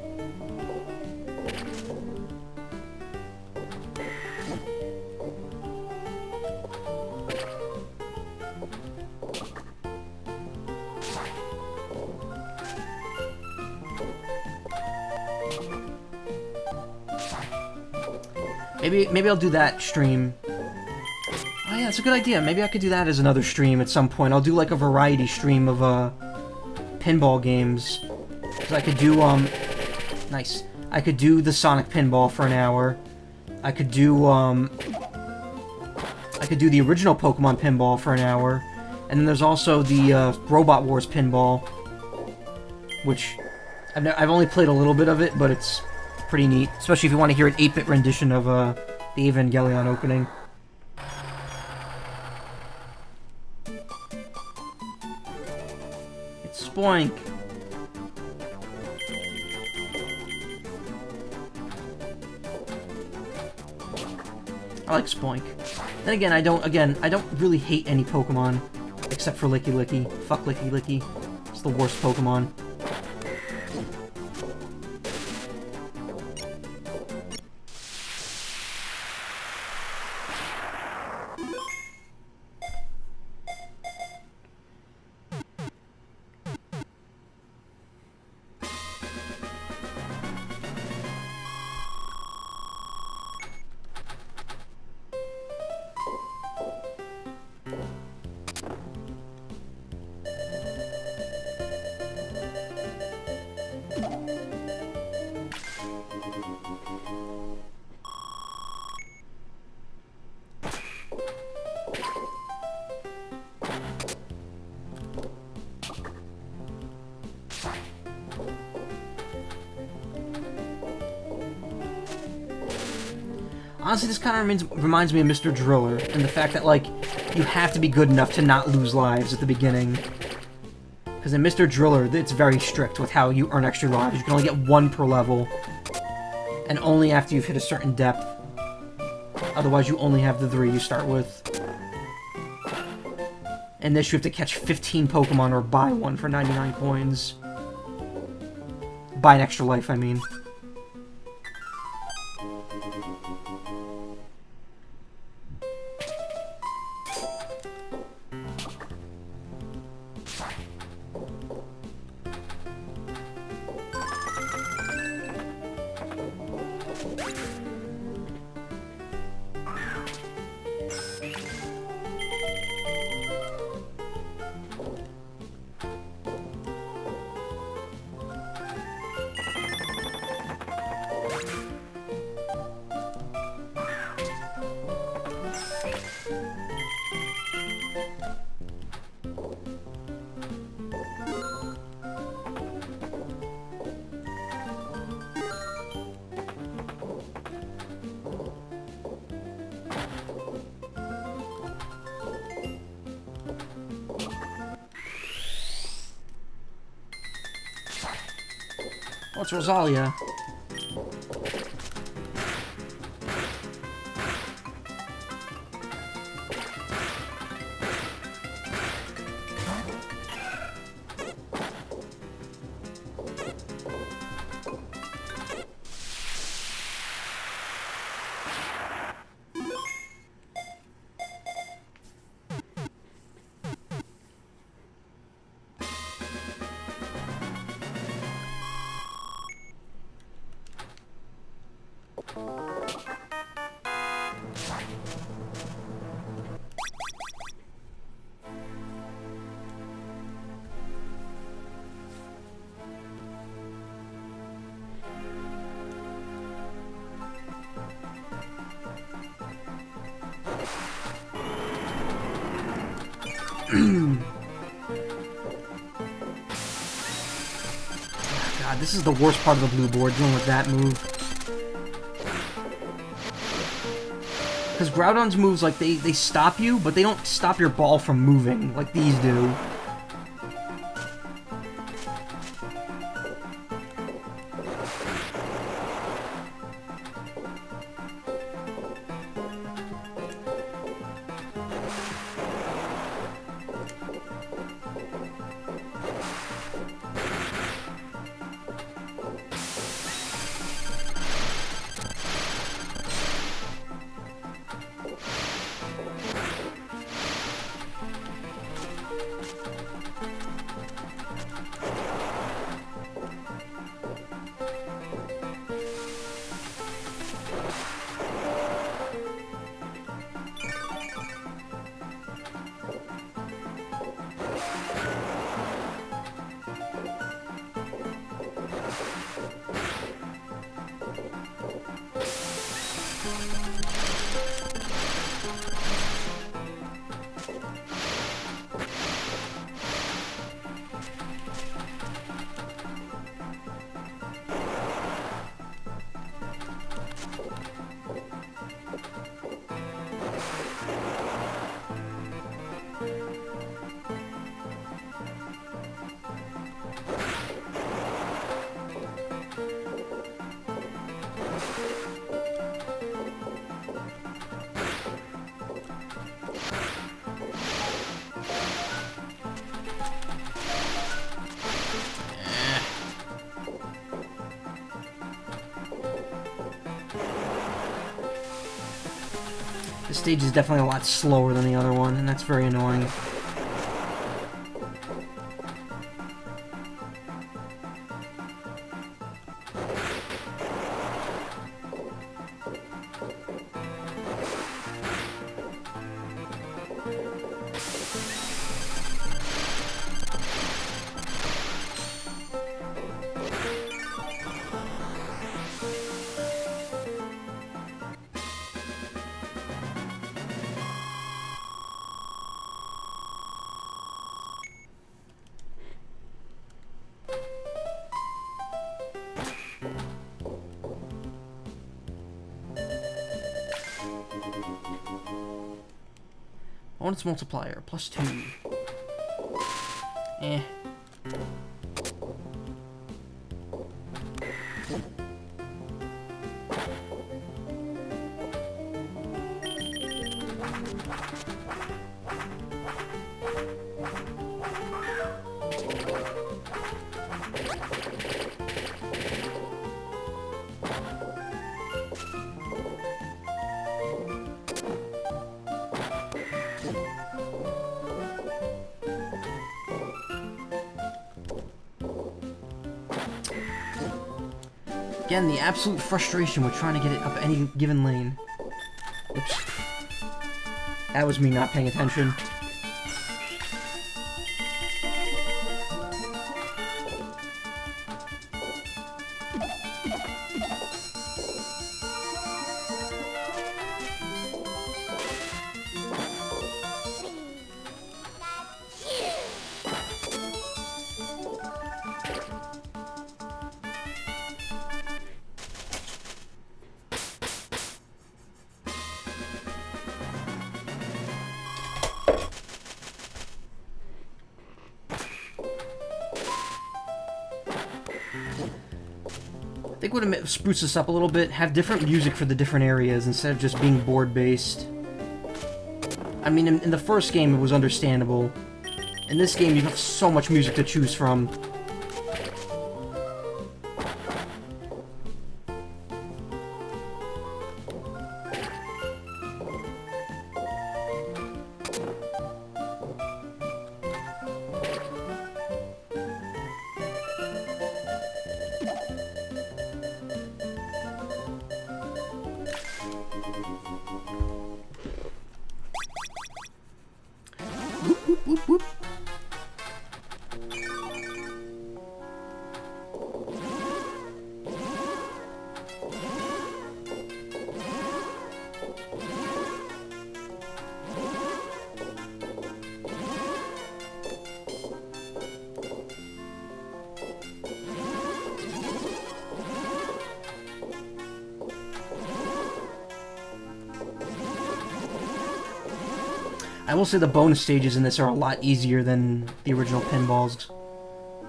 Maybe I'll do that stream. Oh yeah, that's a good idea. Maybe I could do that as another stream at some point. I'll do like a variety stream of pinball games. 'Cause I could do nice. I could do the Sonic Pinball for an hour. I could do the original Pokemon Pinball for an hour. And then there's also the Robot Wars Pinball, which I've only played a little bit of it, but it's pretty neat, especially if you want to hear an 8-bit rendition of the Evangelion opening. It's Spoink. I like Spoink. Then again, I don't really hate any Pokemon except for Licky Licky. Fuck Licky Licky. It's the worst Pokemon. Honestly, this kind of reminds me of Mr. Driller, and the fact that, like, you have to be good enough to not lose lives at the beginning. Because in Mr. Driller, it's very strict with how you earn extra lives. You can only get 1 per level, and only after you've hit a certain depth. Otherwise, you only have the 3 you start with. In this, you have to catch 15 Pokemon or buy one for 99 coins. Buy an extra life, I mean. What's Rosalia? God, this is the worst part of the blue board, dealing with that move. Because Groudon's moves, like, they stop you, but they don't stop your ball from moving, like these do. This stage is definitely a lot slower than the other one, and that's very annoying. Bonus multiplier, +2. Eh. Again, the absolute frustration with trying to get it up any given lane. Oops. That was me not paying attention. I think would have spruced this up a little bit, have different music for the different areas instead of just being board-based. I mean, in the first game it was understandable. In this game you have so much music to choose from. Whoop, whoop, whoop. I will say the bonus stages in this are a lot easier than the original pinballs.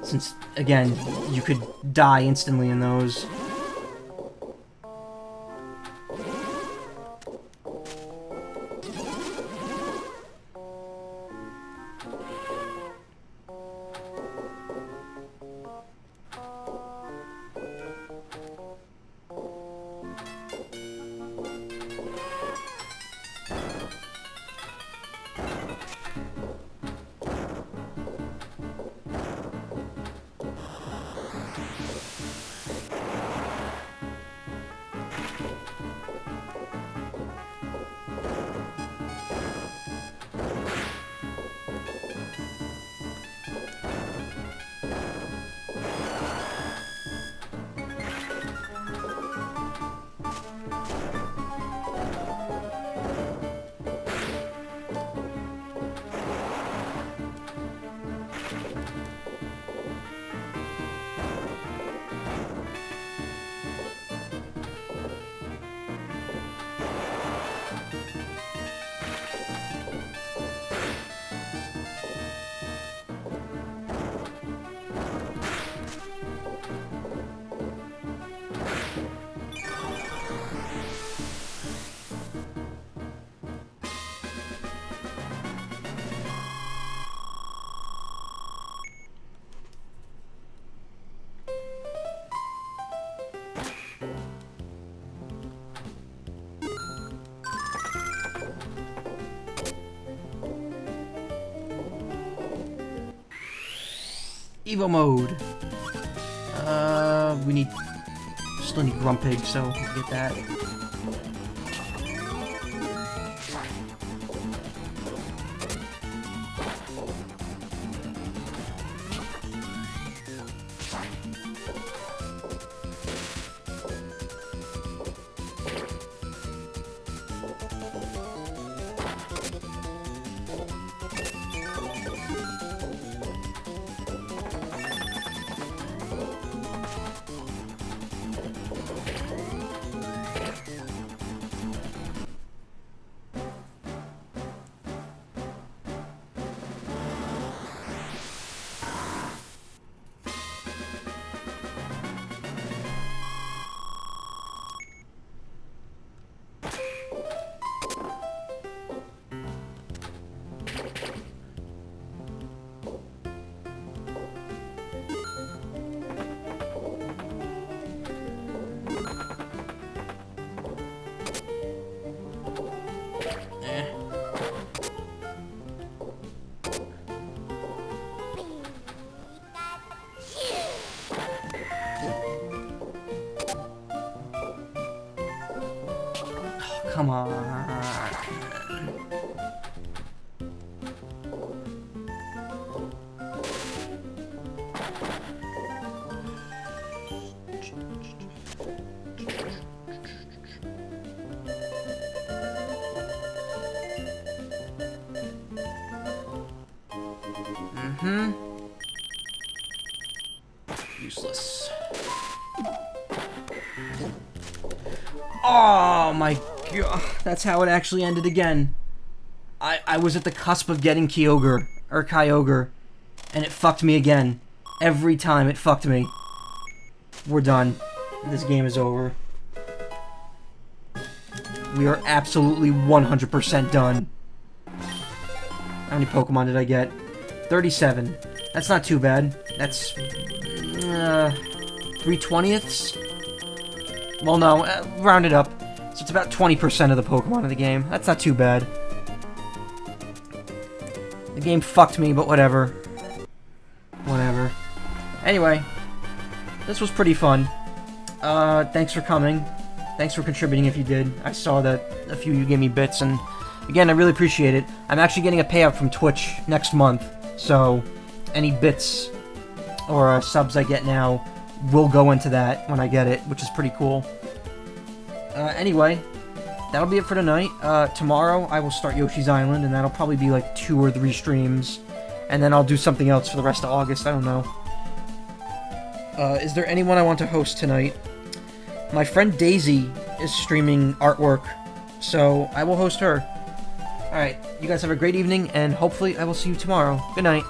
Since, again, you could die instantly in those. Evo mode. Still need Grumpig, so we'll get that. Come on. Useless. Oh my god, that's how it actually ended again. I was at the cusp of getting Kyogre, or Kyogre, and it fucked me again. Every time it fucked me. We're done. This game is over. We are absolutely 100% done. How many Pokemon did I get? 37. That's not too bad. That's 3/20ths? Well, no, round it up. So it's about 20% of the Pokemon in the game. That's not too bad. The game fucked me, but whatever. Whatever. Anyway, this was pretty fun. Thanks for coming. Thanks for contributing if you did. I saw that a few of you gave me bits, and again, I really appreciate it. I'm actually getting a payout from Twitch next month, so any bits or subs I get now will go into that when I get it, which is pretty cool. Anyway, that'll be it for tonight. Tomorrow I will start Yoshi's Island, and that'll probably be like 2 or 3 streams, and then I'll do something else for the rest of August, I don't know. Is there anyone I want to host tonight? My friend Daisy is streaming artwork, so I will host her. Alright, you guys have a great evening, and hopefully I will see you tomorrow. Good night.